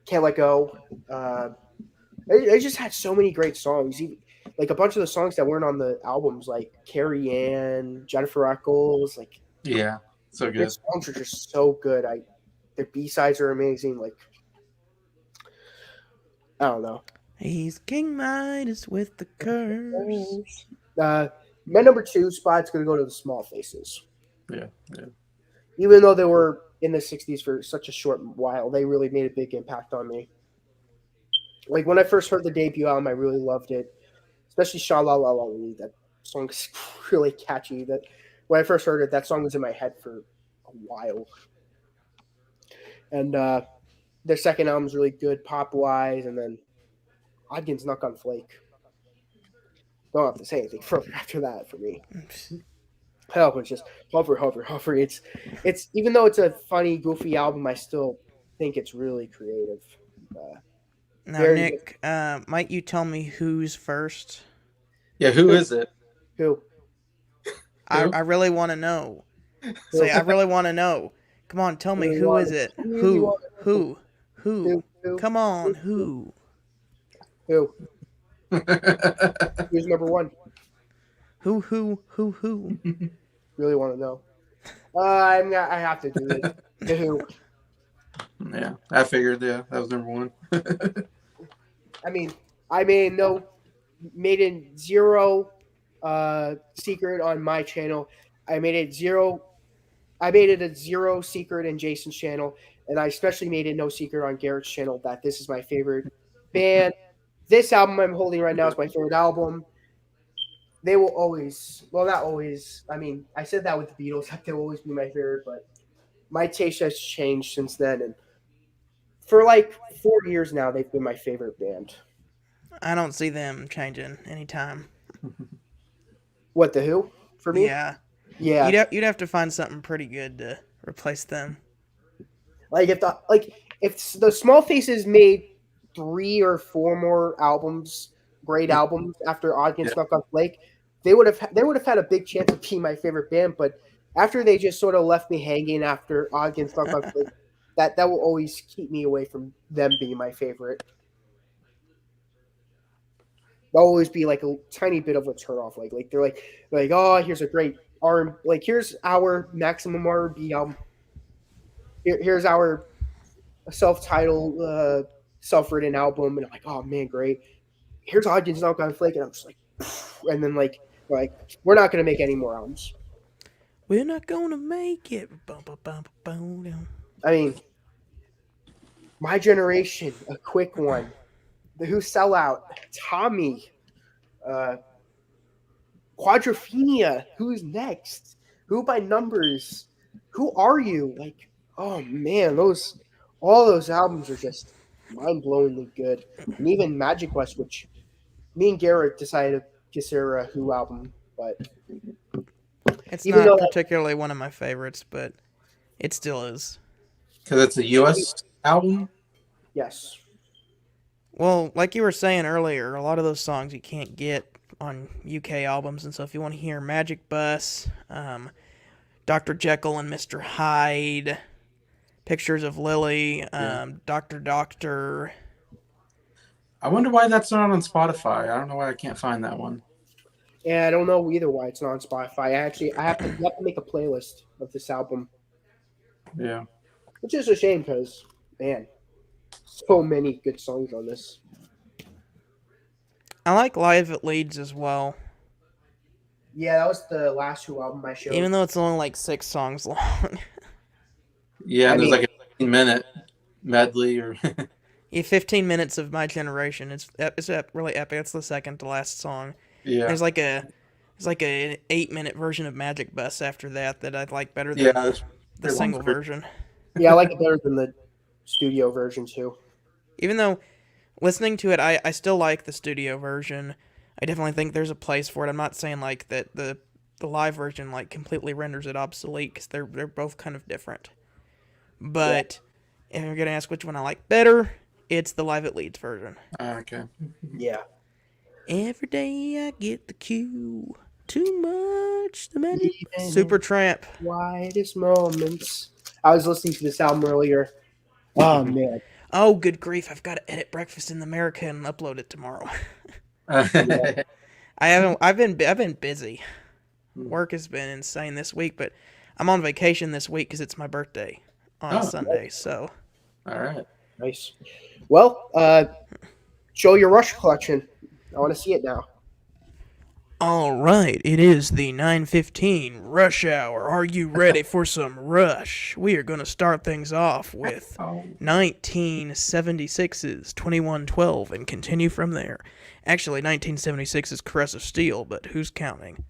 Can't Let Go. They just had so many great songs. Like a bunch of the songs that weren't on the albums, like Carrie Ann, Jennifer Eccles, like yeah, so good. Their songs are just so good. Their B-sides are amazing. Like, I don't know. He's King Midas with the curse. My number 2 spot's going to go to the Small Faces. Yeah. Even though they were in the 60s for such a short while, they really made a big impact on me. Like, when I first heard the debut album, I really loved it. Especially Sha La La La Lee. That song is really catchy. That when I first heard it, that song was in my head for a while. And their second album is really good, pop-wise, and then Ogden's Knock on Flake. Don't have to say anything further after that for me. Hell, it's just hover. It's even though it's a funny, goofy album, I still think it's really creative. Now, Nick, might you tell me who's first? Yeah, who is it? Who? I really want to know. Say, I really want to know. Come on, tell me, who is it? Who? Come on, who? Who's number 1? Who? Really want to know? I have to do it. The Who. Yeah, I figured. Yeah, that was number one. I mean, I made it zero secret on my channel. I made it zero. I made it a zero secret in Jason's channel, and I especially made it no secret on Garrett's channel that this is my favorite band. This album I'm holding right now is my favorite album. They will always, well, not always. I mean, I said that with the Beatles, that they'll always be my favorite, but my taste has changed since then. And for like 4 years now, they've been my favorite band. I don't see them changing anytime. What, the Who? For me? Yeah, Yeah. you'd have to find something pretty good to replace them. Like if the Small Faces made 3 or 4 more albums, great albums after Odd Yeah. Against Knock on Flake, they would have had a big chance of being my favorite band. But after they just sort of left me hanging after Odd Against Knock on Flake, that will always keep me away from them being my favorite. They'll always be like a tiny bit of a turnoff. Like they're like oh, here's a great R, like here's our maximum R&B album. Here's our self-titled, self-written album, and I'm like, oh man, great. Here's Audience Knock on Flake, and I'm just like, and then like we're not gonna make any more albums. We're not gonna make it. I mean, my generation, a quick one. The Who Sellout, Tommy, Quadrophenia. Who's next? Who by Numbers? Who Are You? Like, oh man, all those albums are just mind-blowingly good. And even Magic Quest, which me and Garrett decided to consider a Who album, but It's even not though particularly one of my favorites, but it still is. Because it's a U.S. album. yes, Well, like you were saying earlier, a lot of those songs you can't get on UK albums, and so if you want to hear Magic Bus, Dr. Jekyll and Mr. Hyde, Pictures of Lily, Dr. Doctor. I wonder why that's not on Spotify. I don't know why I can't find that one. and I don't know either why it's not on Spotify. I have to make a playlist of this album, Yeah. which is a shame because man, so many good songs on this. I like Live at Leeds as well, Yeah, that was the last Who album I showed. even though it's only like 6 songs long. Yeah, I and there's mean- like a 15-minute medley or 15 minutes of My Generation. It's really epic. It's the second to last song. yeah. There's like an 8-minute version of Magic Bus after that I like better than Yeah, the they're single longer. version. Yeah, I like it better than the studio version too. Even though listening to it, I still like the studio version. I definitely think there's a place for it. I'm not saying like that the live version like completely renders it obsolete because they're both kind of different. But if you're gonna ask which one I like better, it's the Live at Leeds version. Okay. Yeah. Every day I get the cue. Too much the magic. Even Super Tramp. Widest moments. I was listening to this album earlier. Oh man. Oh, good grief! I've got to edit Breakfast in America and upload it tomorrow. Yeah. I haven't. I've been busy. Work has been insane this week, but I'm on vacation this week because it's my birthday on Sunday. So All right. Nice. Well, show your Rush collection. I want to see it now. all right, it is the 9:15 rush hour. Are you ready for some Rush? We are going to start things off with 1976's 2112 and continue from there. Actually, 1976 is Caress of Steel, but who's counting?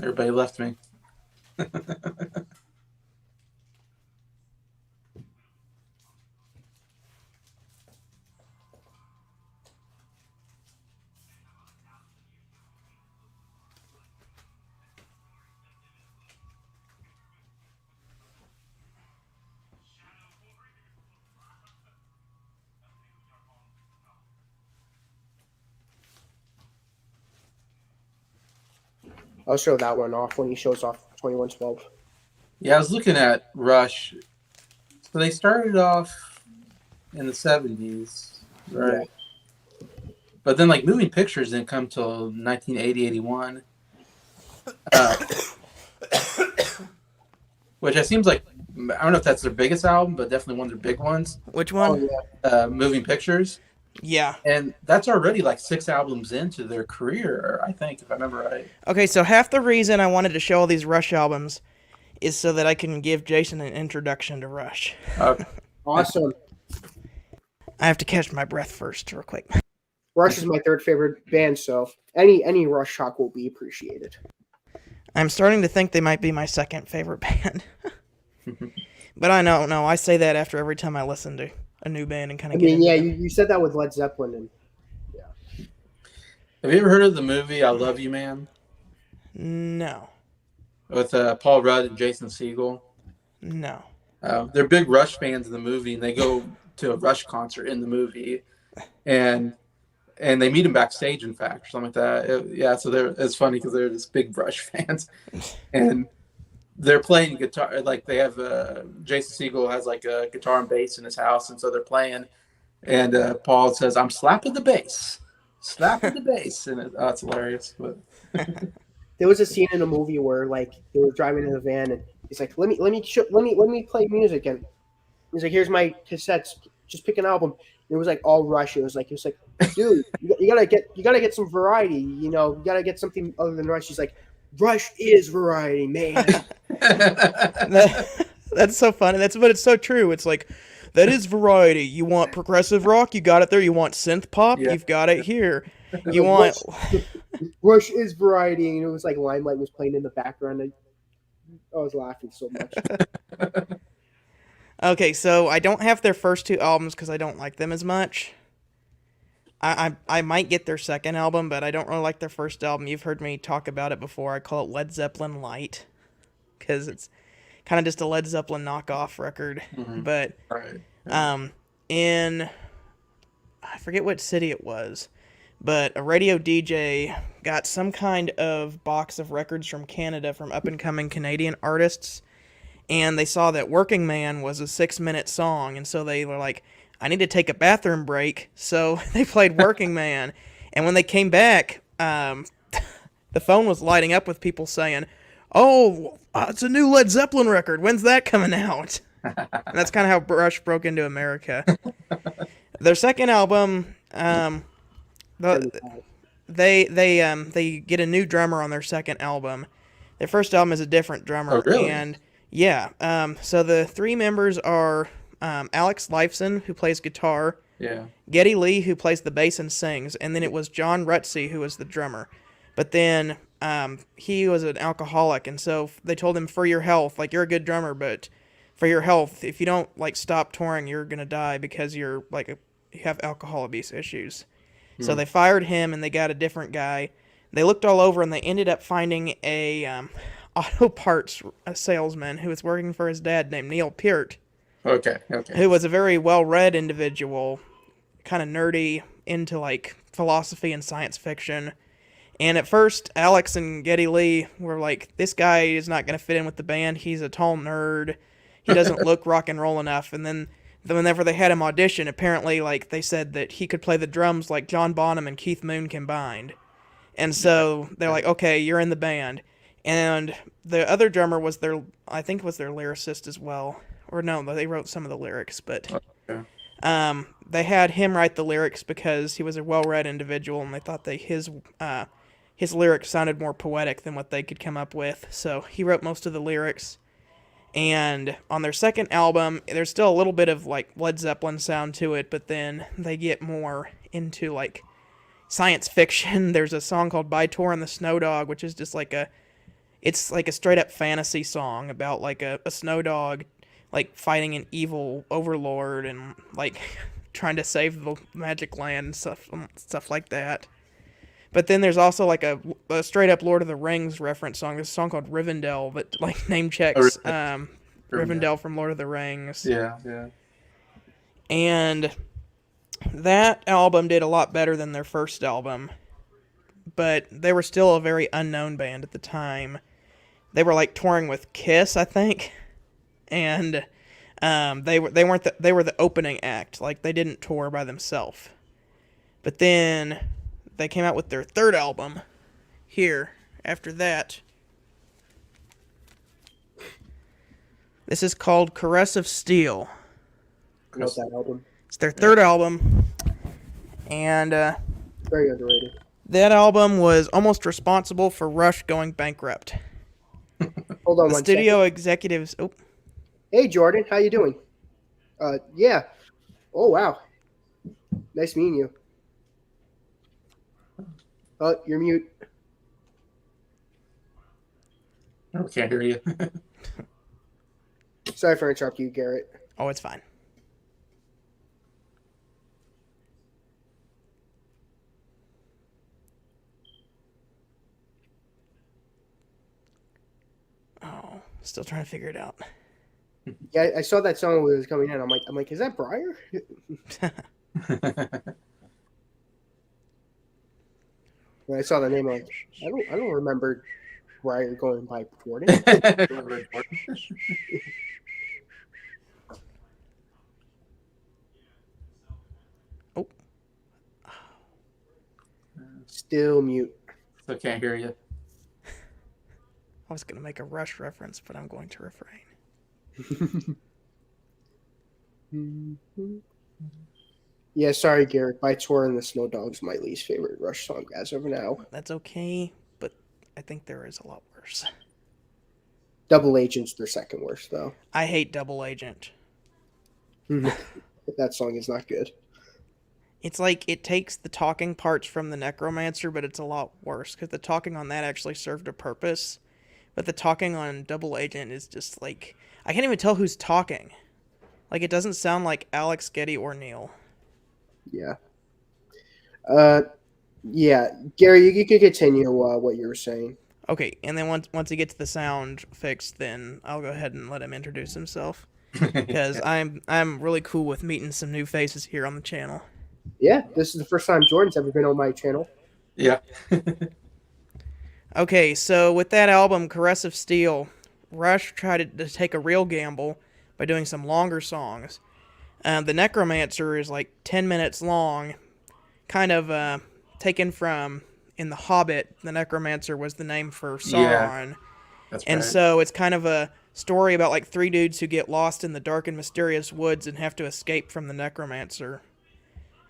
Everybody left me. I'll show that one off when he shows off 2112. Yeah, I was looking at Rush. So they started off in the 70s, Yeah. right? But then like moving pictures didn't come till 1980, 81. Uh, which it seems like I don't know if that's their biggest album, but definitely one of their big ones. Which Oh one? yeah. Moving Pictures, Yeah. and that's already like 6 albums into their career, I think, if I remember right. Okay, so half the reason I wanted to show all these Rush albums is so that I can give Jason an introduction to Rush. Okay. Awesome. I have to catch my breath first, real quick. Rush is my third favorite band, so any Rush talk will be appreciated. I'm starting to think they might be my second favorite band. But I don't know. I say that after every time I listen to a new band and kind I of get mean, into yeah, them. you said that with Led Zeppelin, and Have you ever heard of the movie I Love You Man No. with Paul Rudd and Jason Segel? No. They're big Rush fans of the movie, and they go to a Rush concert in the movie, and they meet him backstage, in fact, or something like that. Yeah, so it's funny because they're just big Rush fans, and they're playing guitar. Like they have Jason Segel has like a guitar and bass in his house, and so they're playing, and Paul says, "I'm slapping the bass, slapping the bass," and it's hilarious. But there was a scene in a movie where like they were driving in a van, and he's like, "Let me play music," and he's like, "Here's my cassettes. Just pick an album." And it was like all Rush. It was like, dude, you gotta get some variety. You know, you gotta get something other than Rush. He's like, Rush is variety, man. That's so funny. But it's so true. It's like, that is variety. You want progressive rock? You got it there. You want synth pop? Yeah. You've got it here. You want... Rush is variety, and it was like Limelight was playing in the background. And I was laughing so much. Okay, so I don't have their first 2 albums because I don't like them as much. I might get their second album, but I don't really like their first album. You've heard me talk about it before. I call it Led Zeppelin Light because it's kind of just a Led Zeppelin knockoff record. Mhm. But Right. in I forget what city it was, but a radio DJ got some kind of box of records from Canada from up and coming Canadian artists, and they saw that Working Man was a 6-minute song, and so they were like, I need to take a bathroom break, so they played Working Man, and when they came back, the phone was lighting up with people saying, oh, it's a new Led Zeppelin record, when's that coming out? And that's kind of how Rush broke into America. Their second album, they get a new drummer on their second album. Their first album is a different drummer. Oh, really? And yeah, so the 3 members are Alex Lifeson, who plays guitar, Yeah. Geddy Lee, who plays the bass and sings, and then it was John Rutsey, who was the drummer. But then he was an alcoholic, and so they told him, for your health, like, you're a good drummer, but for your health, if you don't like stop touring, you're gonna die because you have alcohol abuse issues. So they fired him and they got a different guy. They looked all over and they ended up finding a auto parts salesman who was working for his dad named Neil Peart, Okay. who was a very well-read individual, kind of nerdy, into like philosophy and science fiction. And at first, Alex and Geddy Lee were like, this guy is not going to fit in with the band. He's a tall nerd. He doesn't look rock and roll enough. And then whenever they had him audition, apparently like they said that he could play the drums like John Bonham and Keith Moon combined. And so they're like, okay, you're in the band. And the other drummer was I think was their lyricist as well. Or no, they wrote some of the lyrics, but Okay. they had him write the lyrics because he was a well-read individual, and they thought that his lyrics sounded more poetic than what they could come up with. So he wrote most of the lyrics. And on their second album, there's still a little bit of like Led Zeppelin sound to it, but then they get more into like science fiction. There's a song called By Tor and the Snow Dog, which is just like it's like a straight up fantasy song about like a snow dog like fighting an evil overlord and like trying to save the magic land and stuff like that. But then there's also like a straight up Lord of the Rings reference song. There's a song called Rivendell that like name checks Rivendell from Lord of the Rings. Yeah. And that album did a lot better than their first album, but they were still a very unknown band at the time. they were like touring with Kiss, I think, and they were the opening act. Like they didn't tour by themselves. But then they came out with their third album here after that. This is called Caress of Steel. I know that album. It's their third album, and Very underrated. that album was almost responsible for Rush going bankrupt. Hold on The one studio second. executives. Oh, Hey, Jordan. How you doing? Yeah. Oh, wow. Nice meeting you. You're mute. I can't hear you. Sorry for interrupting you, Garrett. oh, it's fine. Oh, still trying to figure it out. Yeah, I saw that song when it was coming in. I'm like, is that Briar? When I saw the name, I'm like, I don't remember Briar going by Jordan. Oh, Still mute. Still can't hear you. I was gonna make a Rush reference, but I'm going to refrain. Yeah, sorry, Garrett. By Tour and the Snow Dogs, my least favorite Rush song as of now. That's okay, but I think there is a lot worse. Double Agent's their second worst, though. I hate Double Agent. That song is not good. It's like it takes the talking parts from the Necromancer, but it's a lot worse because the talking on that actually served a purpose. But the talking on Double Agent is just like, I can't even tell who's talking. Like, it doesn't sound like Alex, Getty, or Neil. Yeah. Yeah. Gary, you can continue what you were saying. Okay, and then once he gets the sound fixed, then I'll go ahead and let him introduce himself. Because I'm really cool with meeting some new faces here on the channel. Yeah, this is the first time Jordan's ever been on my channel. Yeah. Okay, so with that album, Caress of Steel, Rush tried to take a real gamble by doing some longer songs. The Necromancer is like 10 minutes long, kind of taken from, in The Hobbit, the Necromancer was the name for Sauron. Yeah, that's and right. So it's kind of a story about like three dudes who get lost in the dark and mysterious woods and have to escape from the Necromancer.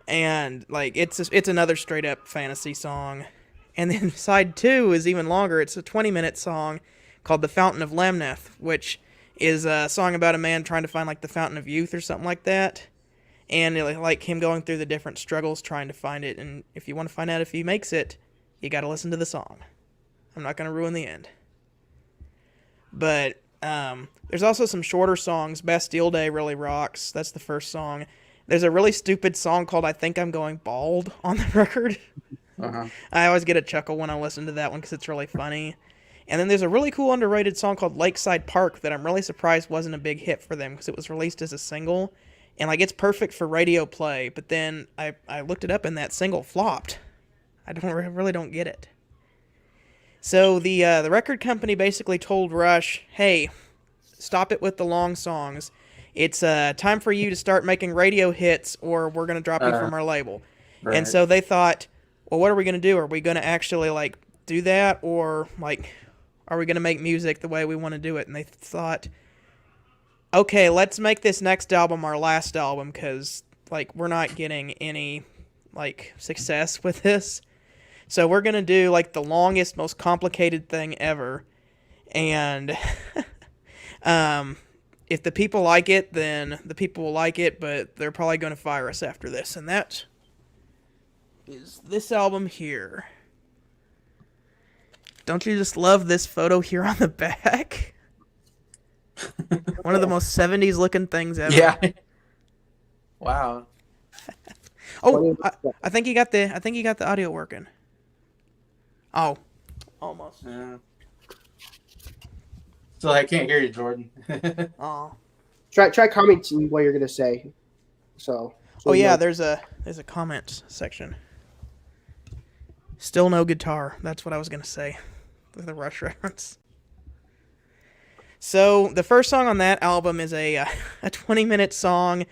And like it's another straight up fantasy song. And then side 2 is even longer. It's a 20-minute song called The Fountain of Lamneth, which is a song about a man trying to find like the Fountain of Youth or something like that. And like him going through the different struggles trying to find it. And if you want to find out if he makes it, you got to listen to the song. I'm not going to ruin the end. But there's also some shorter songs. Bastille Day really rocks. That's the first song. There's a really stupid song called I Think I'm Going Bald on the record. Uh-huh. I always get a chuckle when I listen to that one because it's really funny. And then there's a really cool underrated song called Lakeside Park that I'm really surprised wasn't a big hit for them because it was released as a single. And like it's perfect for radio play, but then I looked it up and that single flopped. I really don't get it. So the record company basically told Rush, hey, stop it with the long songs. It's time for you to start making radio hits or we're going to drop you from our label. Right. And so they thought, well, what are we going to do? Are we going to actually like do that or like are we going to make music the way we want to do it? And they thought, okay, let's make this next album our last album because like we're not getting any like success with this. So we're going to do like the longest, most complicated thing ever. And if the people like it, then the people will like it, but they're probably going to fire us after this. And that is this album here. Don't you just love this photo here on the back? One of the most 70s looking things ever. Yeah. Wow. Oh, I think you got the audio working. Oh, almost. Yeah. So I can't hear you, Jordan. Oh. Try commenting what you're gonna say. So Oh yeah, know. there's a comment section. Still no guitar. That's what I was gonna say with the Rush reference. So the first song on that album is a 20-minute song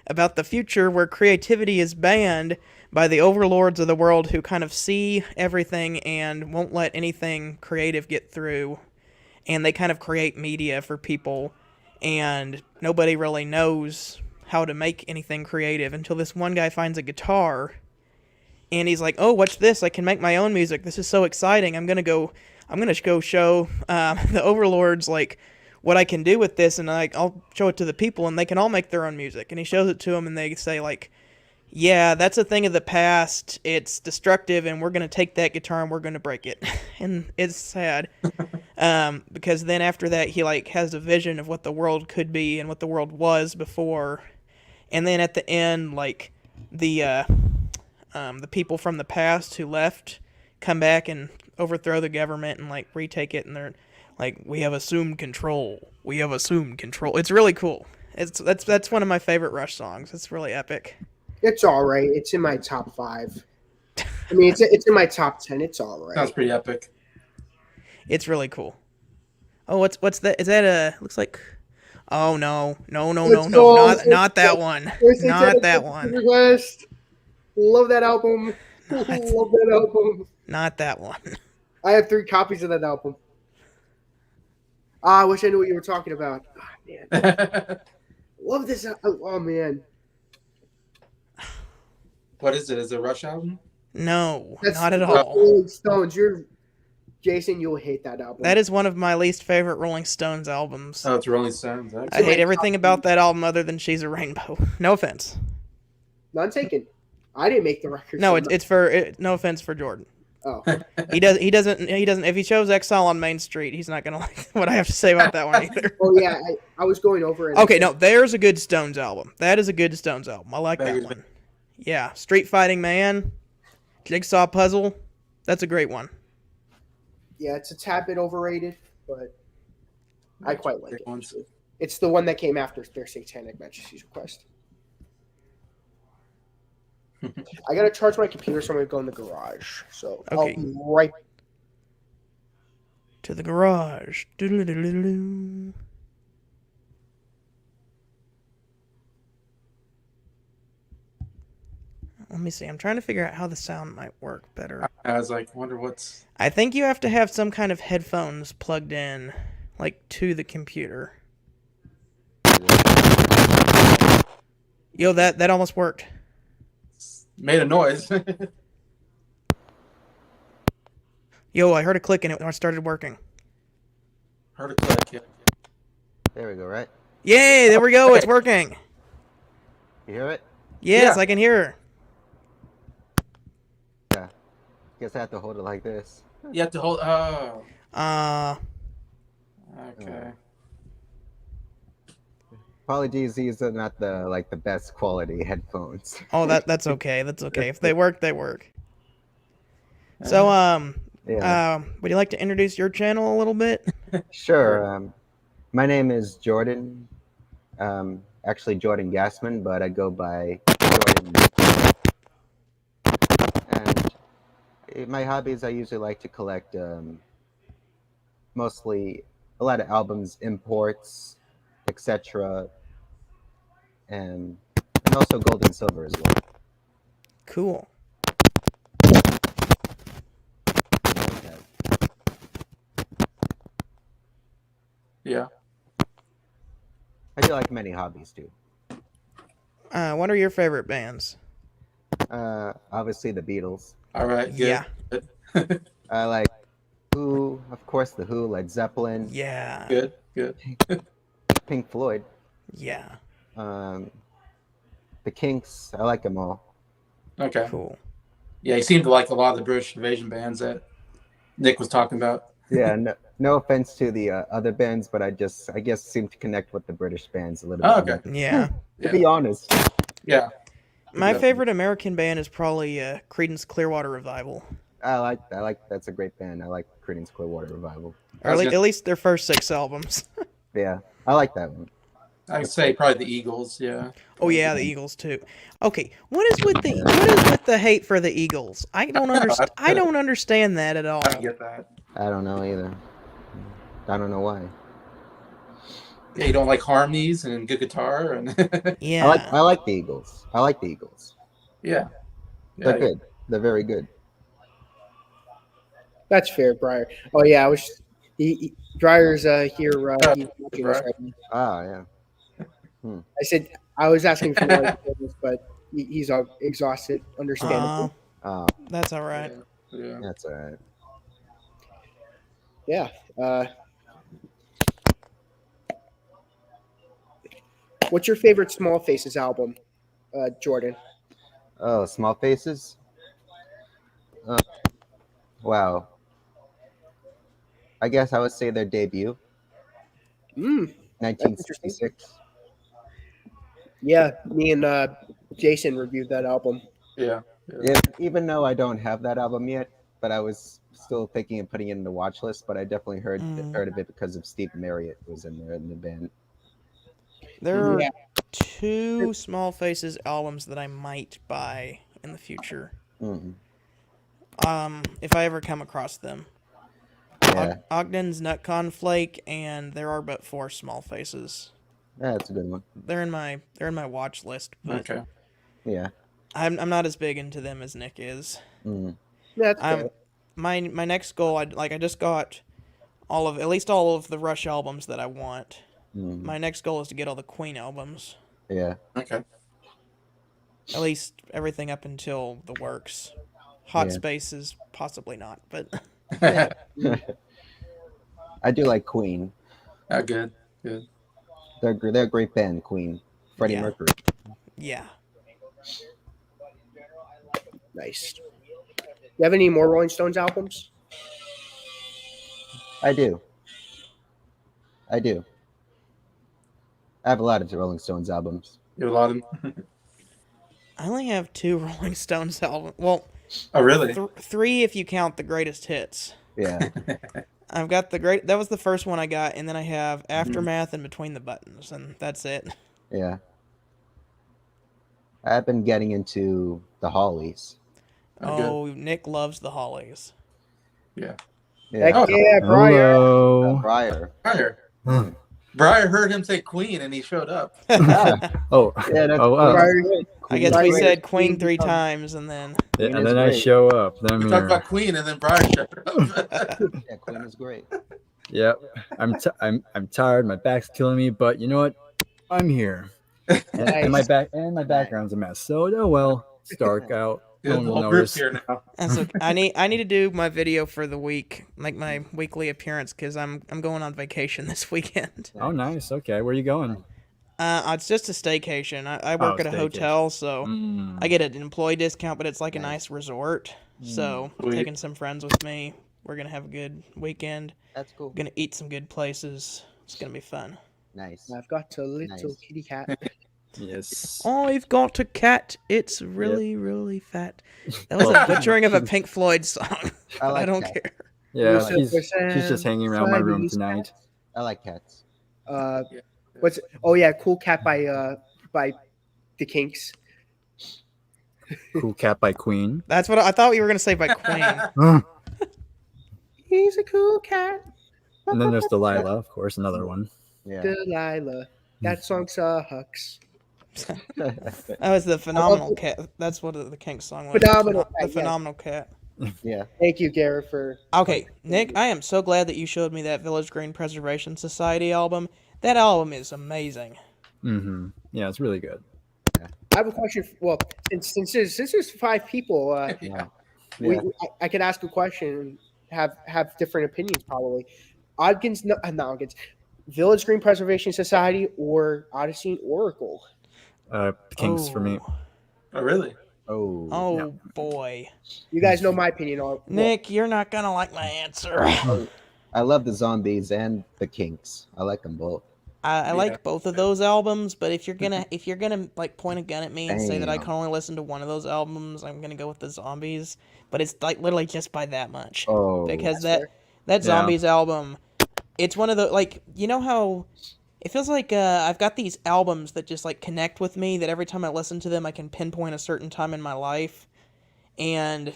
about the future where creativity is banned by the overlords of the world who kind of see everything and won't let anything creative get through. And they kind of create media for people, and nobody really knows how to make anything creative until this one guy finds a guitar, and he's like, "Oh, watch this! I can make my own music. This is so exciting! I'm gonna go show the overlords like what I can do with this, and I'll show it to the people, and they can all make their own music." And he shows it to them, and they say like, "Yeah, that's a thing of the past. It's destructive, and we're gonna take that guitar and we're gonna break it." And it's sad, because then after that he like has a vision of what the world could be and what the world was before, and then at the end like the people from the past who left come back and overthrow the government and like retake it, and they're like, "We have assumed control. We have assumed control." It's really cool. That's one of my favorite Rush songs. It's really epic. It's all right. It's in my top 5. I mean, it's in my top 10. It's all right. Sounds pretty epic. It's really cool. Oh, what's that? Is that a? Looks like. Oh no! Not that one. Not that one. West. Love that album. Love that album. Not that one. I have 3 copies of that album. I wish I knew what you were talking about. Oh, man. Love this. Oh man. What is it? Is it a Rush album? No, That's not at the all. Rolling Stones. Jason, you'll hate that album. That is one of my least favorite Rolling Stones albums. Oh, it's Rolling Stones. Okay. I hate everything about that album other than "She's a Rainbow." No offense. None taken. I didn't make the record. No, so it's for no offense for Jordan. Oh. He doesn't. If he shows Exile on Main Street, he's not gonna like what I have to say about that one either. Oh yeah, I was going over it. Okay, no, there's a good Stones album. That is a good Stones album. I like that one. Yeah, Street Fighting Man, Jigsaw Puzzle. That's a great one. Yeah, it's a tad bit overrated, but I quite like it. Ones. It's the one that came after their Satanic Majesty's Request. I gotta charge my computer, so I'm gonna go in the garage. So Okay. I'll be right. To the garage. Doodle-doodle-doodle. Let me see. I'm trying to figure out how the sound might work better. I was like, wonder what's. I think you have to have some kind of headphones plugged in, like, to the computer. Yo, that almost worked. Made a noise. Yo, I heard a click and it started working. Heard a click. Yeah. There we go, right? Yay, there we go. It's working. You hear it? Yes, Yeah. I can hear her. Yeah. Guess I have to hold it like this. You have to hold. Oh. Okay. Apologies, these are not the best quality headphones. Oh, that's okay. That's okay. If they work, they work. So, Yeah. would you like to introduce your channel a little bit? Sure. My name is Jordan. Actually Jordan Gassman, but I go by Jordan. And my hobbies, I usually like to collect mostly a lot of albums, imports, etc. And also gold and silver as well. Cool. Okay. Yeah. I do like many hobbies too. What are your favorite bands? Obviously the Beatles. All right. Good. Yeah. I like Who, of course, the Who, Led Zeppelin, Yeah. Good. Good. Pink Floyd, Yeah. the Kinks. I like them all. Okay. Cool. Yeah, you seem to like a lot of the British invasion bands that Nick was talking about. Yeah, no offense to the other bands, but I guess seem to connect with the British bands a little Oh, bit. okay. Yeah. To be honest. Yeah. My Yeah. favorite American band is probably Creedence Clearwater Revival. I like that's a great band. I like Creedence Clearwater Revival. Or at least their first 6 albums. Yeah, I like that one. I would say probably the Eagles. Yeah. Oh yeah, the Eagles too. Okay, what is with the hate for the Eagles? I don't understand. I don't understand that at all. I don't get that. I don't know either. I don't know why. Yeah, you don't like harmonies and good guitar and Yeah. I like the Eagles. I like the Eagles. yeah, They're yeah. good. They're very good. That's fair, Briar. Oh yeah, I was. Dryer's here. He's watching this Briar. right now. Ah, yeah. I said I was asking if you wanted to do this, but he's exhausted. Understandable. Oh, That's all right. Yeah. that's all right. Yeah. What's your favorite Small Faces album, Jordan? Oh, Small Faces. Wow. I guess I would say their debut, That's interesting. 1966. Yeah, me and Jason reviewed that album. Yeah. Yeah, even though I don't have that album yet, but I was still thinking of putting it in the watch list. But I definitely heard of it because of Steve Marriott was in there in the band. There are Yeah. 2 Small Faces albums that I might buy in the future. Mm. If I ever come across them. Yeah, Ogden's Nut Conflake and There Are But 4 Small Faces. that's a good one. They're in my watch list, but Okay. Yeah. I'm not as big into them as Nick is. Mm. That's fair. My next goal, I just got at least all of the Rush albums that I want. Mm. My next goal is to get all the Queen albums. Yeah. Okay. At least everything up until The Works. Hot Yeah. Spaces, possibly not, but I do like Queen. Good. They're a great band, Queen. Freddie Yeah. Mercury. yeah. Nice. You have any more Rolling Stones albums? I do. I have a lot of Rolling Stones albums. You have a lot of them. I only have 2 Rolling Stones albums. Well, Oh, really? 3 if you count the greatest hits. Yeah. I've got that was the first one I got, and then I have Aftermath and Between the Buttons, and that's it. Yeah. I've been getting into the Hollies. Oh, Nick loves the Hollies. Yeah. Heck Yeah. yeah, Briar. Hello. Briar. Briar. Hmm. Briar heard him say Queen and he showed up. Oh, Yeah, that's oh, wow. Briar. I guess Briar. we said Queen 3 times, and then Yeah, Queen and is then I great. show up. Then I'm We talked here. about Queen and then Briar showed up. Yeah, Queen is great. Yep. I'm tired. My back's killing me, but you know what? I'm here. And my background's a mess. So oh well. It's dark out. No The one will whole group's notice. here now. that's okay. I need to do my video for the week, like my weekly appearance, because I'm going on vacation this weekend. Oh, nice. Okay, where are you going? It's just a staycation. I work at a staycation. hotel, so Mm. I get an employee discount, but it's like a Nice. nice resort. So I'm Sweet. taking some friends with me. We're gonna have a good weekend. That's cool. Gonna eat some good places. It's gonna be fun. Nice. I've got a little Nice. kitty cat. Yes. I've got a cat. It's really, really fat. That was a butchering of a Pink Floyd song. I like I don't cats. care. Yeah, Lucifer she's just hanging around my room tonight. I like cats. What's oh yeah, Cool Cat by the Kinks. Cool Cat by Queen. That's what I thought you were gonna say by Queen. and He's a cool cat. then there's Delilah, of course, another one. Yeah. Delilah. That song sucks. That was the Phenomenal Cat. That's what the Kinks song was. Phenomenal The Cat, yeah. Phenomenal Cat. Yeah. Thank you, Garrett, for Okay, Nick, I am so glad that you showed me that Village Green Preservation Society album. That album is amazing. Mm-hmm. Yeah, it's really good. I have a question. Well, since there's 5 people, Yeah. I could ask a question and have different opinions probably. Ogden's not Ogden's. Village Green Preservation Society or Odyssey and Oracle. Kinks for me. Oh, really? Oh. Oh boy, You guys know my opinion on Nick, you're not gonna like my answer. I love the Zombies and the Kinks. I like them both. I Yeah. like both of those albums, but if you're gonna like point a gun at me and say that I Damn. can only listen to one of those albums, I'm gonna go with the Zombies. But it's like literally just by that much. Oh. Because That's that fair. Zombies album, it's one of the like you know how it feels like I've got these albums that just like connect with me that every time I listen to them I can pinpoint a certain time in my life, and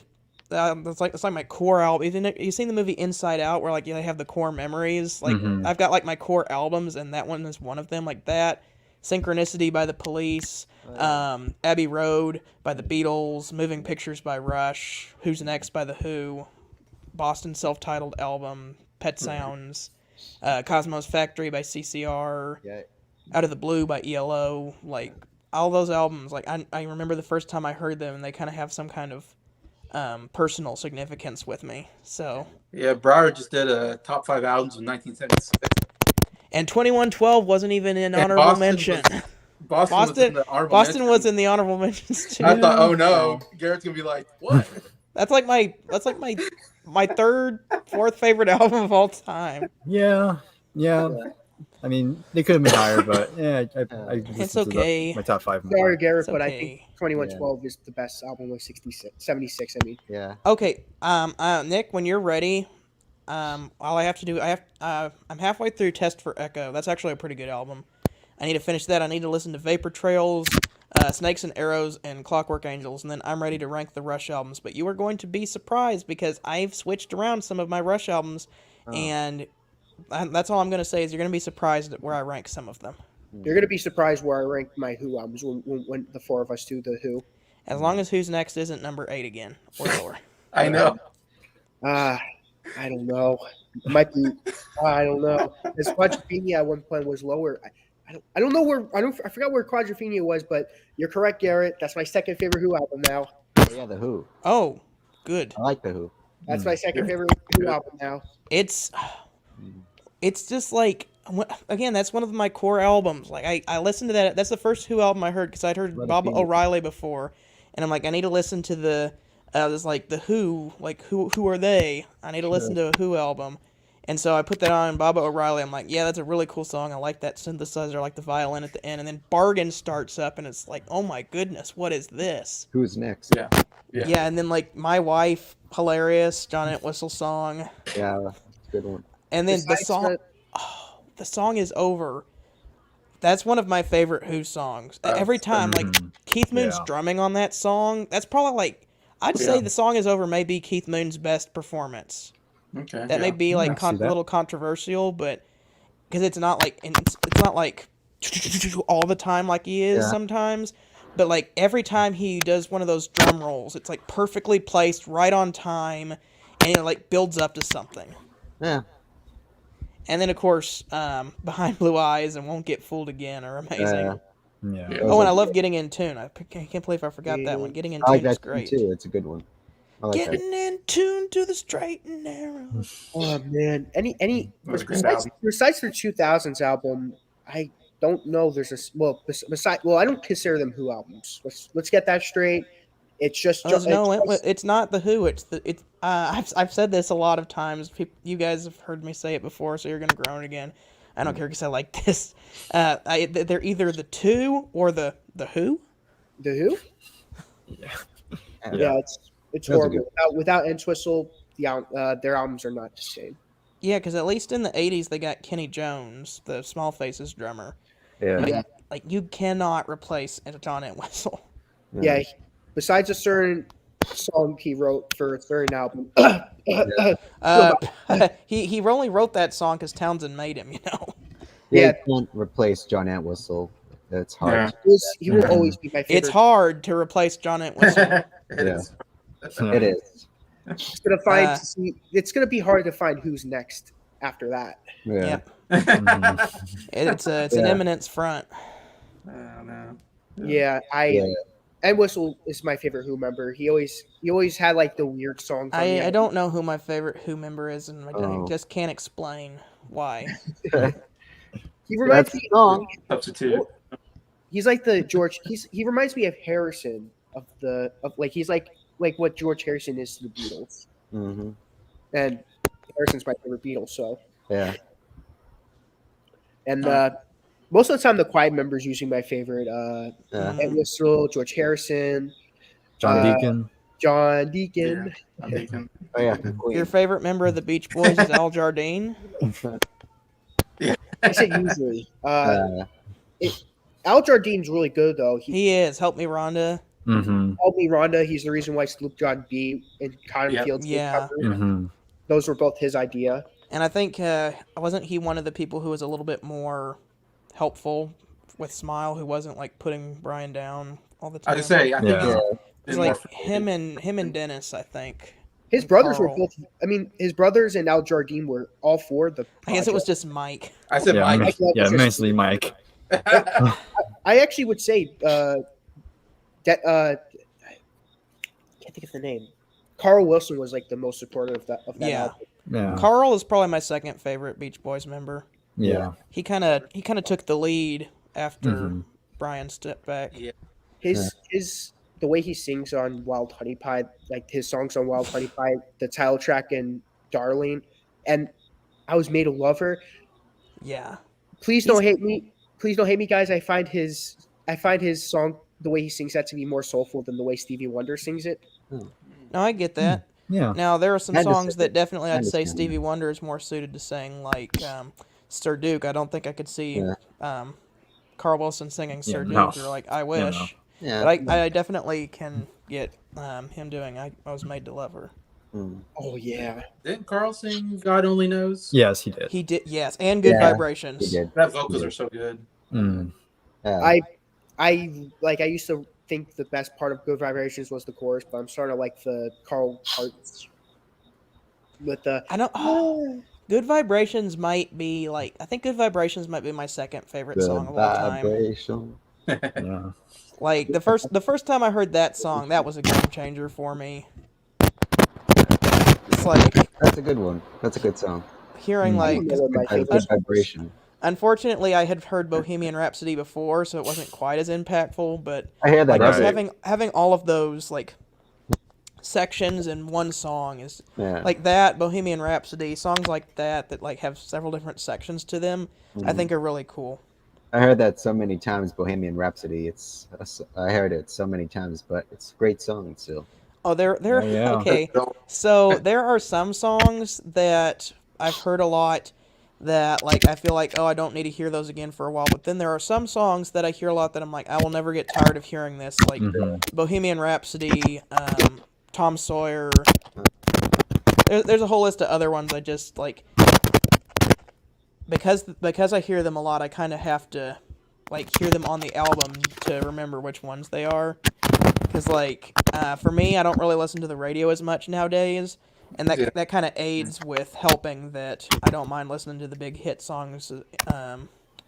it's like my core album. You seen the movie Inside Out, where like they have the core memories. Like I've got like my core albums, and that one is one of them. Like that, Synchronicity by the Police, Abbey Road by the Beatles, Moving Pictures by Rush, Who's Next by the Who, Boston self-titled album, Pet Sounds, Cosmo's Factory by CCR, Out of the Blue by ELO. Like all those albums, like I remember the first time I heard them, and they kind of have some kind of personal significance with me. So Yeah, Broward just did a top 5 albums in 1976. and 2112 wasn't even in honorable mention. Boston was in the honorable Boston was in the honorable mentions too. I thought, oh no, Garrett's gonna be like, what? That's like my third, fourth favorite album of all time. Yeah. I mean, they could have been higher, but yeah, I It's okay. My top 5. Sorry, Garrett, It's but I okay. think 2112 is the best album of 76. I mean, Yeah. Okay, Nick, when you're ready, all I have to do, I'm halfway through Test for Echo. That's actually a pretty good album. I need to finish that. I need to listen to Vapor Trails, Snakes and Arrows, and Clockwork Angels, and then I'm ready to rank the Rush albums. But you are going to be surprised because I've switched around some of my Rush albums, and that's all I'm going to say is you're going to be surprised at where I rank some of them. you're gonna be surprised where I rank my Who albums when the four of us do the Who. As long as Who's Next isn't number 8 again or lower. I know. I don't know. It might be. I don't know. This Quadrophenia at one point was lower. I don't know where. I forgot where Quadrophenia was, but you're correct, Garrett. That's my second favorite Who album now. Yeah, the Who. Oh, good. I like the Who. That's my second favorite Who album now. It's just like, again, that's one of my core albums. Like I listened to that. That's the first Who album I heard because I'd heard Bob O'Reilly before, and I'm like, I need to listen to the. There's like the Who, like who are they? I need to listen to a Who album, and so I put that on. Bob O'Reilly. I'm like, yeah, that's a really cool song. I like that synthesizer. I like the violin at the end, and then Bargain starts up, and it's like, oh my goodness, what is this? Who's next? Yeah, and then like My Wife, hilarious John Entwistle song. Yeah, that's a good one. And then the song is over. That's one of my favorite Who songs. Every time, like Keith Moon's drumming on that song, that's probably like I'd say the song is over may be Keith Moon's best performance. Okay. That may be like a little controversial, but because it's not like all the time like he is sometimes. But like every time he does one of those drum rolls, it's like perfectly placed, right on time, and it like builds up to something. Yeah. And then of course, Behind Blue Eyes and Won't Get Fooled Again are amazing. Yeah. Oh, and I love Getting in Tune. I can't believe I forgot that one. Getting in I like Tune is that great. too. It's a good one. I like that. Getting in tune to the straight and narrow. Oh man, any was a great album. besides their 2000s album, I don't know. There's I don't consider them Who albums. Let's get that straight. It's just It's not the Who. I've said this a lot of times. You guys have heard me say it before, so you're gonna groan again. I don't care because I like this. They're either the Two or the Who. The Who? Yeah, it's Those are horrible. Without Entwistle, their albums are not the same. Yeah, because at least in the 80s they got Kenny Jones, the Small Faces drummer. Yeah. Like you cannot replace John Entwistle. Yeah, besides a certain song he wrote for a certain album. He only wrote that song because Townsend made him, you know. Yeah, you can't replace John Entwistle. That's hard. He will always be my favorite. It's hard to replace John Entwistle. It is. It's gonna be hard to find who's next after that. Yeah. It's an Eminence front. Oh, no. Yeah, Entwistle is my favorite Who member. He always had like the weird songs. I don't know who my favorite Who member is, and I just can't explain why. He reminds me. Substitute. He's like the George. He reminds me of Harrison he's like what George Harrison is to the Beatles. Mm-hmm. And Harrison's my favorite Beatles. So yeah. And most of the time, the Quiet members usually my favorite. Entwistle, George Harrison, John Deacon. John Deacon. Yeah, I'm thinking. Oh yeah. Your favorite member of the Beach Boys is Al Jardine. I say usually. Al Jardine's really good though. He is. Help me, Rhonda. Mm-hmm. Call Me Rhonda. He's the reason why Sloop John B and Cotton Yeah. Fields get Yeah. covered. Mm-hmm. Those were both his idea. And I think wasn't he one of the people who was a little bit more helpful with Smile, who wasn't like putting Brian down all the I time? would say, I think Yeah. he's It's been more like him and Dennis, I think. His And brothers were Carl. both. I mean, his brothers and Al Jardine were all for the project. I guess it was just Mike. I said Yeah, Mike. I feel like yeah, it's just- mostly Mike. I actually would say that I can't think of the name. Carl Wilson was like the most supportive of that Yeah. album. Yeah. Carl is probably my second favorite Beach Boys member. Yeah. He kind of took the lead after Mhm. Brian stepped back. Yeah. His the way he sings on Wild Honey Pie, like his songs on Wild Honey Pie, the title track and Darling, and I Was Made to Love Her. Yeah. Please don't hate me. Please don't hate me, guys. I find his song, the way he sings that, to be more soulful than the way Stevie Wonder sings it. No, I get that. Yeah. Now there are some I understand. songs that definitely I I'd say understand. Stevie Wonder is more suited to sing, like Sir Duke. I don't think I could see Carl Wilson singing Sir no. Duke or like I Wish. Yeah. But I definitely can get him doing I Was Made to Love Her. Oh yeah, Didn't Carl sing God Only Knows? Yes, he did. He did, yes, and Good Yeah, Vibrations. He did. That vocals are so good. Mm. I used to think the best part of Good Vibrations was the chorus, but I'm starting to like the Carl parts with the. I don't. Good Vibrations might be like I think Good Vibrations might be my second favorite Good song of all time. vibration. Yeah. Like the first time I heard that song, that was a game changer for me. It's like That's a good one. That's a good song. hearing I like don't know what my favorite Good song is. vibration. unfortunately I had heard Bohemian Rhapsody before, so it wasn't quite as impactful, but I hear that. like just Right. having all of those like sections in one song is Yeah. like that Bohemian Rhapsody, songs like that like have several different sections to them, I think are really cool. I heard that so many times. Bohemian Rhapsody. I heard it so many times, but it's a great song still. Oh, they're Oh, yeah. okay. So there are some songs that I've heard a lot that like I feel like, oh, I don't need to hear those again for a while. But then there are some songs that I hear a lot that I'm like, I will never get tired of hearing this. Like Mhm. Bohemian Rhapsody, Tom Sawyer. There's a whole list of other ones I just like because I hear them a lot. I kind of have to like hear them on the album to remember which ones they are. Because like for me, I don't really listen to the radio as much nowadays, and that kind of aids with helping that I don't mind listening to the big hit songs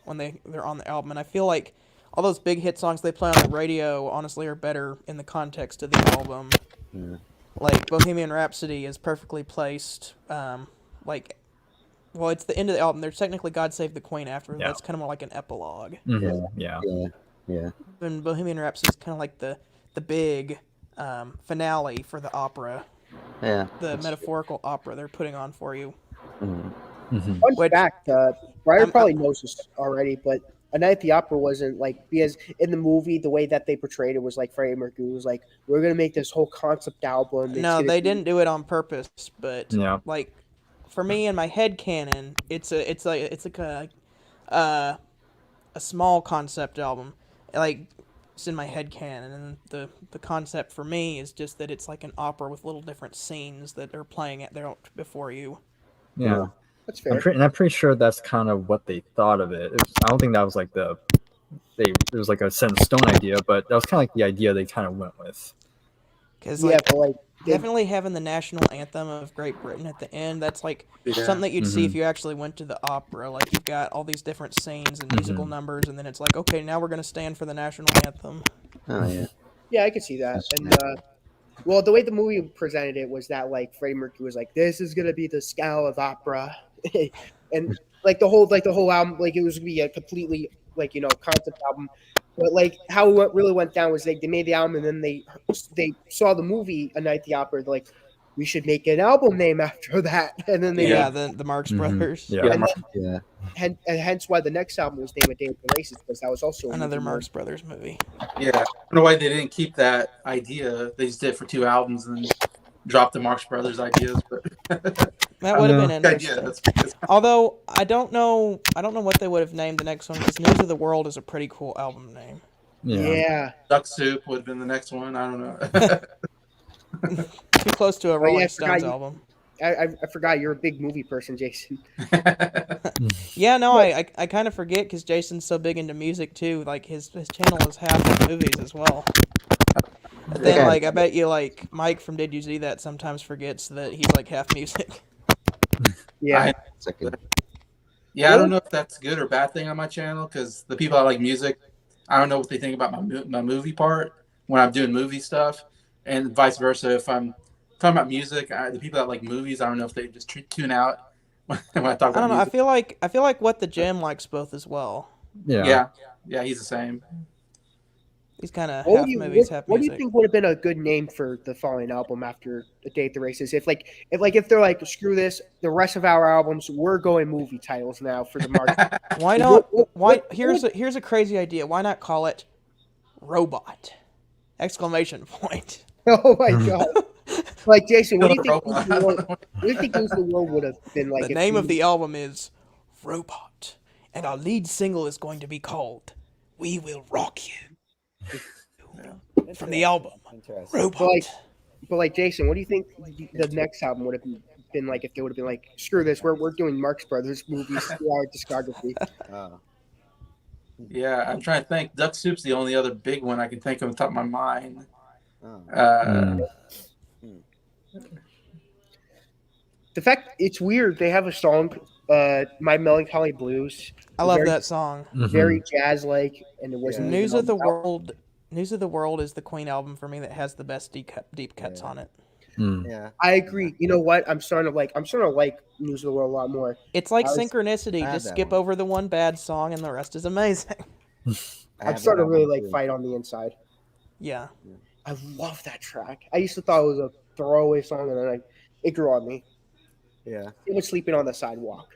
when they're on the album. And I feel like all those big hit songs they play on the radio honestly are better in the context of the album. Yeah. Like Bohemian Rhapsody is perfectly placed. Well, it's the end of the album. There's technically God Save the Queen after. Yeah. That's kind of more like an epilogue. Mhm. Yeah. Yeah. And Bohemian Rhapsody is kind of like the big finale for the opera, Yeah. the metaphorical opera they're putting on for you. Mhm. Mhm. Fun Which- fact, Brian I'm- probably knows this already, but A Night at the Opera wasn't like, because in the movie the way that they portrayed it was like Freddie Mercury was like, we're gonna make this whole concept album. It's No, gonna they be-" didn't do it on purpose, but Yeah. like for me in my head canon, it's like a small concept album. Like it's in my head canon, and the concept for me is just that it's like an opera with little different scenes that are playing at there before you. Yeah. That's fair. I'm pretty sure that's kind of what they thought of it. I don't think that was like it was like a set in stone idea, but that was kind of like the idea they kind of went with. Because Yeah, like but like definitely having the national anthem of Great Britain at the end, that's like Yeah. something that you'd see if Mhm. you actually went to the opera. Like you've got all these different scenes and musical numbers, and then it's like, okay, now we're gonna stand for the national anthem. Oh yeah. yeah, I could see that. And well, the way the movie presented it was that like Freddie Mercury was like, this is gonna be the scale of opera, and like the whole album, like it was gonna be a completely like concept album. But like how it really went down was they made the album and then they saw the movie A Night at the Opera. They're like, we should make an album name after that, and then they Yeah, made, the Marx Mhm. Brothers. Yeah. and, Yeah. and hence why the next album was named A Day of the Races, because that was also a Another movie. Marx Brothers movie. Yeah, I don't know why they didn't keep that idea. They just did it for 2 albums and dropped the Marx Brothers ideas. But That would have been yeah, interesting. that's Although I don't know what they would have named the next one, because News of the World is a pretty cool album name. Yeah. Duck Soup would have been the next one. I don't know. Too close to a Oh, Rolling yeah, I Stones forgot you- album. I forgot you're a big movie person, Jason. Yeah, no, I kind of forget because Jason's so big into music too. Like his channel is half movies as well. But then Yeah. like I bet you like Mike from Did You See That sometimes forgets that he's like half music. Yeah. Second. Yeah, I don't know if that's a good or bad thing on my channel because the people that like music, I don't know what they think about my movie part when I'm doing movie stuff, and vice versa. If I'm talking about music, the people that like movies, I don't know if they just tune out when I talk I about don't know. music. I feel like What the Gem likes both as well. Yeah, he's the same. He's kind of What half do you movies, half what do you music. think would have been a good name for the following album after A Day at the Races? If they're like, screw this, the rest of our albums, we're going movie titles now for the March. Why not? Why? what- Here's a crazy idea. Why not call it Robot? Exclamation point. Oh my god! Like Jason, what do you think? Robot. What do you think Lose the World would have been like? The if name we- of the album is Robot, and our lead single is going to be called "We Will Rock You" from the album Interesting. Robot. But like Jason, what do you think the next album would have been like if they would have been like, screw this, we're doing Marx Brothers movies through our discography? Oh. Yeah, I'm trying to think. Duck Soup's the only other big one I can think of on top of my mind. Oh. The fact it's weird, they have a song, "My Melancholy Blues." I love very, that song. Very jazz like, and it wasn't even News on of the album. World. News of the World is the Queen album for me that has the best deep cuts Yeah. on it. Yeah. I agree. You know what? I'm starting to like News of the World a lot more. It's like I was- synchronicity. I have Just that skip one. over the one bad song, and the rest is amazing. I'm starting to really like Fight on the Inside. Yeah. I love that track. I used to thought it was a throwaway song, and then it grew on me. Yeah. It was Sleeping on the Sidewalk.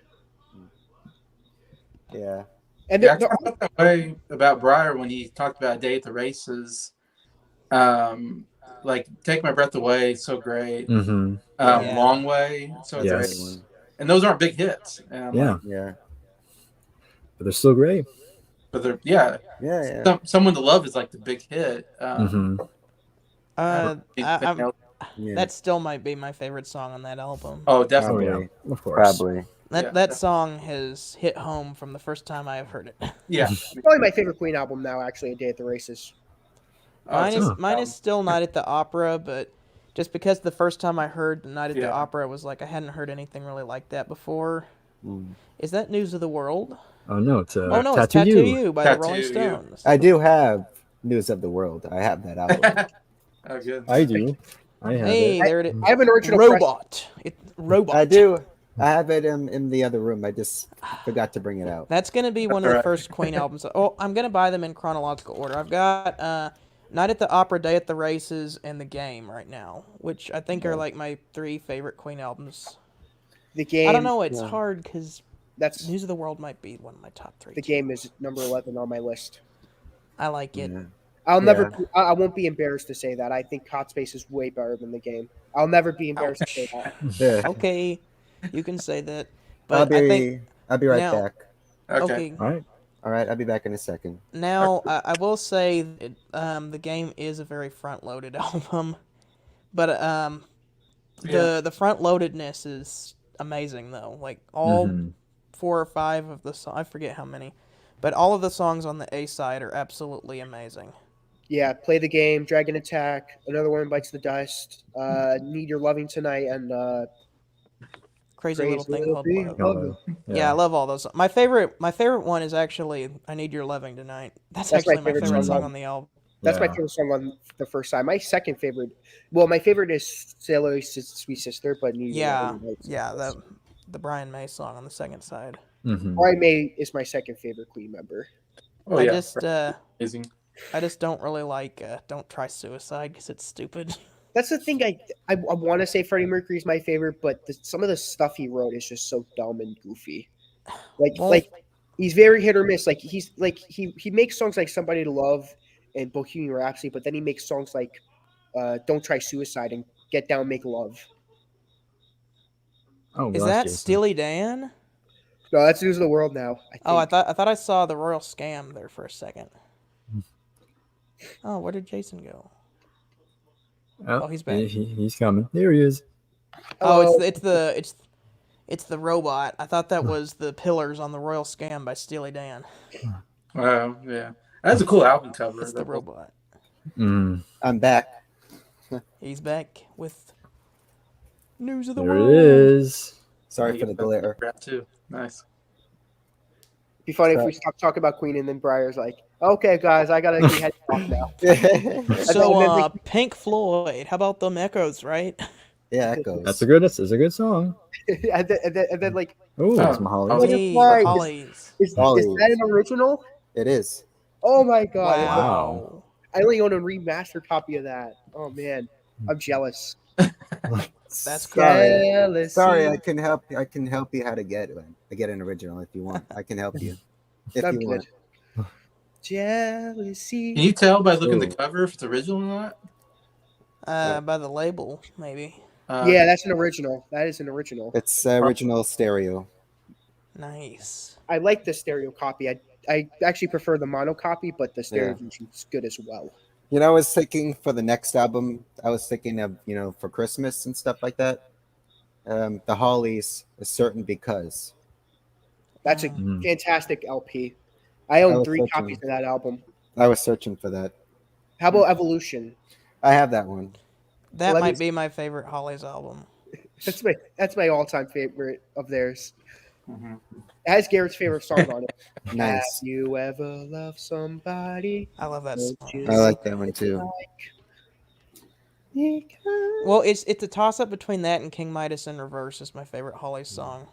Yeah. And Yeah, I they're- kind of felt that way about Breyer when he talked about A Day at the Races. Like Take My Breath Away, so great. Yeah. Long Way, so Yes. great. And those aren't big hits. And I'm Yeah. like, Yeah. But they're still great. but they're Yeah. Someone to Love is like the big hit. I'm, Yeah. that still might be my favorite song on that album. Oh, Oh definitely. yeah, of course. Probably. yeah. That song has hit home from the first time I have heard it. Yeah. probably my favorite Queen album now, actually, A Day at the Races. Mine is still Night at the Opera, but just because the first time I heard Night at the Yeah. Opera was like I hadn't heard anything really like that before. Mm. Is that News of the World? Oh no, it's Oh no, it's Tattoo You by the Rolling Tattoo You. Stones. I do have News of the World. I have that album. Oh, good. I do. I have Hey, it. there it is. I have an original press. Robot. Robot. I do. I have it in the other room. I just forgot to bring it out. That's gonna be one of the Alright. first Queen albums. Oh, I'm gonna buy them in chronological order. I've got Night at the Opera, Day at the Races, and The Game right now, which I think are like my 3 favorite Queen albums. The Game. I don't know. It's yeah. hard because That's News of the World might be one of my top 3. The Game is number 11 on my list. I like it. Yeah. I'll never. I won't be embarrassed to say that. I think Hot Space is way better than The Game. I'll never be embarrassed to say that. Yeah. Okay, you can say that, I'll but I be think right now- back. okay. All right. All right, I'll be back in a second. Now I will say that, The Game is a very front-loaded album, but the front-loadedness is amazing though. Like all 4 or 5 of the songs, I forget how many, but all of the songs on the A side are absolutely amazing. Yeah, Play the Game, Dragon Attack, Another One Bites the Dust, Need Your Loving Tonight, and Crazy Little Thing Called Thing. Love. Love It. Yeah, I love all those. My favorite one is actually "I Need Your Loving Tonight." That's That's my actually my favorite favorite song song on- on the album. That's my Yeah. favorite song on the first side. My second favorite, well, my favorite is Sailor Sweet Sister, but Need Your Yeah, Loving Bites the yeah, Dust. the Brian May song on the second side. Brian May is my second favorite Queen member. Oh, I yeah. just Amazing. I just don't really like "Don't Try Suicide" because it's stupid. That's the thing. I want to say Freddie Mercury's my favorite, but some of the stuff he wrote is just so dumb and goofy. Well- Like he's very hit or miss. Like he's like he makes songs like "Somebody to Love" and "Bohemian Rhapsody," but then he makes songs like "Don't Try Suicide" and "Get Down, Make Love." Oh, Is well, that that's Jason. Steely Dan? No, that's News of the World now. I think. Oh, I thought I saw the Royal Scam there for a second. Oh, where did Jason go? Oh, he's back. He's coming. There he is. Oh, Hello. it's the robot. I thought that was the Pillars on the Royal Scam by Steely Dan. Wow, yeah, that's a cool album cover. It's the robot. Mm, I'm back. He's back with news of the there world. it is. Sorry for the glare. Rap too. Nice. Be funny if So- we stop talking about Queen and then Briar's like, okay, guys, I gotta be heading off now. So, Pink Floyd. How about them Echoes, right? Yeah, that goes. That's a good song. and then like, Oh, That's Mahali. Oh, Hey, Right. the Hollies. is Hollies. that an original? It is. Oh my god! Wow. I only own a remastered copy of that. Oh man, I'm jealous. That's Sorry. Jealousy. Sorry, I can help. I can help you how to get one. I get an original if you want. I can help you if I'm you good. want. Jealousy. Can you tell by looking at Ooh. the cover if it's original or not? By the label, maybe. Yeah, that's an original. That is an original. It's original stereo. Nice. I like the stereo copy. I actually prefer the mono copy, but the stereo Yeah. version is good as well. You know, I was thinking for the next album, I was thinking of, for Christmas and stuff like that. The Hollies, A Certain Because. That's a Mm. fantastic LP. I I own was 3 searching. copies of that album. I was searching for that. How about Evolution? I have that one. That Let me might be my favorite Hollies album. That's my all-time favorite of theirs. Mm-hmm. It has Garrett's favorite song on it. Have Nice. you ever loved somebody? I love that Don't song. you I like that one too. Well, it's a toss up between that and King Midas in Reverse is my favorite Hollies song.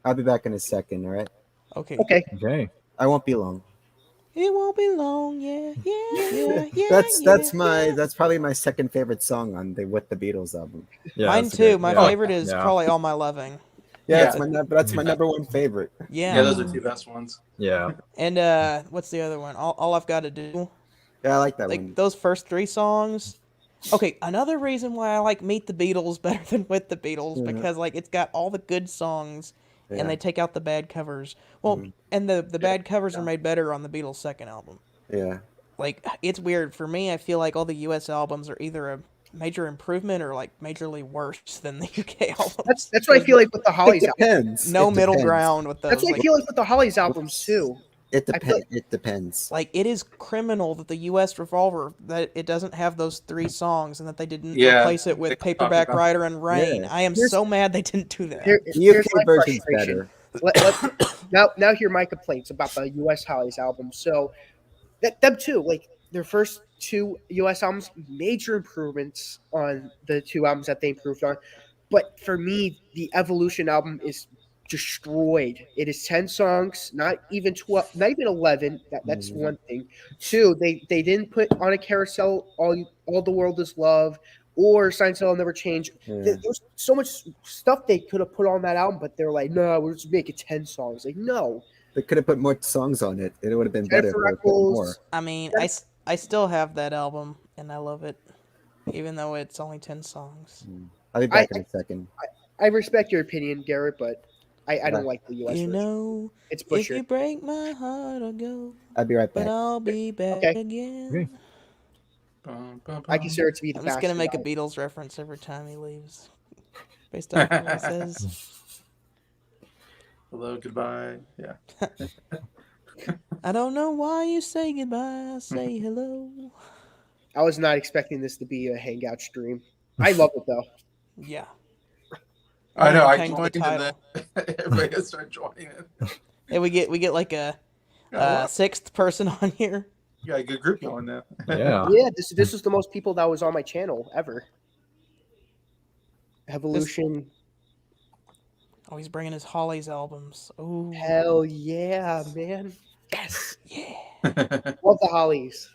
I'll be back in a second, all right? Okay. Okay. Okay. I won't be long. It won't be long, yeah. That's probably my second favorite song on the With the Beatles album. Yeah, Mine that's a too. good- My yeah. favorite is Yeah. probably All My Loving. Yeah, Yeah. that's my number one favorite. Yeah. Yeah, those are two best ones. Yeah. And what's the other one? All I've Got to Do. Yeah, I like that Like one. those first 3 songs. Okay, another reason why I like Meet the Beatles better than With the Beatles Yeah. because like it's got all the good songs Yeah. and they take out the bad covers. Well, and the bad covers are made better on the Beatles' second album. Yeah. Like it's weird for me. I feel like all the U.S. albums are either a major improvement or like majorly worse than the UK albums. That's what I feel like with the Hollies It album. depends. No It middle depends. ground with those. That's what I Like, feel like with the Hollies albums too. It I feel depends. It depends. like it is criminal that the U.S. Revolver that it doesn't have those 3 songs and that they didn't Yeah, replace it they with talked Paperback about- Rider and Rain. Yeah. I am Here's- so mad they didn't do that. Here, The here's UK my version's frustration. better. Now hear my complaints about the U.S. Hollies album. So them too, like their first 2 U.S. albums, major improvements on the 2 albums that they improved on. But for me, the Evolution album is destroyed. It is 10 songs, not even 12, not even 11. That's one thing. 2, they didn't put on a carousel all the world is love or Signs I'll Never Change. Yeah. There's so much stuff they could have put on that album, but they're like, no, we're just making 10 songs. Like, no. They could have put more songs on it. It would have been better if Jennifer they put more. Eccles, I mean, I still have that album and I love it, even though it's only 10 songs. I'll be back in a second. I respect your opinion, Garrett, but I don't like the US You version. know, It's if you butchered. break my heart, I'll go, I'll be right but back. I'll be back Okay. again. Okay. Bum, bum, I bum. consider it to be the I'm just gonna Backstreet make a album. Beatles reference every time he leaves, based on what he says. Hello, goodbye. Yeah. I don't know why you say goodbye. I say hello. I was not expecting this to be a hangout stream. I love it though. Yeah. I know. We'll I change the joined and title. then everybody else started joining it. And we get like a Yeah, 6th person on here. you got a good group going now. Yeah. Yeah, this is the most people that was on my channel ever. Evolution. Oh, he's bringing his Hollies albums. Oh, Hell yeah, man. Yes. yeah. Love the Hollies.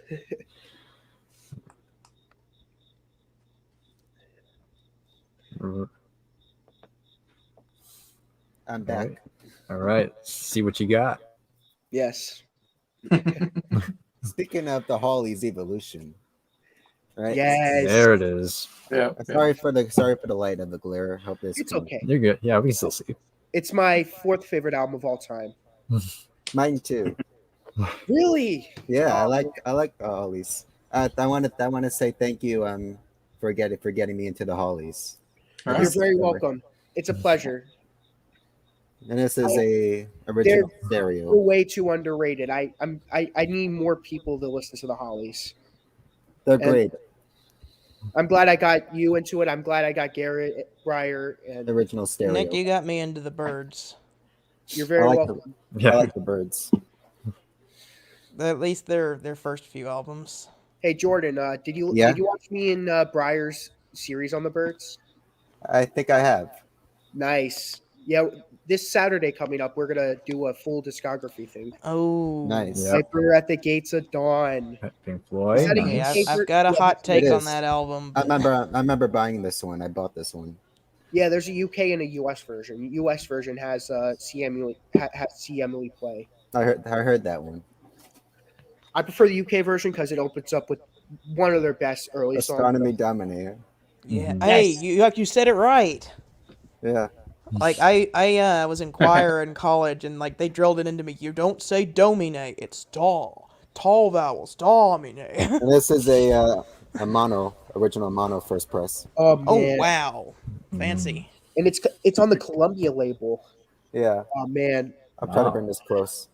I'm All back. right. All right. See what you got. Yes. Speaking of the Hollies evolution, right? Yes. There it is. Yeah. Sorry for the light of the glare. Hope this. It's can- okay. You're good. Yeah, we can still see. It's my 4th favorite album of all time. Mine too. Really? Yeah, Oh, I like the Hollies. I want to say thank you for getting me into the Hollies. All you're right. very welcome. It's a pleasure. And this is a They're original stereo. way too underrated. I need more people to listen to the Hollies. They're And great. I'm glad I got you into it. I'm glad I got Garrett Breyer, and Original Nick, stereo. you got me into the Birds. you're I very like welcome. I Yeah. like the birds. At least their first few albums. Hey Jordan, Yeah, did you watch me and Breyer's series on the Birds? I think I have. Nice. Yeah, this Saturday coming up, we're gonna do a full discography thing. Oh, Nice. Yep. Viper at the Gates of Dawn. Pink Is Floyd. that a okay. Nice. UK I've got a hot It take on is. that album. But I remember buying this one. I bought this one. Yeah, there's a UK and a US version. US version has has See Emily play. I heard that one. I prefer the UK version because it opens up with one of their best early songs. Astronomy Dominator. yeah, Mhm. hey, Yes. you said it right. Yeah. Like I was in choir in college, and like they drilled it into me. You don't say domine, it's tall vowels, domine. And this is a original mono first press. Oh Oh man, wow, fancy. and it's on the Columbia label. Yeah. Oh man, I'll try to Wow. bring this close.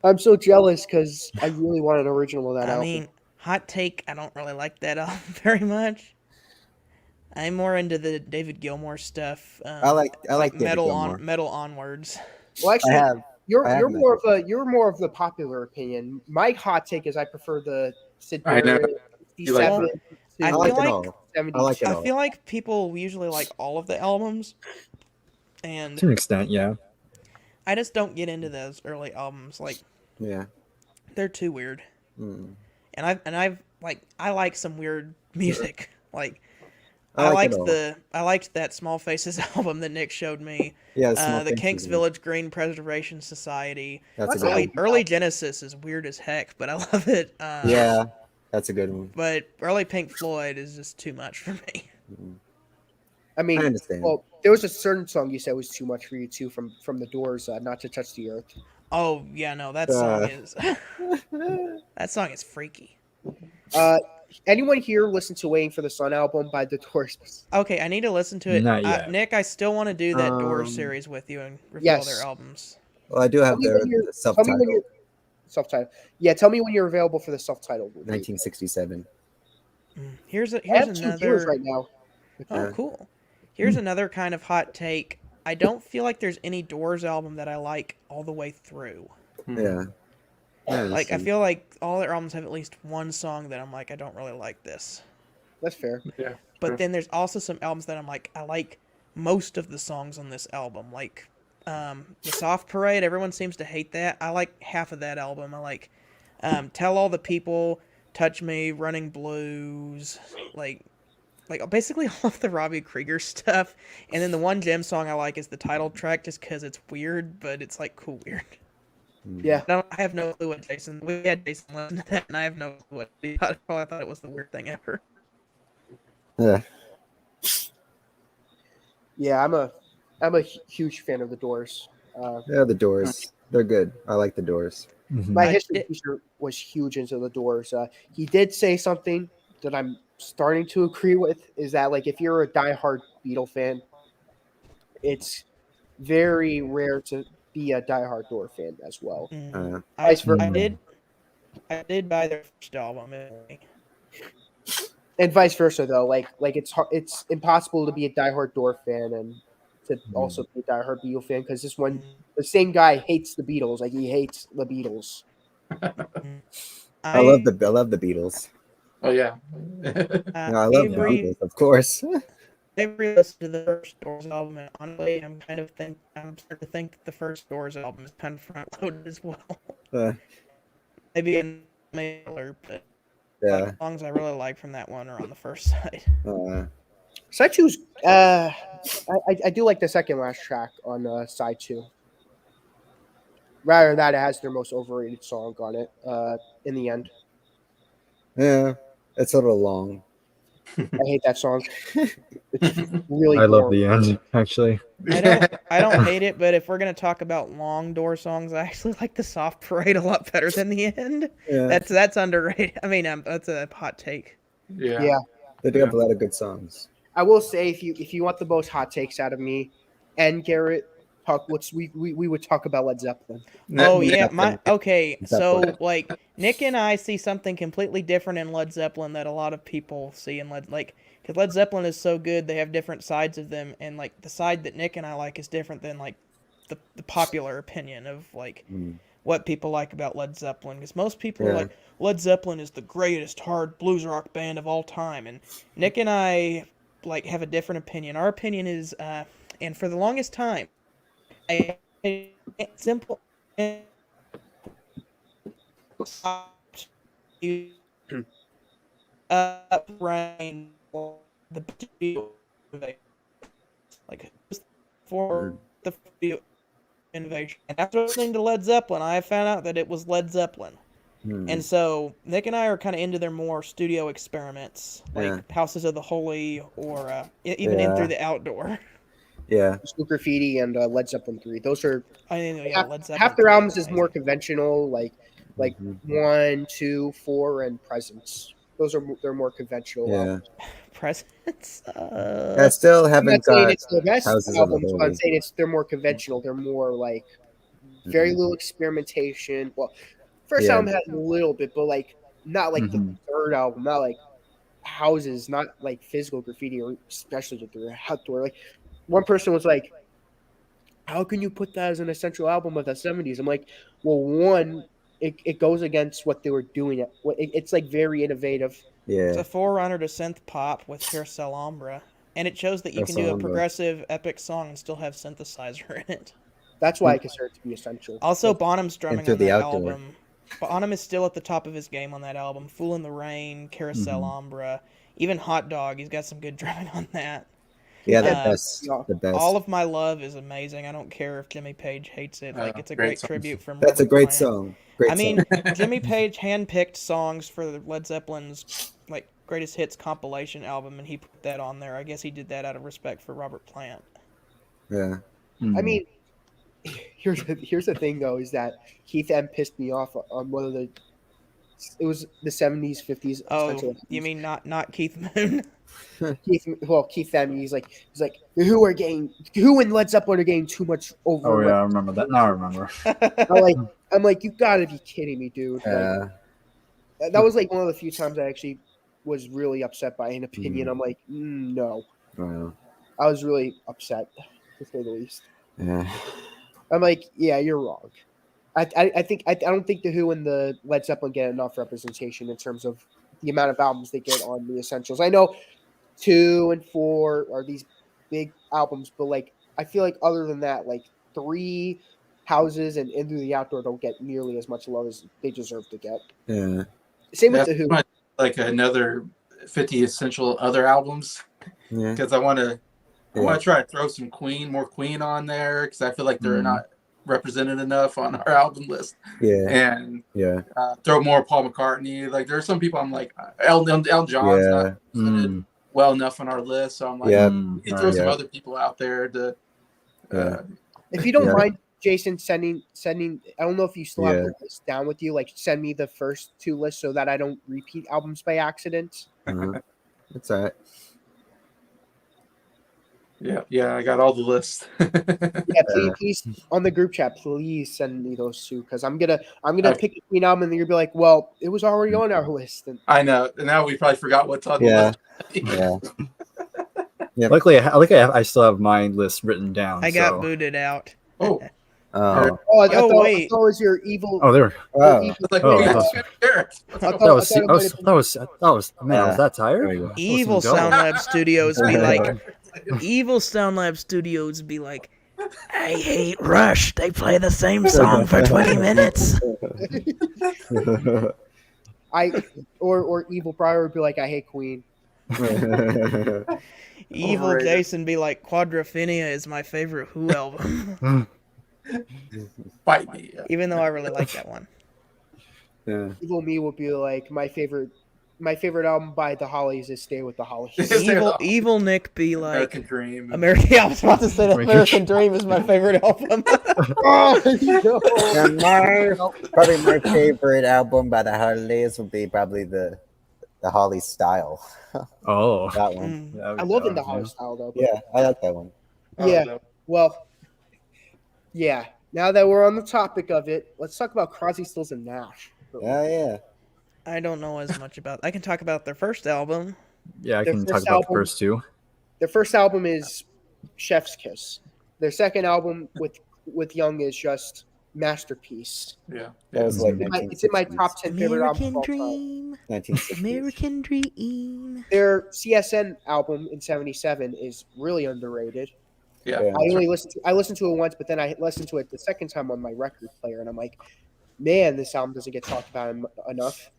I'm so jealous because I really want an original of that I album. mean, hot take. I don't really like that album very much. I'm more into the David Gilmour stuff. I like David metal Gilmour. metal onwards. Well, I actually, have I have you're more of the popular opinion. My hot take is I prefer the Sid I know. Barrett You like 67 I I feel like it like all. 72. I like it I all. feel like people usually like all of the albums, and To an extent, yeah. I just don't get into those early albums. Like Yeah. they're too weird. Mm. And I've like I like some weird music. Like I like it all. I liked that Small Faces album that Nick showed me. Yeah, Small The Faces Kinks one. Village Green Preservation Society. That's a That's good all- one. Early Genesis is weird as heck, but I love it. Yeah, that's a good one. But early Pink Floyd is just too much for me. I mean, I understand. well, there was a certain song you said was too much for you too from the Doors, "Not to Touch the Earth." Oh yeah, no, that song is that song is freaky. Anyone here listen to "Waiting for the Sun" album by The Doors? Okay, I need to listen to it. Not yet. Nick, I still want to do that Doors Um, series with you and review all yes. their albums. Well, I do have Tell me when the you're- self tell me when titled you're self-titled. Yeah, tell me when you're available for the self-titled. 1967. Here's I have 2 viewers another. right now. Oh, Yeah. cool. Here's another kind of hot take. I don't feel like there's any Doors album that I like all the way through. Yeah. I Like I understand. feel like all their albums have at least one song that I'm like I don't really like this. That's fair. Yeah. But Sure. then there's also some albums that I'm like I like most of the songs on this album. Like the Soft Parade, everyone seems to hate that. I like half of that album. I like Tell All the People, Touch Me, Running Blues, like basically all of the Robbie Krieger stuff. And then the one Gem song I like is the title track just because it's weird, but it's like cool weird. Yeah. I have no clue what Jason. We had Jason listen to that, and I have no clue what he thought. I thought it was the weird thing ever. Yeah. Yeah, I'm a huge fan of the Doors. Yeah, the Doors. They're good. I like the Doors. Mhm. My I history did- teacher was huge into the Doors. He did say something that I'm starting to agree with is that like if you're a diehard Beatle fan, it's very rare to be a diehard Door fan as well. Uh, I, Vice versa. I did buy their first album. Anyway. And vice versa though, like it's impossible to be a diehard Door fan and to also be a diehard Beatle fan because this one the same guy hates the Beatles, like he hates the Beatles. I love the Beatles. Oh yeah. I love the every, Beatles, of course. every listen to the first Doors album, and honestly, I'm starting to think that the first Doors album is kind of front loaded as well. Uh, Maybe in mailer, but yeah. the songs I really like from that one are on the first side. Side two's I do like the second last track on side 2. Rather than that, it has their most overrated song on it. In the end, Yeah. It's a little long. I hate that song. It's really I love boring. the end, actually. I don't hate it, but if we're gonna talk about long door songs, I actually like the soft parade a lot better than the end. Yeah, That's underrated. I mean, that's a hot take. Yeah. Yeah. they do have a lot of good songs. I will say if you want the most hot takes out of me and Garrett, we would talk about Led Zeppelin. Oh Nick- yeah, okay. So Definitely. like Nick and I see something completely different in Led Zeppelin that a lot of people see in because Led Zeppelin is so good, they have different sides of them, and like the side that Nick and I like is different than like the popular opinion of like Mm. what people like about Led Zeppelin. Because most people are Yeah. like Led Zeppelin is the greatest hard blues rock band of all time, and Nick and I like have a different opinion. Our opinion is, and for the longest time, simple. Rain the video like for the video innovation. And after listening to Led Zeppelin, I found out that it was Led Zeppelin. Hmm. And so Nick and I are kind of into their more studio experiments, like Yeah. Houses of the Holy, or even in Yeah. Through the Outdoor. Yeah. School Graffiti and Led Zeppelin 3. Those are I mean, yeah, half, Led Zeppelin. half their 3 albums is is more amazing. conventional, like Mhm. 1, 2, 4, and Presence. Those are they're more conventional. Yeah. albums. Presents. I still I'm haven't not saying got it's their best Houses of the albums, but I'm Holy. saying they're more conventional. They're more like very little experimentation. Well, first Yeah. album had a little bit, but like not like the Mhm. third album, not like Houses, not like Physical Graffiti or especially the Outdoor. Like one person was like, "How can you put that as an essential album of the '70s?" I'm like, "Well, one, it goes against what they were doing. It's like very innovative. It's Yeah. a forerunner to synth pop with Carousel Ombra, and it shows that you can do a Carousel Ombra. progressive, epic song and still have synthesizer in it. That's why I consider it to be essential." Also, Like, Bonham's drumming Through on the that Outdoor. album. Bonham is still at the top of his game on that album. Fool in the Rain, Carousel Ombra, even Hot Dog. He's got some good drumming on that. Yeah, the Yeah, best. yeah. The best. All of My Love is amazing. I don't care if Jimmy Page hates it. Like, it's a great great songs. tribute from That's a Robert great Plant. song. Great I mean, song. Jimmy Page handpicked songs for the Led Zeppelin's like greatest hits compilation album, and he put that on there. I guess he did that out of respect for Robert Plant. Yeah. I mean, here's the thing though, is that Keith M pissed me off on one of the. It was the '70s, '50s. Oh, essential you albums. mean not Keith Moon? Keith M. He's like Who and Led Zeppelin are getting too much over. Oh yeah, I remember that. Now I remember. I'm like, you gotta be kidding me, dude. Like, that was like one of the few times I actually was really upset by an opinion. I'm like, no. Wow. I was really upset, to say the least. Yeah. I'm like, yeah, you're wrong. I don't think the Who and the Led Zeppelin get enough representation in terms of the amount of albums they get on the essentials. I know 2 and 4 are these big albums, but like I feel like other than that, like 3, Houses, and Into the Outdoor don't get nearly as much love as they deserve to get. Yeah. Same with the Who. Like another 50 essential other albums, Yeah. because I want to try to throw some more Queen on there, because I feel like they're not represented enough on our album list. Yeah. And Yeah. throw more Paul McCartney. Like there are some people I'm like Elton John's not represented well enough on our list, so I'm like, we can throw some other people out there to. If you don't mind, Jason, sending. I don't know if you still have the list down with you. Like, send me the first 2 lists so that I don't repeat albums by accident. That's all right. Yeah, I got all the lists. Yeah, please on the group chat, please send me those 2, because I'm gonna pick a Queen album and you're gonna be like, well, it was already on our list. And I know, and now we probably forgot what's on the list. Yeah. Luckily, I still have my list written down. I got booted out. Oh, I thought it was your evil. Oh, there. it's like, That was man. I was that tired. Evil Sound Lab Studios be like, I hate Rush. They play the same song for 20 minutes. Or Evil Briar would be like, I hate Queen. Evil Jason be like, Quadrophenia is my favorite Who album. Fight me. Even though I really like that one. Yeah. Evil Me would be like, my favorite my favorite album by the Hollies is "Stay with the Hollies." Evil Nick be like American Dream. American. I was about to say that American American Dream is my favorite album. Oh, no. And probably my favorite album by the Holidays would be probably the Holly Style. Oh, That one. Mm. I love In the Hollies style though. But Yeah, I like that one. yeah. Well, yeah. Now that we're on the topic of it, let's talk about Crosby, Stills, and Nash. Yeah. I don't know as much about. I can talk about their first album. yeah. I Their can talk first about the album- first two. Their first album is Chef's Kiss. Their second album with Young is just masterpiece. Yeah. That was like It's in my top 10 favorite albums of all time. Dream, 1960s. American Dream. Their CSN album in '77 is really underrated. Yeah. Yeah. I listened to it once, but then I listened to it the second time on my record player, and I'm like, man, this album doesn't get talked about enough.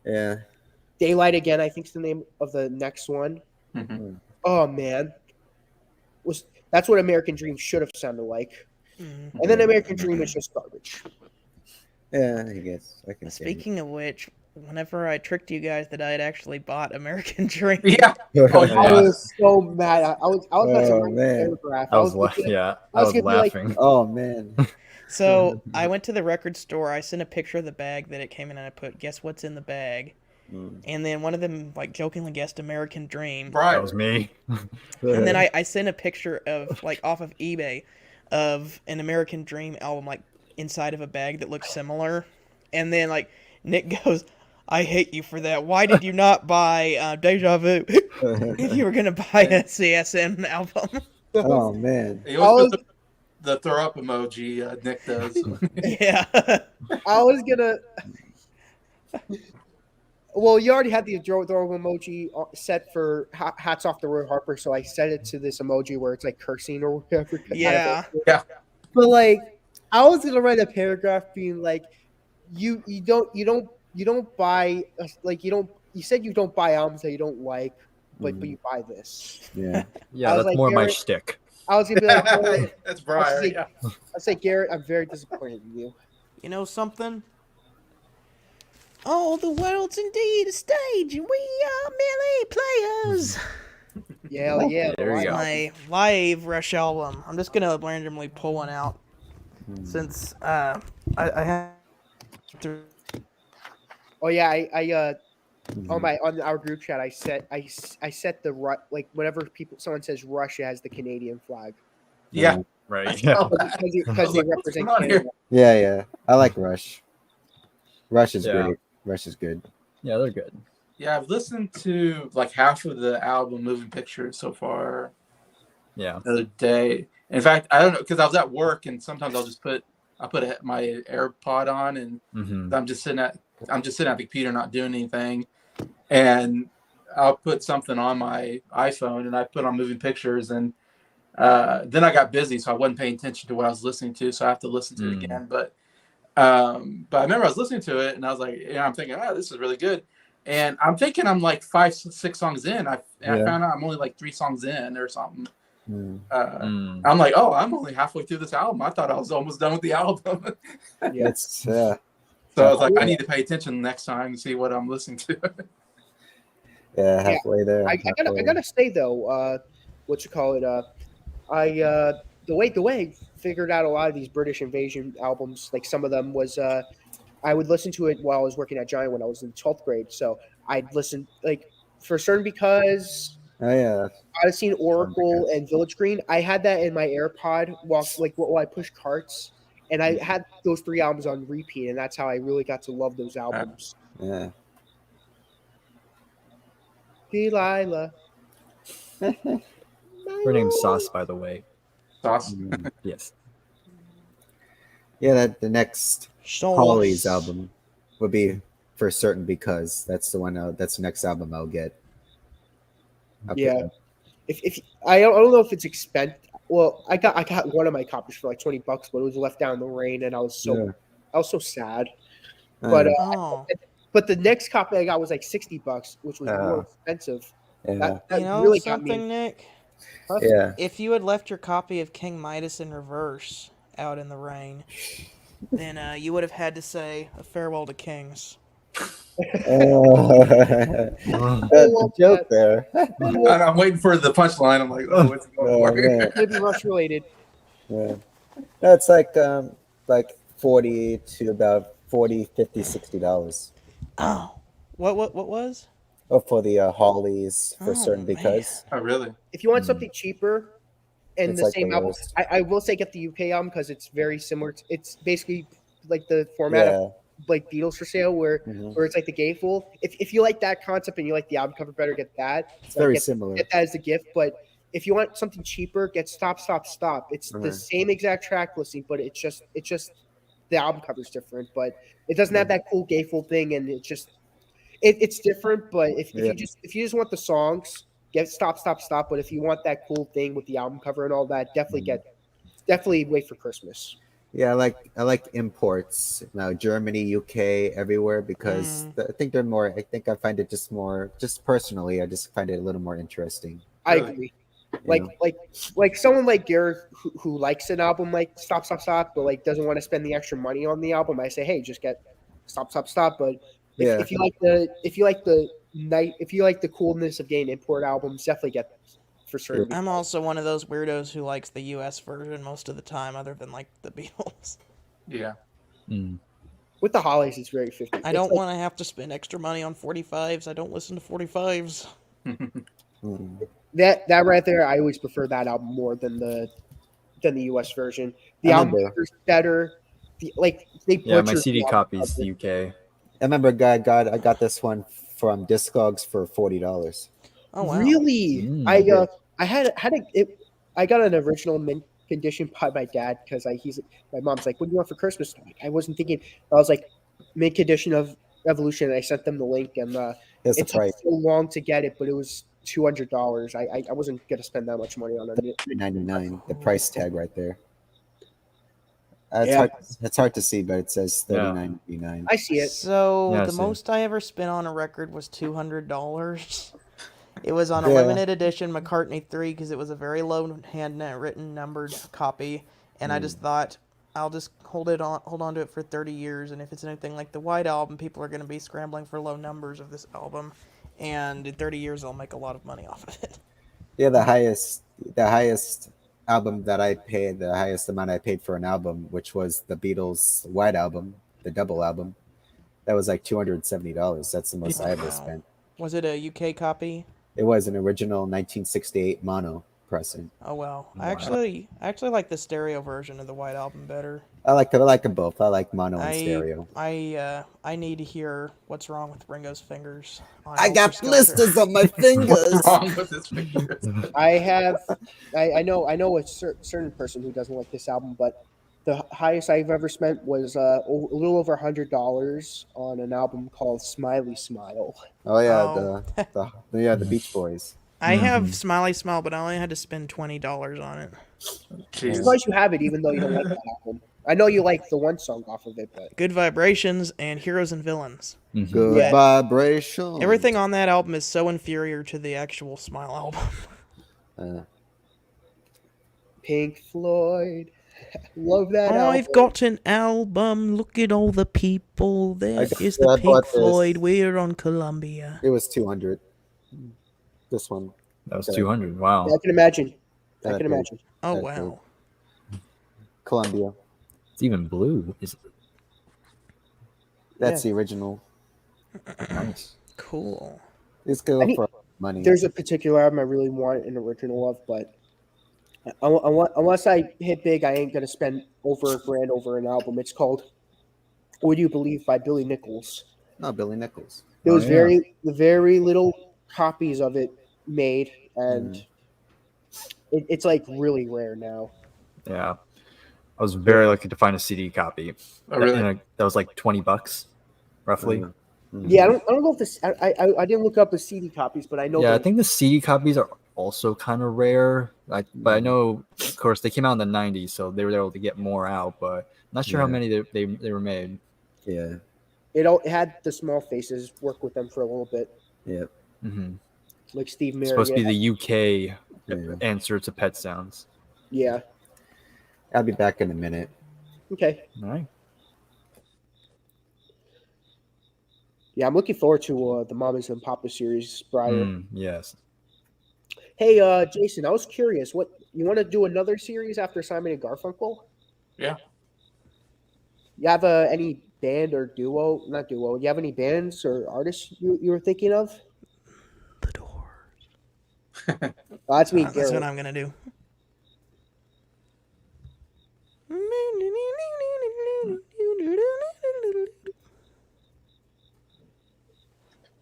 Yeah. Daylight Again, I think is the name of the next one. Mhm. Oh man, that's what American Dream should have sounded like. Mm. And then American Dream is just garbage. Yeah, I guess I can say. Speaking of which, whenever I tricked you guys that I had actually bought American Dream, Yeah. Oh, yeah. I was so mad. I was about to Oh, write a man. paragraph. I was gonna- yeah. I I was was gonna be like- laughing. Oh man. so I went to the record store. I sent a picture of the bag that it came in, and I put, "Guess what's in the bag?" And then one of them like jokingly guessed American Dream. Right. That was me. And then I sent a picture of like off of eBay of an American Dream album like inside of a bag that looked similar. And then like Nick goes, "I hate you for that. Why did you not buy Deja Vu if you were gonna buy a CSN album?" Oh man. He always puts the throw up emoji. Nick does. Yeah. I was gonna. Well, you already had the throw emoji set for hats off to Roy Harper, so I set it to this emoji where it's like cursing or whatever. Yeah. Yeah. But like, I was gonna write a paragraph being like, you don't buy like you said you don't buy albums that you don't like, but you buy this. Yeah. Yeah, I was that's like, more my Garrett- shtick. I was gonna be like, Garrett, That's Briar. Yeah. I say Garrett, I'm very disappointed in you. You know something? Oh, the world's indeed a stage, and we are merely players. Yeah, yeah. There you go. My live Rush album. I'm just gonna randomly pull one out since I have to. Oh yeah, I on our group chat I set the like whenever someone says Russia has the Canadian flag Yeah. Right. Yeah. because they represent Come on Canada. Yeah. I like Rush. Rush is Yeah. great. Rush is good. Yeah, they're good. Yeah, I've listened to like half of the album Moving Pictures so far Yeah. the other day. In fact, I don't know because I was at work and sometimes I'll put my AirPod on and Hmm. I'm just sitting at the computer not doing anything, and I'll put something on my iPhone and I put on Moving Pictures and then I got busy so I wasn't paying attention to what I was listening to, so I have to listen to it again. But I remember I was listening to it and I was like, I'm thinking, this is really good. And I'm thinking I'm like 5-6 songs in. I found out I'm only like 3 songs in or something. I'm like, I'm only halfway through this album. I thought I was almost done with the album. It's So I was like, I need to pay attention next time to see what I'm listening to. halfway there. I gotta say though, what you call it? The way I figured out a lot of these British Invasion albums, like some of them was I would listen to it while I was working at Giant when I was in 12th grade. So I'd listen like for certain because Oh yeah. I've seen Oracle and Village Green. I had that in my AirPod while I push carts, and I had those 3 albums on repeat, and that's how I really got to love those albums. Yeah. Delilah. Her name's Sauce, by the way. Sauce. Yes. Yeah, that the next Sauce. Hollies album would be for certain because that's the one. That's the next album I'll get. I'll pick Yeah. up. If I don't know if it's expensive. Well, I got one of my copies for like $20, but it was left down in the rain, and I was so sad. But Oh, but the next copy I got was like $60, which was more expensive. yeah, That you know really got something, me. Nick? yeah. If you had left your copy of King Midas in reverse out in the rain, then you would have had to say a farewell to kings. The joke there. And I'm waiting for the punchline. I'm like, oh, what's he going Oh, for? man. Maybe Rush related. Yeah. That's like 40 to about 40, 50, $60. Oh, what was? Oh, for the Hollies for Oh, certain man. because Oh, really? If you want something cheaper and it's the like the same album, lowest. I will say get the UK album because it's very similar. It's basically like the format of Yeah. like Beatles for Sale, where Mhm. it's like the gatefold. If you like that concept and you like the album cover better, get that. It's Like, very get similar. that as a gift. But if you want something cheaper, get Stop Stop Stop. It's the Uh-huh. same exact track listing, but it's just the album cover's different. But it doesn't have Yeah. that cool gatefold thing, and it's different. But if Yeah. if you just want the songs, get Stop Stop Stop. But if you want that cool thing with the album cover and all that, definitely wait for Christmas. Yeah, I like imports now, Germany, UK, everywhere because I think they're more. I think I find it just personally, I just find it a little more interesting. I Really? agree. You know? Like someone like Garrett who likes an album like Stop Stop Stop, but like doesn't want to spend the extra money on the album. I say, hey, just get Stop Stop Stop. But Yeah. if you like the coolness of getting import albums, definitely get for certain. I'm also one of those weirdos who likes the U.S. version most of the time, other than like the Beatles. Yeah. Mm. With the Hollies, it's very 50. I don't want to have to spend extra money on 45s. I don't listen to 45s. Mm. that right there. I always prefer that album more than the U.S. version. The I album remember. cover's better. They Yeah, my butchered CD the album copy's cover. UK. I remember I got this one from Discogs for $40. Oh wow. Really? Mm. I I got an original mint condition by my dad because my mom's like, "What do you want for Christmas?" I'm like, I wasn't thinking. I was like, mint condition of Evolution, and I sent them the link, and Here's the it took price. so long to get it, but it was $200. I wasn't gonna spend that much money on a mint. $3.99. The price tag right there. Yeah. It's hard to see, but it says Yeah. $39.99. I see it. So Yeah, I the see. most I ever spent on a record was $200. It was on a Yeah. limited edition McCartney 3 because it was a very low handwritten numbered copy, and I just thought I'll just hold on to it for 30 years, and if it's anything like the White Album, people are going to be scrambling for low numbers of this album, and in 30 years I'll make a lot of money off of it. Yeah, the highest album that I paid, the highest amount I paid for an album, which was the Beatles' White Album, the double album. That was like $270. That's the most I ever Wow. spent. Was it a UK copy? It was an original 1968 mono pressing. Oh well. I actually like the stereo version of the White Album better. I like them both. I like mono and stereo. I need to hear What's Wrong with Ringo's Fingers. On I got Helter Skelter. blisters on my fingers. What's wrong with his fingers? I know a certain person who doesn't like this album, but the highest I've ever spent was a little over $100 on an album called Smiley Smile. Oh yeah, Oh. the Beach Boys. I have Smiley Smile, but I only had to spend $20 on it. I'm Jeez. surprised you have it, even though you don't like that album. I know you like the one song off of it, but Good Vibrations and Heroes and Villains. Mhm. Good Yeah. vibration. Everything on that album is so inferior to the actual Smile album. Pink Floyd, love that I've album. got an album. Look at all the people. There is the I Pink bought this. Floyd. We're on Columbia. It was 200. This one. That was 200. Wow. I can imagine. I That can big. imagine. Oh That's wow. Columbia. It's even blue. That's the original. Nice. Cool. It's good I need- for money. There's a particular album I really want an original of, but unless I hit big, I ain't gonna spend over $1,000 over an album. It's called "Would You Believe" by Billy Nichols. No, Billy Nichols. There was yeah. very little copies of it made, and it's like really rare now. Yeah. I was very lucky to find a CD copy. Oh, really? That was like $20, roughly. Mhm. Yeah, I don't know if this. I didn't look up the CD copies, but I know. Yeah, I that- think the CD copies are also kind of rare. But I know, of course, they came out in the '90s, so they were able to get more out. But I'm not sure how Yeah. many they were made. Yeah. it had the Small Faces work with them for a little bit, Yeah. Mm-hmm. like Steve It's Marriott. supposed to be the UK Yeah. answer to Pet Sounds. Yeah. I'll be back in a minute. Okay. All right. Yeah, I'm looking forward to the Mamas and Papas series, Briar. Yes. Hey, Jason, I was curious. What you want to do another series after Simon and Garfunkel? Yeah. You have any band or duo? Not duo. You have any bands or artists you were thinking of? The Doors. Oh, that's me, That's what Garrett. I'm gonna do.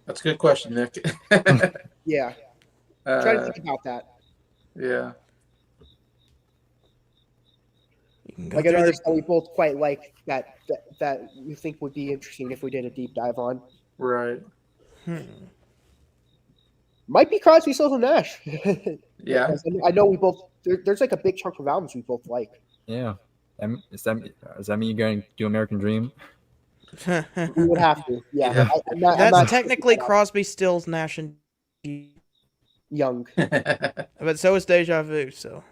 That's a good question, Nick. Yeah, try to uh, think about that. yeah. You can go Like an through artist that the. we both quite like that you think would be interesting if we did a deep dive on. Right. Might be Crosby, Stills, and Nash. Yeah. Because I know we both. There's like a big chunk of albums we both like. Yeah. Does that mean you're going to do American Dream? We would have to. Yeah, Yeah. I'm That's not technically Crosby, Stills, Nash, and young. but so is Deja Vu. So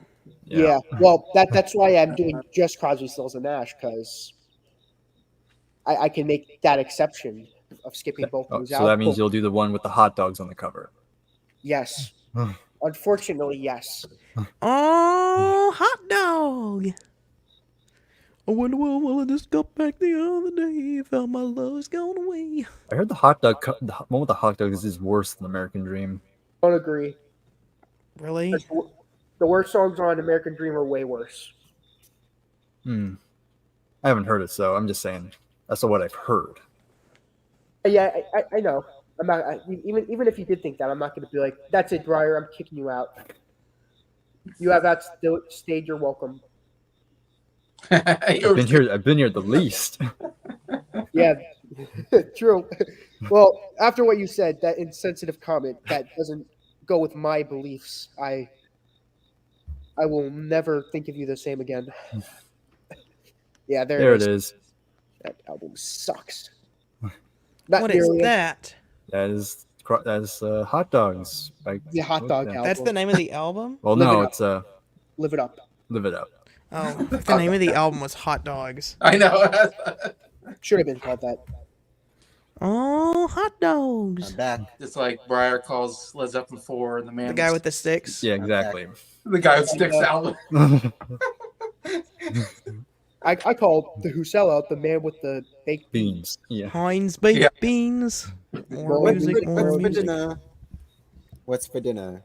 Yeah. Well, that's why I'm doing just Crosby, Stills, and Nash because I can make that exception of skipping both Oh, these so that albums. means you'll do the one with the hot dogs on the cover. Yes. Unfortunately, yes. oh, hot dog. I wonder what I just got back the other day. Felt my love's gone away. I heard the one with the hot dogs is worse than American Dream. Don't agree. Really? The worst songs on American Dream are way worse. I haven't heard it, so I'm just saying that's what I've heard. Yeah, I know. I'm not even if you did think that, I'm not going to be like, that's it, Briar. I'm kicking you out. You have that stage. You're welcome. I've been here the least. Yeah, true. Well, after what you said, that insensitive comment that doesn't go with my beliefs, I will never think of you the same again. Yeah, There it is. That album sucks. Not What is nearly that? That is hot dogs. the hot dog album. That's the name of the album? Well, Live It no, Up. it's Live It Up. Live It Up. Oh, the name of the album was Hot Dogs. I know. Should have been called that. Oh, hot dogs. I'm back. It's like Briar calls Led Zeppelin 4 and the man. The guy with the sticks. Yeah, exactly. the guy with sticks album. I called the Who Sellout the man with the baked Beans. Yeah. Heinz baked Yeah. beans. More What's music, more for music. dinner? What's for dinner?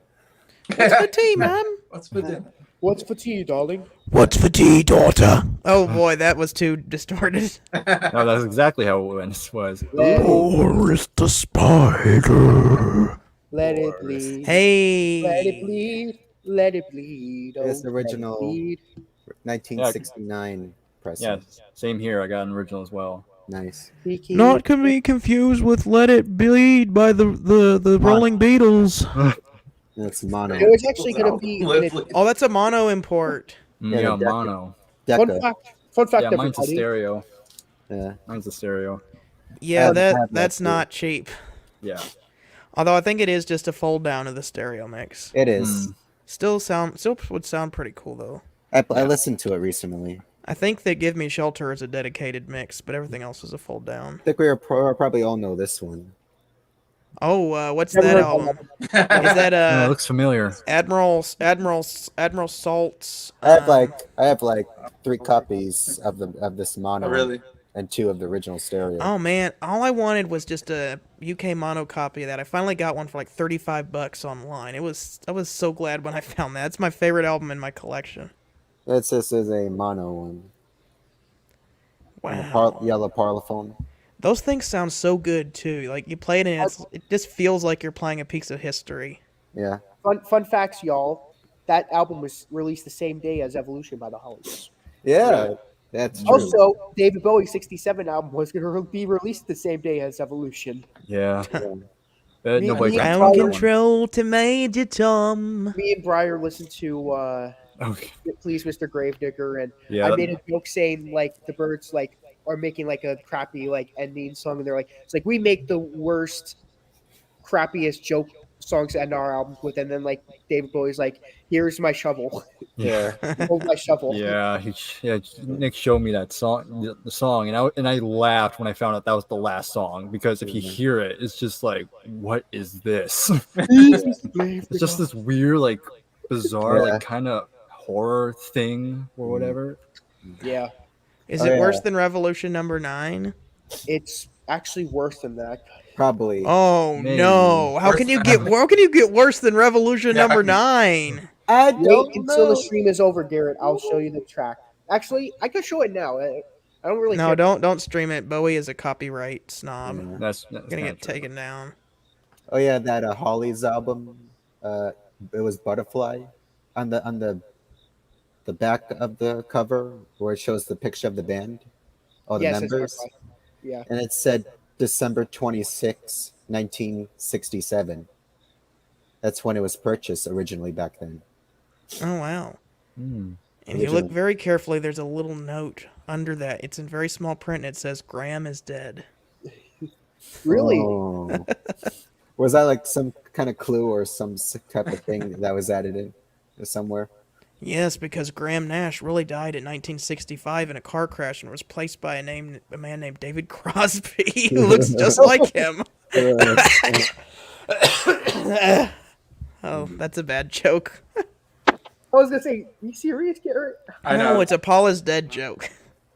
What's for tea, Mom? What's for dinner? What's for tea, darling? What's for tea, daughter? Oh boy, that was too distorted. No, that's exactly how it was. Boris the spider. Let it bleed. Hey. Let it bleed. Let it bleed. It's the let it original. bleed. 1969 pressing. Yeah, same here. I got an original as well. Nice. Not can be confused with "Let It Bleed" by the Rolling Beatles. That's mono. It was actually going to be. Oh, that's a mono import. Yeah, Yeah, the mono. Fun Decca. fact, Yeah, mine's a everybody. stereo. Yeah. Mine's a stereo. Yeah, I have that's that not cheap. Yeah. Although I think it is just a fold down of the stereo mix. It is. Still would sound pretty cool though. I listened to it recently. I think that "Give Me Shelter" is a dedicated mix, but everything else is a fold down. I think probably all know this one. Oh, what's Never that heard album? that. Is that Oh, it looks familiar. Admiral Salt's? I have like 3 copies of this mono Oh, really? and 2 of the original stereo. Oh man, all I wanted was just a UK mono copy of that. I finally got one for like $35 online. I was so glad when I found that. It's my favorite album in my collection. This is a mono one. Wow. Yellow Parlophone. Those things sound so good too. Like you play it and it just feels like you're playing a piece of history. Yeah. Fun facts, y'all. That album was released the same day as Evolution by the Hollies. Yeah. That's true. Also, David Bowie's '67 album was going to be released the same day as Evolution. Yeah. Yeah. Me- Nobody me got and that Ground Briar- one. control to Major Tom. Me and Briar listened to Okay. Please Mr. Gravedigger, and Yeah. I made a joke saying like the Birds like are making like a crappy like ending song, and they're like, it's like we make the worst, crappiest joke songs to end our albums with, and then like David Bowie's like, here's my shovel. Yeah. Hold my shovel. Yeah, Nick showed me that song, the song, and I laughed when I found out that was the last song because if you hear it, it's just like, what is this? It's just this weird, like, bizarre, like, kind of horror thing or whatever. Yeah, Is Oh, it worse yeah. than Revolution number 9? it's actually worse than that. Probably. Oh Maybe. no! How Worse can you than get Revolution. how can you get worse than Revolution Yeah. number 9? I Wait don't until the know. stream is over, Garrett. I'll show you the track. Actually, I can show it now. I don't really No, care. don't stream it. Bowie is a copyright snob. Yeah. That's Gonna kinda get true. taken down. Oh yeah, that Holly's album. It was Butterfly on the back of the cover where it shows the picture of the band, all the Yes, it's members, Butterfly. Yeah. and it said December 26, 1967. That's when it was purchased originally back then. Oh wow! Hmm. And if you look Original. very carefully, there's a little note under that. It's in very small print. And it says Graham is dead. Really? Oh. Was that like some kind of clue or some type of thing that was added in somewhere? Yes, because Graham Nash really died in 1965 in a car crash and was replaced by a man named David Crosby, who looks just like him. Oh, that's a bad joke. I was gonna say, you serious, Garrett? I know. No, it's a Paul is dead joke.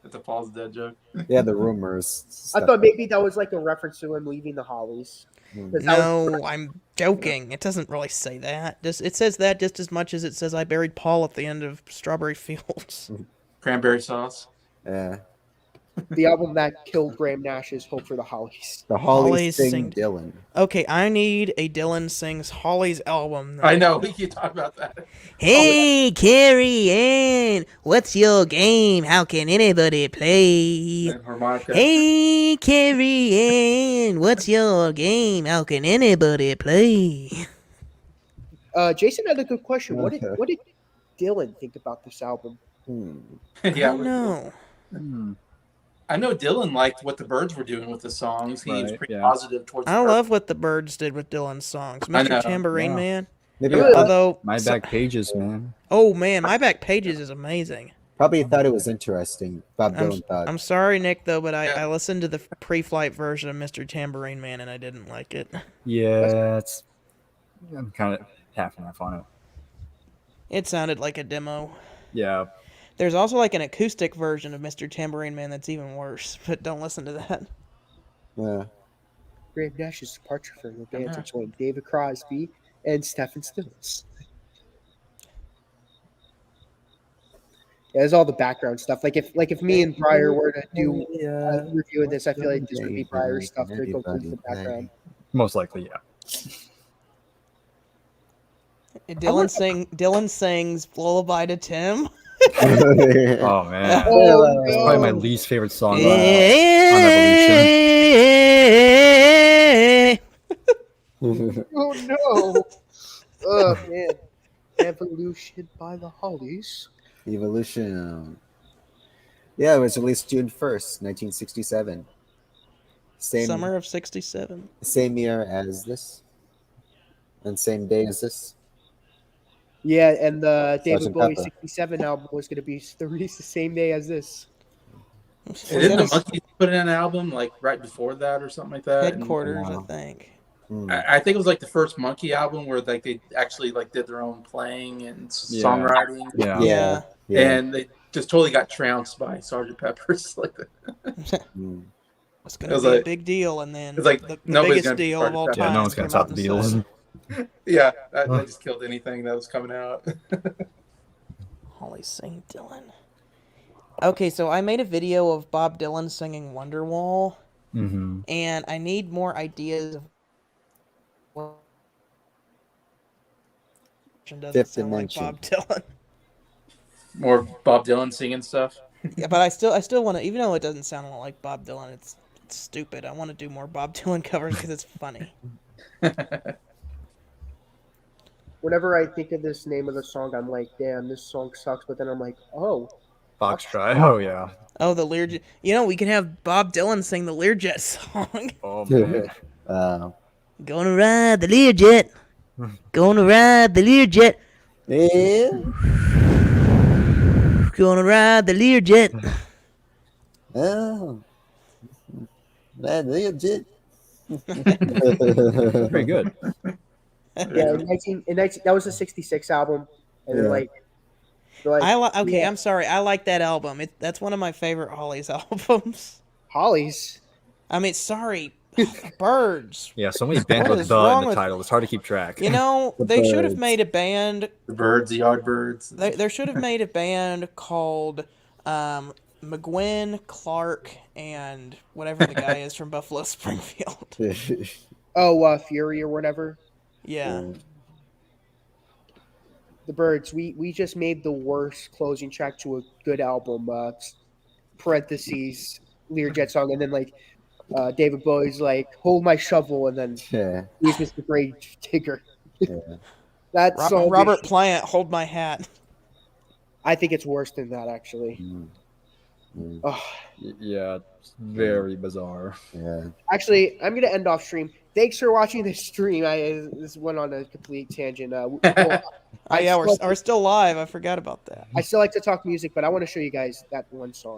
It's a Paul's dead joke. Yeah, the rumors. I stuff. thought maybe that was like a reference to him leaving the Hollies. 'Cause that was- No, I'm joking. It doesn't really say that. It says that just as much as it says I buried Paul at the end of Strawberry Fields. Cranberry sauce. Yeah. the album that killed Graham Nash's Hope for the Hollies. The Hollies Hollies sing sing- Dylan. Okay, I need a Dylan Sings Hollies album. I know. We can talk about that. Hey, Carrie Ann, what's your game? How can anybody play? And harmonica. Hey, Carrie Ann, what's your game? How can anybody play? Jason had a good question. What did Dylan think about this album? I Yeah. don't know. Hmm. I know Dylan liked what the Birds were doing with the songs. He was Right, pretty yeah. positive towards. I the love what the Birds did with Dylan's songs. I Mr. know, Tambourine yeah. Man. Maybe Although, My back pages, man. oh man, My Back Pages is amazing. probably thought it was interesting. Bob Dylan thought. I'm sorry, Nick, though, but Yeah. I listened to the pre-flight version of Mr. Tambourine Man and I didn't like it. Yeah, I'm kind of half and half on it. It sounded like a demo. Yeah. There's also like an acoustic version of Mr. Tambourine Man that's even worse, but don't listen to that. Yeah. Graham Nash's departure from the band Yeah. to join David Crosby and Stephen Stills. Yeah, there's all the background stuff. Like if me and Breyer were to do a review of this, I feel like this would be Breyer's stuff to go through the background. Most likely, yeah. Dylan sings Lullaby to Tim. Oh man, Oh, that's probably my no. least favorite song on Evolution. Oh no! Oh man! Evolution by the Hollies. Evolution. Yeah, it was released June 1st, 1967. Summer of '67. Same year as this. And same day as this. Yeah, and the David Sergeant Bowie Pepper. '67 album was going to be released the same day as this. And didn't the Monkees put in an album like right before that or something like that? And Headquarters, Wow. I think. I think it was like the first Monkey album where like they actually like did their own playing and Yeah. songwriting. Yeah. Yeah. And they just totally got trounced by Sergeant Pepper's. Like Mm. It's It going to was be a like- big deal, and then it's like the nobody's biggest gonna be deal part of of all that. time. Yeah, no one's gonna came out top the and said, Beatles. yeah, they just killed anything that was coming out. Holly sing Dylan. Okay, so I made a video of Bob Dylan singing Wonderwall, Mm-hmm. and I need more ideas of what doesn't Fifth sound like Dimension. Bob Dylan. More Bob Dylan singing stuff. Yeah, but I still want to, even though it doesn't sound like Bob Dylan, it's stupid. I want to do more Bob Dylan covers because it's funny. Whenever I think of this name of the song, I'm like, damn, this song sucks. But then I'm like, oh, Foxtrot. Oh yeah. Oh, the Learjet. You know, we can have Bob Dylan sing the Learjet song. Oh man. Gonna ride the Learjet. Gonna ride the Learjet. Yeah. gonna ride the Learjet. Oh, that legit. Pretty good. Yeah, in 19, that was a '66 album, and then Yeah. like, they're like Okay, yeah, I'm sorry. I like that album. That's one of my favorite Hollies albums. Hollies. I mean, sorry, the Birds. Yeah, so many bands What with is "the" in wrong the with- title. It's hard to keep track. You know, The they should have Birds. made a band. The Birds, the Yardbirds. There should have made a band called McGuinn, Clark, and whatever the guy is from Buffalo Springfield. Oh, Fury or whatever. Yeah. The Birds. We just made the worst closing track to a good album. Parentheses Learjet song, and then like David Bowie's like "Hold My Shovel," and then Yeah. he's Mr. Grave Digger. Yeah. That song. Robert Plant, Hold My Hat. I think it's worse than that actually. Mm. Oh, Yeah, it's very bizarre. Yeah. actually, I'm gonna end off stream. Thanks for watching this stream. This went on a complete tangent. Oh yeah, we're still live. I forgot about that. I still like to talk music, but I want to show you guys that one song.